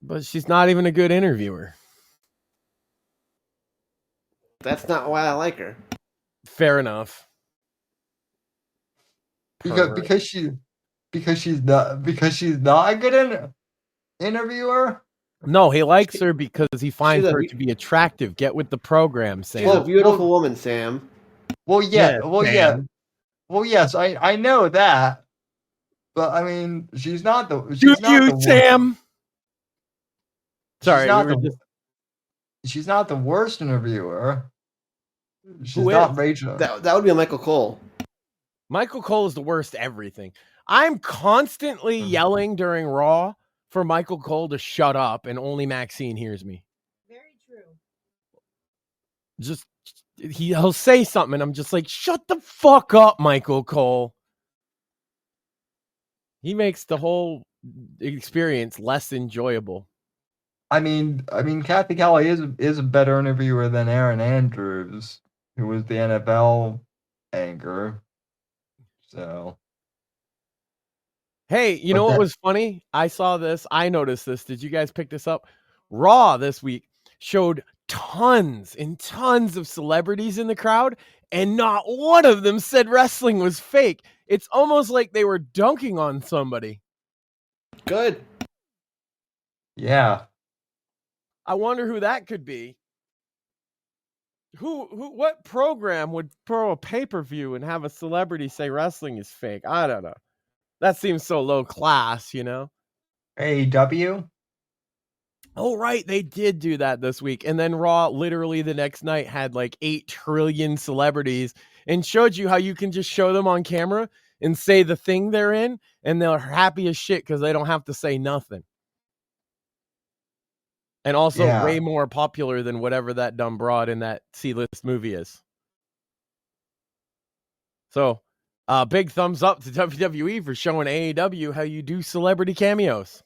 But she's not even a good interviewer. That's not why I like her. Fair enough. Because she's not a good interviewer. No, he likes her because he finds she's a her be- to be attractive. Get with the program, Sam. She's a beautiful woman, Sam. Well, yeah. Yes, Well, Sam. yeah. Well, yes, I know that. But I mean, she's not the. She's not the Sam? Sorry, she's not we were the, just she's not the worst interviewer. She's Who not is? Rachel. That would be a Michael Cole. Michael Cole is the worst everything. I'm constantly yelling during Raw for Michael Cole to shut up, and only Maxine hears me. Very true. Just he'll say something, and I'm just like, shut the fuck up, Michael Cole. He makes the whole experience less enjoyable. I mean, Kathy Kelly is a better interviewer than Aaron Andrews, who was the NFL anchor. So, Hey, you But know what that- was funny? I saw this. I noticed this. Did you guys pick this up? Raw this week showed tons and tons of celebrities in the crowd, and not one of them said wrestling was fake. It's almost like they were dunking on somebody. Good. yeah. I wonder who that could be. What program would throw a pay-per-view and have a celebrity say wrestling is fake? I don't know. That seems so low class, you know? AEW. Oh, right. They did do that this week. And then Raw literally the next night had like 8 trillion celebrities and showed you how you can just show them on camera and say the thing they're in, and they're happy as shit because they don't have to say nothing. And also Yeah. way more popular than whatever that dumb broad in that C-list movie is. So, big thumbs up to WWE for showing AEW how you do celebrity cameos.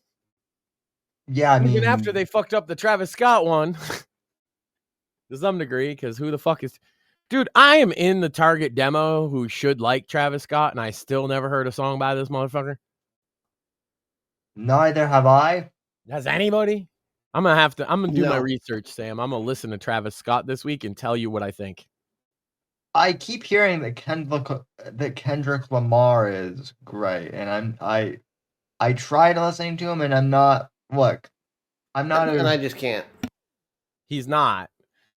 Yeah, I mean, Even after they fucked up the Travis Scott one, to some degree, because who the fuck is... Dude, I am in the target demo who should like Travis Scott, and I still never heard a song by this motherfucker. neither have I. Has anybody? I'm gonna do my No. research, Sam. I'm gonna listen to Travis Scott this week and tell you what I think. I keep hearing that Kendrick Lamar is great, and I tried listening to him, and I'm not. Look, I'm not. And I just can't. He's not.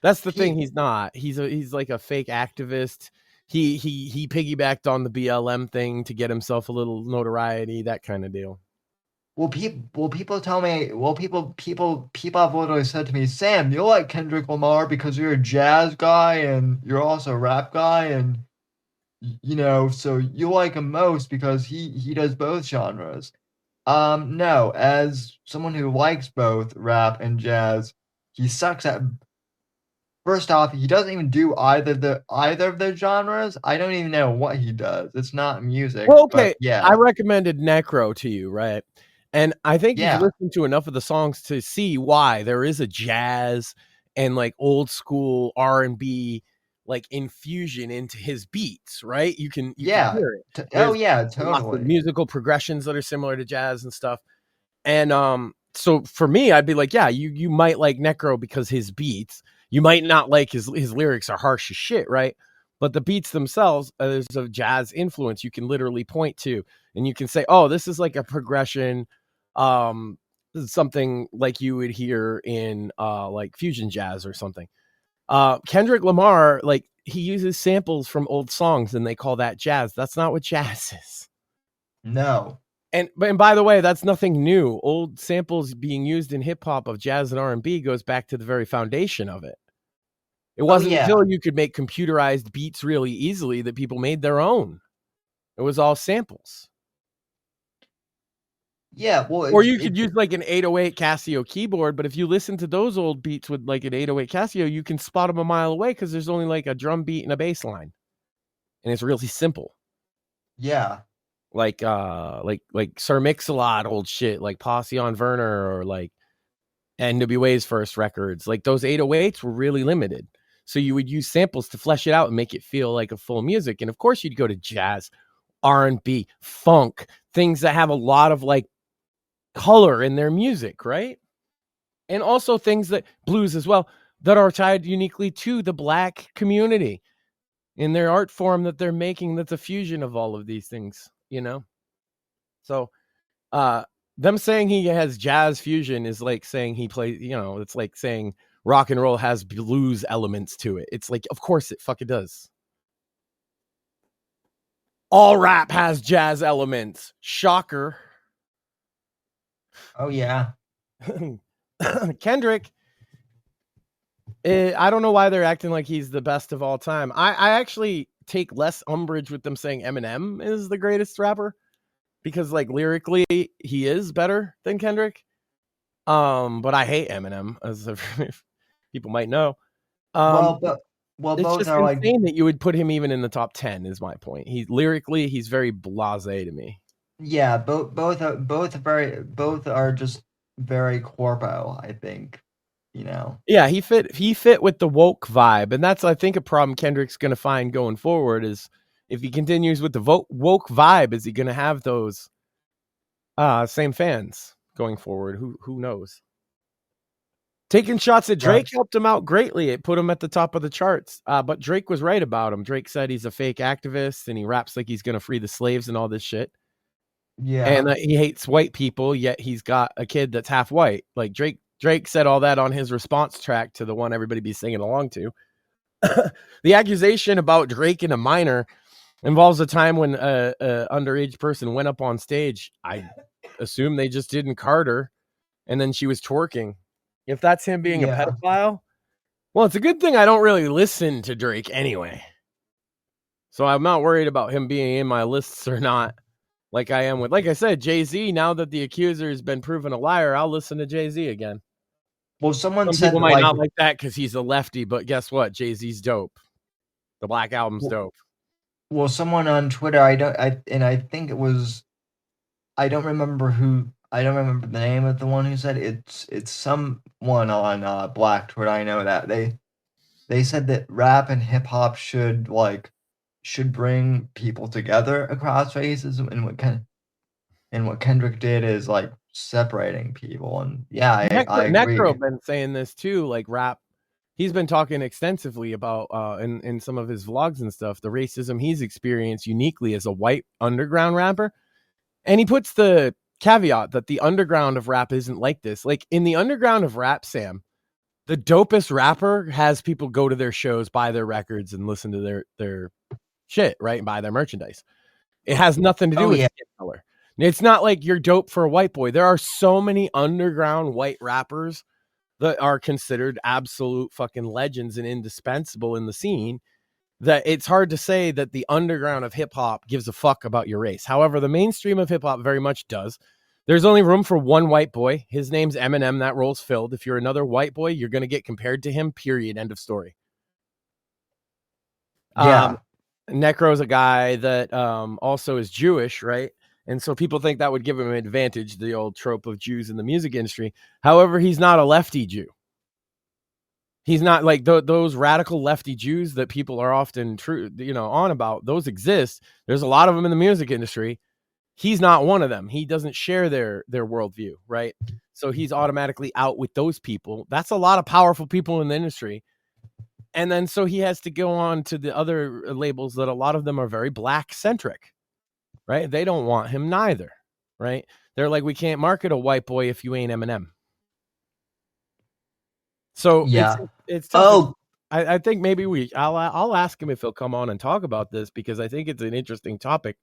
That's the thing. He's not. He's like a fake activist. He piggybacked on the BLM thing to get himself a little notoriety, that kind of deal. People tell me. People have literally said to me, Sam, you like Kendrick Lamar because you're a jazz guy and you're also a rap guy, and so you like him most because he does both genres. No, as someone who likes both rap and jazz, he sucks at. First off, he doesn't even do either of the genres. I don't even know what he does. It's not music. Well, okay. But yeah. I recommended Necro to you, right? And I think Yeah. you've listened to enough of the songs to see why there is a jazz and like old school R&B like infusion into his beats, right? You can Yeah. hear it. Oh yeah, Lots of totally. musical progressions that are similar to jazz and stuff. And so for me, I'd be like, yeah, you might like Necro because his beats. You might not like his lyrics are harsh as shit, right? But the beats themselves, there's a jazz influence you can literally point to, and you can say, oh, this is like a progression, this is something like you would hear in like fusion jazz or something. Kendrick Lamar, like he uses samples from old songs and they call that jazz. That's not what jazz is. No. And by the way, that's nothing new. Old samples being used in hip hop of jazz and R&B goes back to the very foundation of it. It wasn't until you could make computerized beats really easily that people made their own. It was all samples. Yeah, well, or you could use like an 808 Casio keyboard, but if you listen to those old beats with like an 808 Casio, you can spot them a mile away because there's only like a drum beat and a bass line, and it's really simple. Yeah, like Sir Mix-a-Lot old shit, like Posse on Werner, or like NWA's first records. Like those 808s were really limited, so you would use samples to flesh it out and make it feel like a full music. And of course, you'd go to jazz, R&B, funk, things that have a lot of like color in their music, right? And also things that blues as well that are tied uniquely to the Black community in their art form that they're making. That's a fusion of all of these things, you know? So them saying he has jazz fusion is like saying he plays, you know, it's like saying rock and roll has blues elements to it. It's like, of course it fucking does. All rap has jazz elements. Shocker. Oh, yeah. Kendrick, I don't know why they're acting like he's the best of all time. I actually take less umbrage with them saying Eminem is the greatest rapper, because like lyrically he is better than Kendrick. But I hate Eminem, as people might know. Well, it's both just are insane like, that you would put him even in the top 10 is my point. Lyrically, he's very blasé to me. yeah, both are just very corpo, I think, you know. Yeah, he fit with the woke vibe, and that's, I think, a problem Kendrick's going to find going forward is if he continues with the woke vibe, is he going to have those same fans going forward? Who knows? Taking shots at Drake helped him out greatly. It put him at the top of the charts. But Drake was right about him. Drake said he's a fake activist and he raps like he's going to free the slaves and all this shit. Yeah. And he hates white people, yet he's got a kid that's half white. Like Drake said all that on his response track to the one everybody be singing along to. The accusation about Drake and a minor involves a time when a underage person went up on stage. I assume they just didn't card her, and then she was twerking. If that's him being a pedophile, well, it's a good thing I don't really listen to Drake anyway. So I'm not worried about him being in my lists or not. Like I am with, like I said, Jay-Z. Now that the accuser has been proven a liar, I'll listen to Jay-Z again. Well, some said people might not like that because he's a lefty, but guess what? Jay-Z's dope. The Black Album's dope. Well, someone on Twitter, I think it was, I don't remember the name of the one who said it's someone on Black Twitter. I know that they said that rap and hip hop should bring people together across races, and what Kendrick did is like separating people. And yeah, I agree. Necro been saying this too, like rap. He's been talking extensively about in some of his vlogs and stuff, the racism he's experienced uniquely as a white underground rapper. And he puts the caveat that the underground of rap isn't like this. Like in the underground of rap, Sam, the dopest rapper has people go to their shows, buy their records, and listen to their shit, right? And buy their merchandise. It has nothing to do with skin color. It's not like you're dope for a white boy. There are so many underground white rappers that are considered absolute fucking legends and indispensable in the scene that it's hard to say that the underground of hip hop gives a fuck about your race. However, the mainstream of hip hop very much does. There's only room for one white boy. His name's Eminem. That role's filled. If you're another white boy, you're going to get compared to him, period. End of story. Yeah. Necro's a guy that also is Jewish, right? And so people think that would give him an advantage, the old trope of Jews in the music industry. However, he's not a lefty Jew. He's not like those radical lefty Jews that people are often on about. Those exist. There's a lot of them in the music industry. He's not one of them. He doesn't share their worldview, right? So he's automatically out with those people. That's a lot of powerful people in the industry. And then so he has to go on to the other labels that a lot of them are very black centric, right? They don't want him neither, right? They're like, we can't market a white boy if you ain't Eminem. So yeah, it's tough. I think maybe I'll ask him if he'll come on and talk about this, because I think it's an interesting topic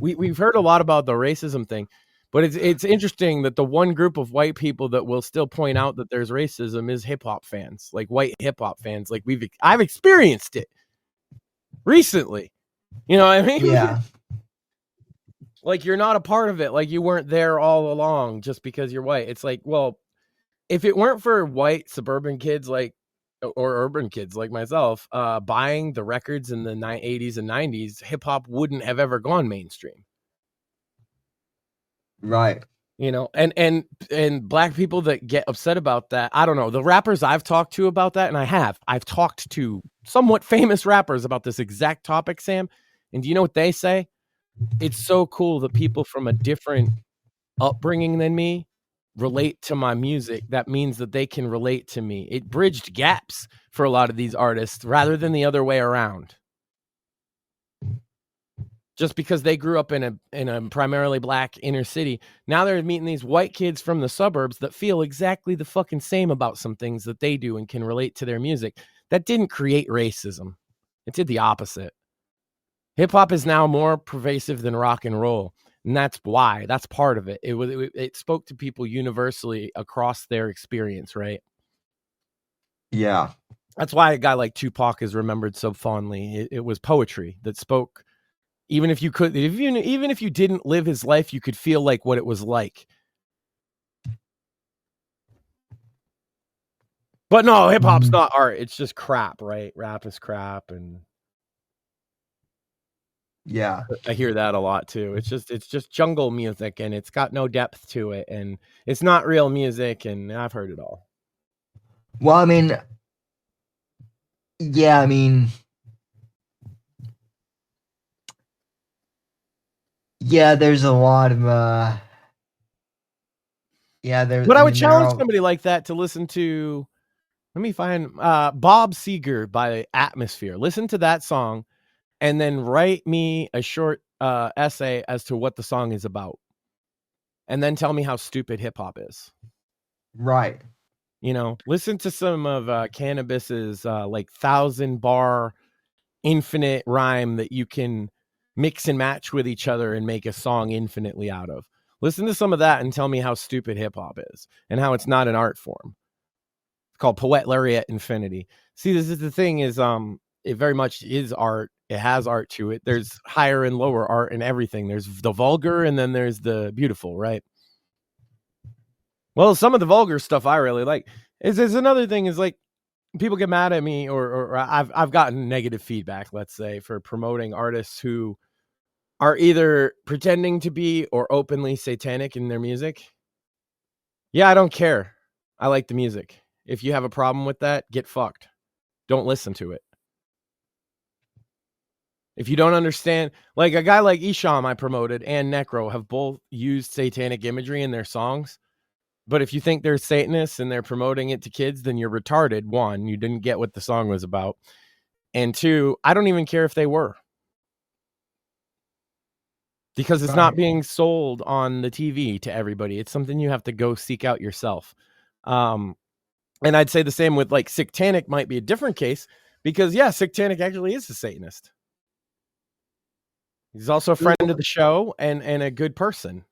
we've heard a lot about the racism thing, but it's interesting that the one group of white people that will still point out that there's racism is hip hop fans, like white hip hop fans. Like I've experienced it recently. You know what I mean? Yeah. Like, you're not a part of it. Like, you weren't there all along just because you're white. It's like, well, if it weren't for white suburban kids like, or urban kids like myself, buying the records in the 80s and 90s, hip hop wouldn't have ever gone mainstream. Right. You know, and black people that get upset about that, I don't know. The rappers I've talked to about that, and I've talked to somewhat famous rappers about this exact topic, Sam. And do you know what they say? It's so cool that people from a different upbringing than me relate to my music. That means that they can relate to me. It bridged gaps for a lot of these artists rather than the other way around. Just because they grew up in a primarily black inner city, now they're meeting these white kids from the suburbs that feel exactly the fucking same about some things that they do and can relate to their music. That didn't create racism. It did the opposite. Hip hop is now more pervasive than rock and roll. And that's why. That's part of it. It spoke to people universally across their experience, right? Yeah. That's why a guy like Tupac is remembered so fondly. It was poetry that spoke. Even if you didn't live his life, you could feel like what it was like. But no, hip hop's not art. It's just crap, right? Rap is crap, and yeah, I hear that a lot too. It's just jungle music, and it's got no depth to it, and it's not real music, and I've heard it all. Well, I mean, yeah, I mean, yeah, there's a lot of yeah, there's. But I would challenge somebody like that to listen to. Let me find Bob Seger by Atmosphere. Listen to that song, and then write me a short essay as to what the song is about, and then tell me how stupid hip hop is. Right. You know, listen to some of Cannabis's like 1,000-bar infinite rhyme that you can mix and match with each other and make a song infinitely out of. Listen to some of that and tell me how stupid hip hop is and how it's not an art form. It's called Poet Laureate Infinity. See, this is the thing is it very much is art. It has art to it. There's higher and lower art and everything. There's the vulgar and then there's the beautiful, right? Well, some of the vulgar stuff I really like. Is another thing is like people get mad at me or I've gotten negative feedback, let's say, for promoting artists who are either pretending to be or openly satanic in their music. Yeah, I don't care. I like the music. If you have a problem with that, get fucked. Don't listen to it. If you don't understand, like a guy like Isham I promoted and Necro have both used satanic imagery in their songs. But if you think they're Satanists and they're promoting it to kids, then you're retarded. One, you didn't get what the song was about. And two, I don't even care if they were. Because it's not being sold on the TV to everybody. It's something you have to go seek out yourself. And I'd say the same with like Sictanic might be a different case because, yeah, Sictanic actually is a Satanist. He's also a friend of the show and a good person.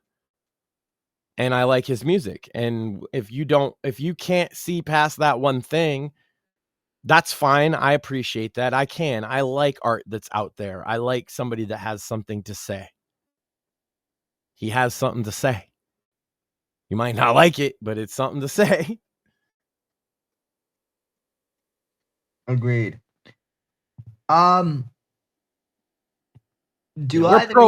And I like his music. And if you can't see past that one thing, that's fine. I appreciate that. I like art that's out there. I like somebody that has something to say. He has something to say. You might not like it, but it's something to say. Agreed. Do either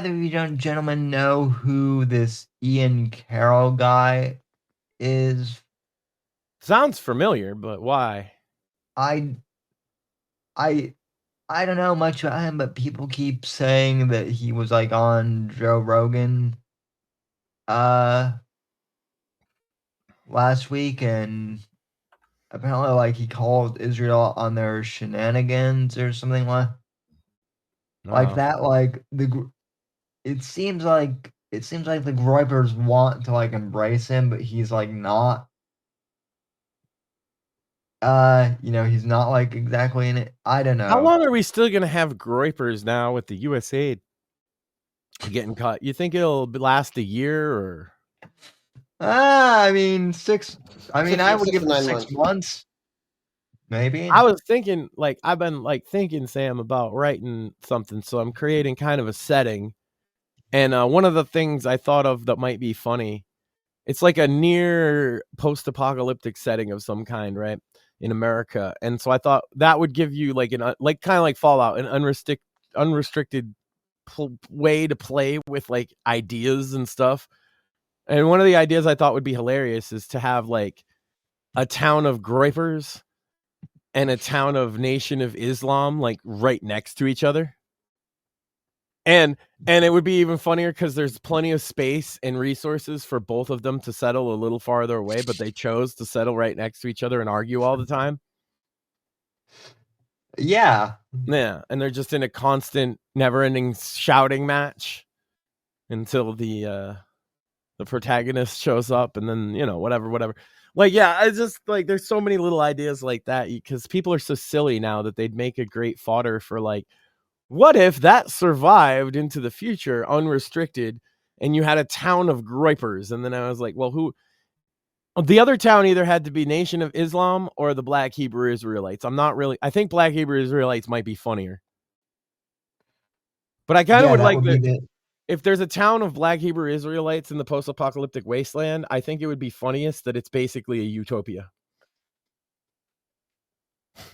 of you gentlemen know who this Ian Carroll guy is? Sounds familiar, but why? I don't know much about him, but people keep saying that he was like on Joe Rogan last week, and apparently like he called Israel on their shenanigans or something like that. Like it seems like the Groypers want to like embrace him, but he's like not. he's not like exactly in it. I don't know. How long are we still gonna have groypers now with the U.S. aid getting caught? You think it'll last a year or? I mean, I would 6 give to it 9 6 months. months, maybe. I was thinking, I've been thinking, Sam, about writing something, so I'm creating kind of a setting. And one of the things I thought of that might be funny, it's like a near post-apocalyptic setting of some kind, right, in America. And so I thought that would give you like kind of like Fallout, an unrestricted way to play with like ideas and stuff. And one of the ideas I thought would be hilarious is to have like a town of groypers and a town of Nation of Islam like right next to each other. And it would be even funnier because there's plenty of space and resources for both of them to settle a little farther away, but they chose to settle right next to each other and argue all the time. Yeah. Yeah, and they're just in a constant, never-ending shouting match until the protagonist shows up, and then whatever. Like, yeah, I just like there's so many little ideas like that because people are so silly now that they'd make a great fodder for like, what if that survived into the future unrestricted and you had a town of groypers? And then I was like, well, who? The other town either had to be Nation of Islam or the Black Hebrew Israelites. I think Black Hebrew Israelites might be funnier. But I kind of would like if there's a town of Black Hebrew Israelites in the post-apocalyptic wasteland, I think it would be funniest that it's basically a utopia.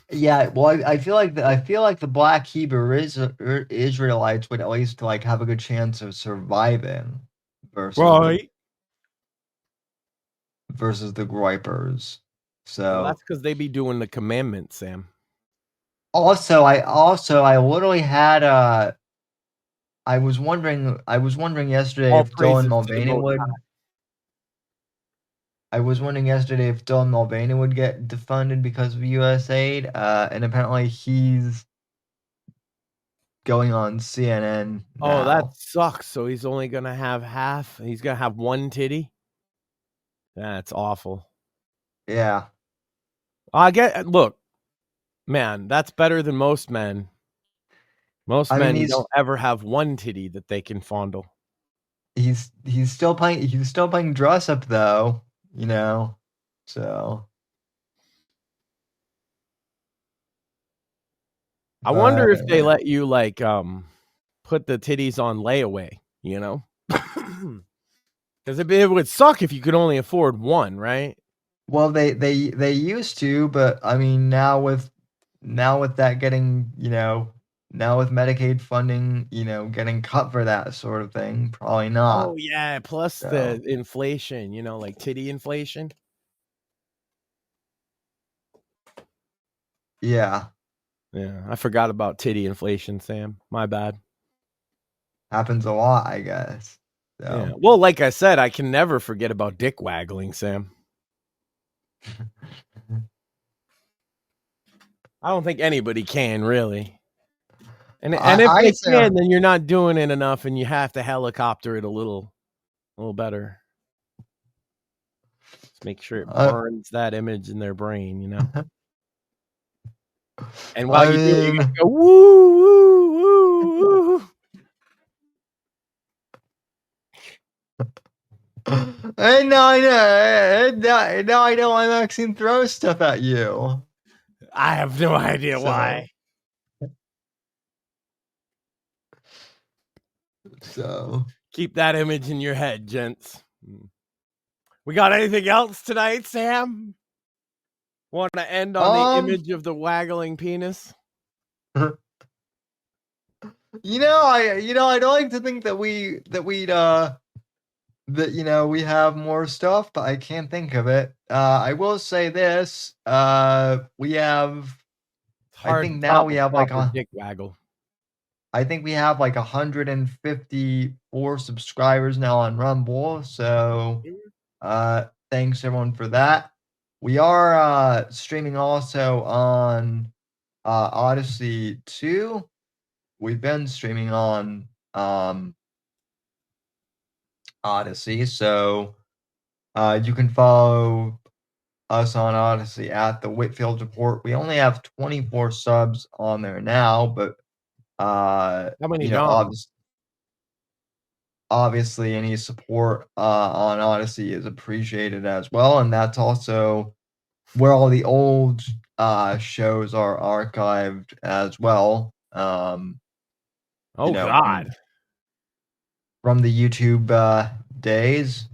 Yeah, well, I feel like the Black Hebrew Israelites would at least like have a good chance of surviving versus versus the groypers. So that's because they be doing the commandments, Sam. Also, I literally had I was wondering yesterday if Dylan Mulvaney would. I was wondering yesterday if Dylan Mulvaney would get defunded because of U.S. aid, and apparently he's going on CNN now. Oh, that sucks. So he's only gonna have half. He's gonna have one titty. That's awful. Yeah. Look, man, that's better than most men. Most men don't ever have one titty that they can fondle. He's still playing dress up though, so. I wonder if they let you like put the titties on layaway, because it would suck if you could only afford one, right? Well, they used to, but I mean now with that getting, now with Medicaid funding, getting cut for that sort of thing, probably not. Oh yeah, plus the inflation, like titty inflation. Yeah. Yeah, I forgot about titty inflation, Sam. My bad. Happens a lot, I guess. So. Yeah. Well, like I said, I can never forget about dick waggling, Sam. I don't think anybody can, really. And if they can, then you're not doing it enough, and you have to helicopter it a little better. Just make sure it burns that image in their brain, And while you do it, you go woo woo woo woo. And now I know why Maxine throws stuff at you. I have no idea why. So keep that image in your head, gents. We got anything else tonight, Sam? Want to end on the image of the waggling penis? I'd like to think that we have more stuff, but I can't think of it. I will say this: we have. I think now we have like a dick waggle. I think we have like 154 subscribers now on Rumble. So, thanks everyone for that. We are streaming also on Odyssey 2. We've been streaming on Odyssey, so you can follow us on Odyssey at the Whitfield Report. We only have 24 subs on there now, but How many you know, don't? obviously any support on Odyssey is appreciated as well, and that's also where all the old shows are archived as well. Oh You know, God. from the YouTube days.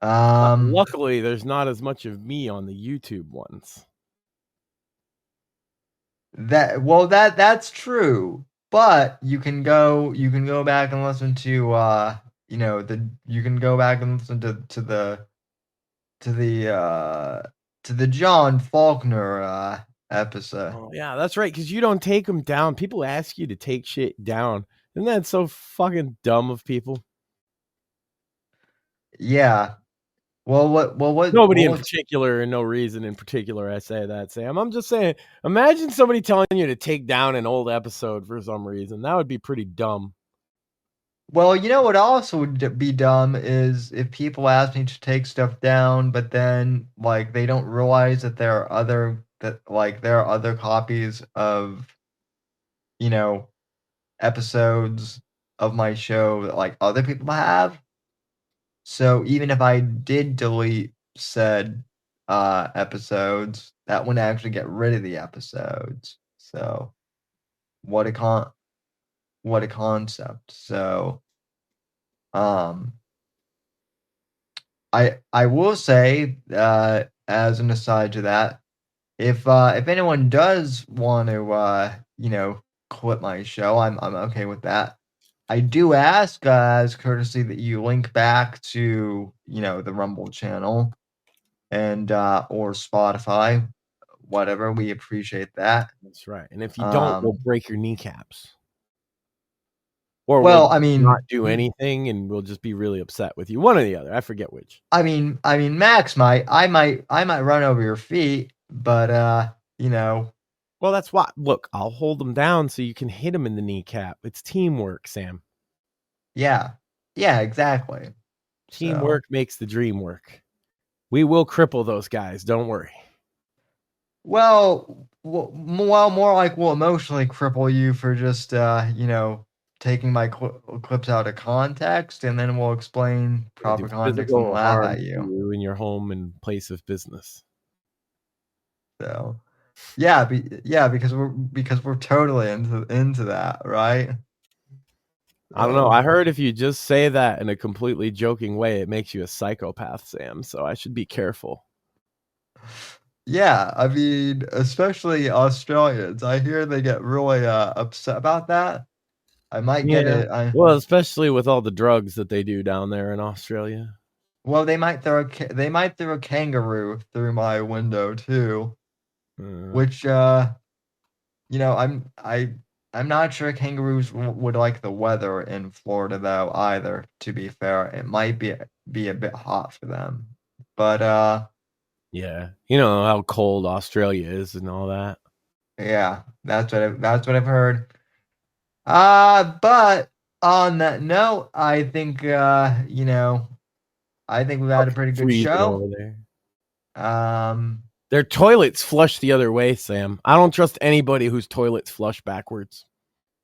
Luckily, there's not as much of me on the YouTube ones. That's true, but you can go back and listen to you know, you can go back and listen to the John Faulkner episode. Oh yeah, that's right. Because you don't take them down. People ask you to take shit down. Isn't that so fucking dumb of people? Yeah. What Nobody in what's particular, and no reason in particular. I say that, Sam. I'm just saying. Imagine somebody telling you to take down an old episode for some reason. That would be pretty dumb. Well, you know what also would be dumb is if people ask me to take stuff down, but then like they don't realize that there are other copies of, you know, episodes of my show that like other people have. So even if I did delete said episodes, that wouldn't actually get rid of the episodes. So what a concept. So um I will say, as an aside to that, if anyone does want to you know, clip my show, I'm okay with that. I do ask, as courtesy, that you link back to, you know, the Rumble channel and or Spotify, whatever. We appreciate that. That's right. And if you don't, we'll break your kneecaps. Or Well, we'll I mean, not do anything, and we'll just be really upset with you. One or the other. I forget which. I mean, Max I might run over your feet, but you know. Well, that's why. Look, I'll hold them down so you can hit them in the kneecap. It's teamwork, Sam. Yeah, exactly. Teamwork makes the dream work. We will cripple those guys. Don't worry. Well, more like we'll emotionally cripple you for just, you know, taking my clips out of context, and then we'll explain proper context and laugh at you. In your home and place of business. So, yeah, because we're totally into that, right? I don't know. I heard if you just say that in a completely joking way, it makes you a psychopath, Sam. So I should be careful. Yeah, I mean, especially Australians. I hear they get really upset about that. I might get it. Well, especially with all the drugs that they do down there in Australia. Well, they might throw a kangaroo through my window too, which you know, I'm not sure kangaroos would like the weather in Florida though either. To be fair, it might be a bit hot for them, but yeah, you know how cold Australia is and all that. Yeah, that's what I've heard. But on that note, I think you know, I think we've had a pretty good show. Over there. Their toilets flush the other way, Sam. I don't trust anybody whose toilets flush backwards.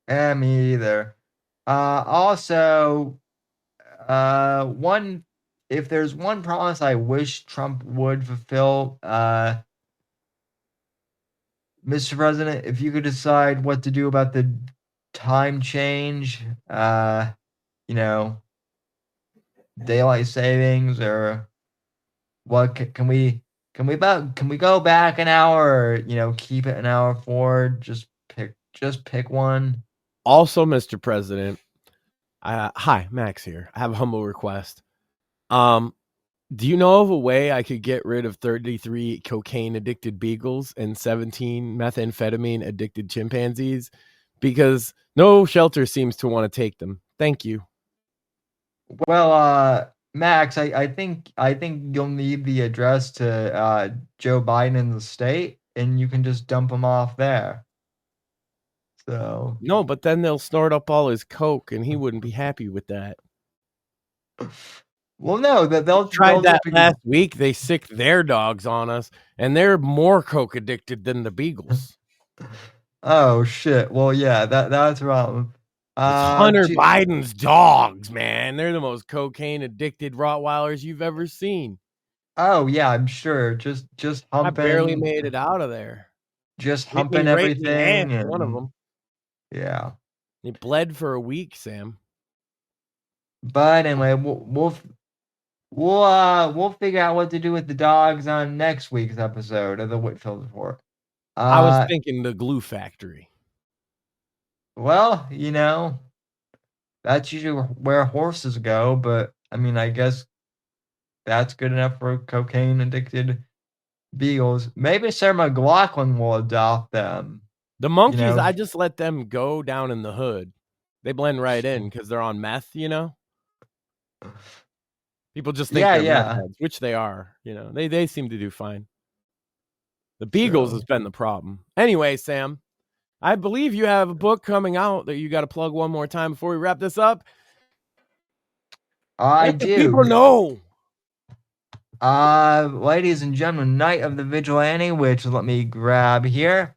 Me either. Also, if there's one promise I wish Trump would fulfill, Mr. President, if you could decide what to do about the time change, you know, daylight savings, or what can we go back an hour, or, you know, keep it an hour forward? Just pick one. Also, Mr. President, hi, Max here. I have a humble request. Do you know of a way I could get rid of 33 cocaine addicted beagles and 17 methamphetamine addicted chimpanzees? Because no shelter seems to want to take them. Thank you. Well, Max, I think you'll need the address to Joe Biden in the state, and you can just dump them off there. So no, but then they'll snort up all his coke, and he wouldn't be happy with that. Well, no, they'll Tried that just be- last week. They sicked their dogs on us, and they're more coke addicted than the beagles. Oh shit. Well, yeah, that's wrong. It's Hunter Biden's dogs, man. They're the most cocaine addicted Rottweilers you've ever seen. Oh yeah, I'm sure. Just I humping. barely made it out of there. Just Hit me humping right in the everything. ass, one of and- them. Yeah. He bled for a week, Sam. But anyway, we'll figure out what to do with the dogs on next week's episode of the Whitfield Report. I was thinking the glue factory. Well, you know, that's usually where horses go, but I mean, I guess that's good enough for cocaine addicted beagles. Maybe Sarah McLachlan will adopt them. The monkeys, know? I just let them go down in the hood. They blend right in because they're on meth, you know? People just think they're meth heads, which they are. You know, they seem to do fine. The beagles has been the problem. Anyway, Sam, I believe you have a book coming out that you got to plug one more time before we wrap this up. I do. People know. Ladies and gentlemen, Night of the Vigilante, which let me grab here.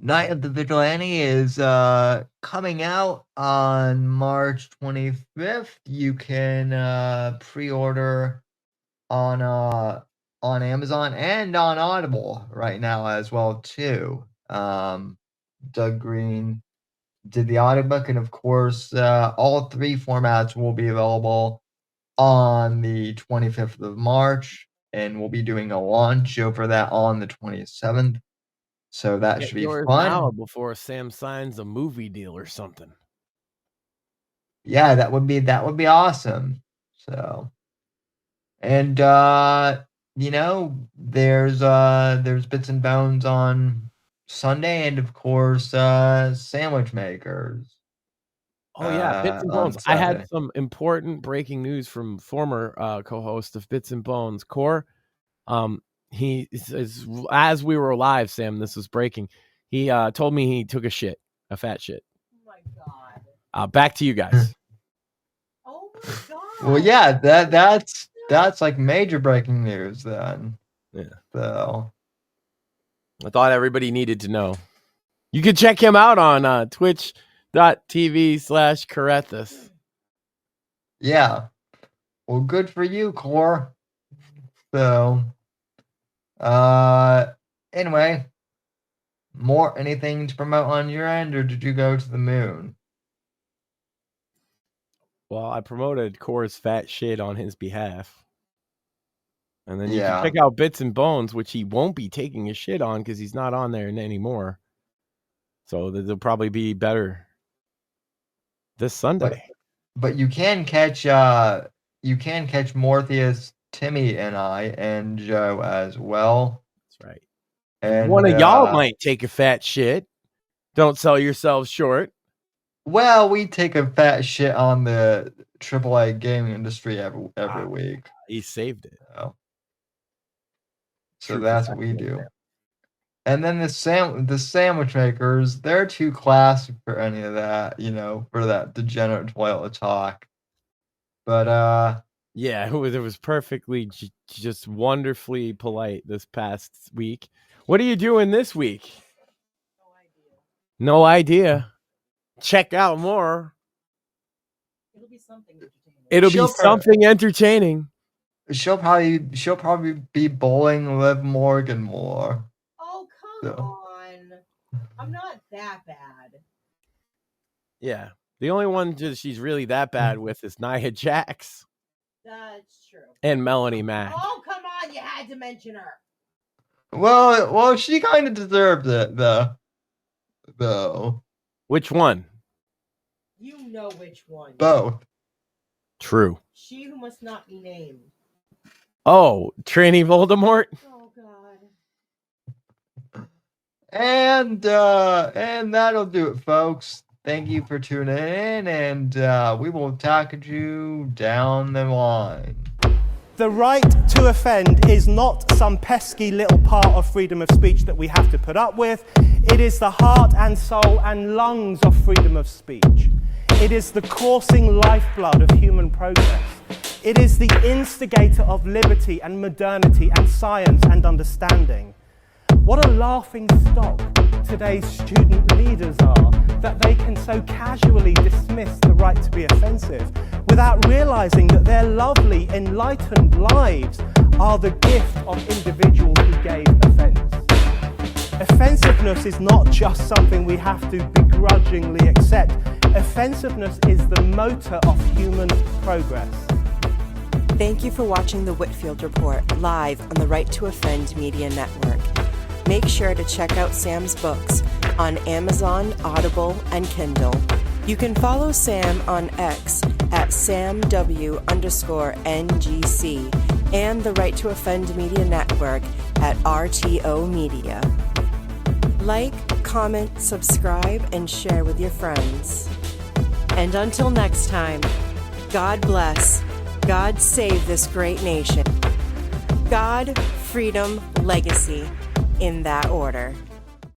Night of the Vigilante is coming out on March 25th. You can pre-order on Amazon and on Audible right now as well too. Doug Green did the audiobook, and of course, all three formats will be available on the 25th of March, and we'll be doing a launch show for that on the 27th. So that should be fun. Now before Sam signs a movie deal or something. Yeah, that would be awesome. So, and you know, there's Bits and Bones on Sunday, and of course, Sandwich Makers. Oh yeah, Bits and Bones. I had some important breaking news from former co-host of Bits and Bones, Core. He is, as we were live, Sam, this was breaking. He told me he took a fat shit. Oh my god. Back to you guys. Oh my god. Well, yeah, that's like major breaking news then. Yeah. So I thought everybody needed to know. You can check him out on twitch.tv/Carethus. Yeah. Well, good for you, Core. So anyway, anything to promote on your end, or did you go to the moon? Well, I promoted Core's fat shit on his behalf. And then you Yeah. can check out Bits and Bones, which he won't be taking a shit on because he's not on there anymore. So they'll probably be better this Sunday. But you can catch Mortheous, Timmy, and I, and Joe as well. That's right. And one of y'all might take a fat shit. Don't sell yourselves short. Well, we take a fat shit on the AAA gaming industry every week. He saved it. So that's what we do. And then the Sandwich Makers, they're too classic for any of that, you know, for that degenerate toilet talk. But yeah, it was perfectly just wonderfully polite this past week. What are you doing this week? No idea. Check out more. It'll be something entertaining. It'll be something entertaining. She'll probably be bowling Liv Morgan more. Oh, come on. I'm not that bad. Yeah. The only one she's really that bad with is Nia Jax. That's true. And Melanie Mack. Oh, come on. You had to mention her. Well, she kind of deserved it, though. Which one? You know which one. Both. True. She who must not be named. Oh, Tranny Voldemort? Oh, God. And that'll do it, folks. Thank you for tuning in, and we will talk to you down the line. The right to offend is not some pesky little part of freedom of speech that we have to put up with. It is the heart and soul and lungs of freedom of speech. It is the coursing lifeblood of human progress. It is the instigator of liberty and modernity and science and understanding. What a laughing stock today's student leaders are, that they can so casually dismiss the right to be offensive without realizing that their lovely, enlightened lives are the gift of individuals who gave offense. Offensiveness is not just something we have to begrudgingly accept. Offensiveness is the motor of human progress. Thank you for watching the Whitfield Report live on the Right to Offend Media Network. Make sure to check out Sam's books on Amazon, Audible, and Kindle. You can follow Sam on X at SamW_NGC and the Right to Offend Media Network at RTO Media. Like, comment, subscribe, and share with your friends. And until next time, God bless, God save this great nation. God, freedom, legacy, in that order.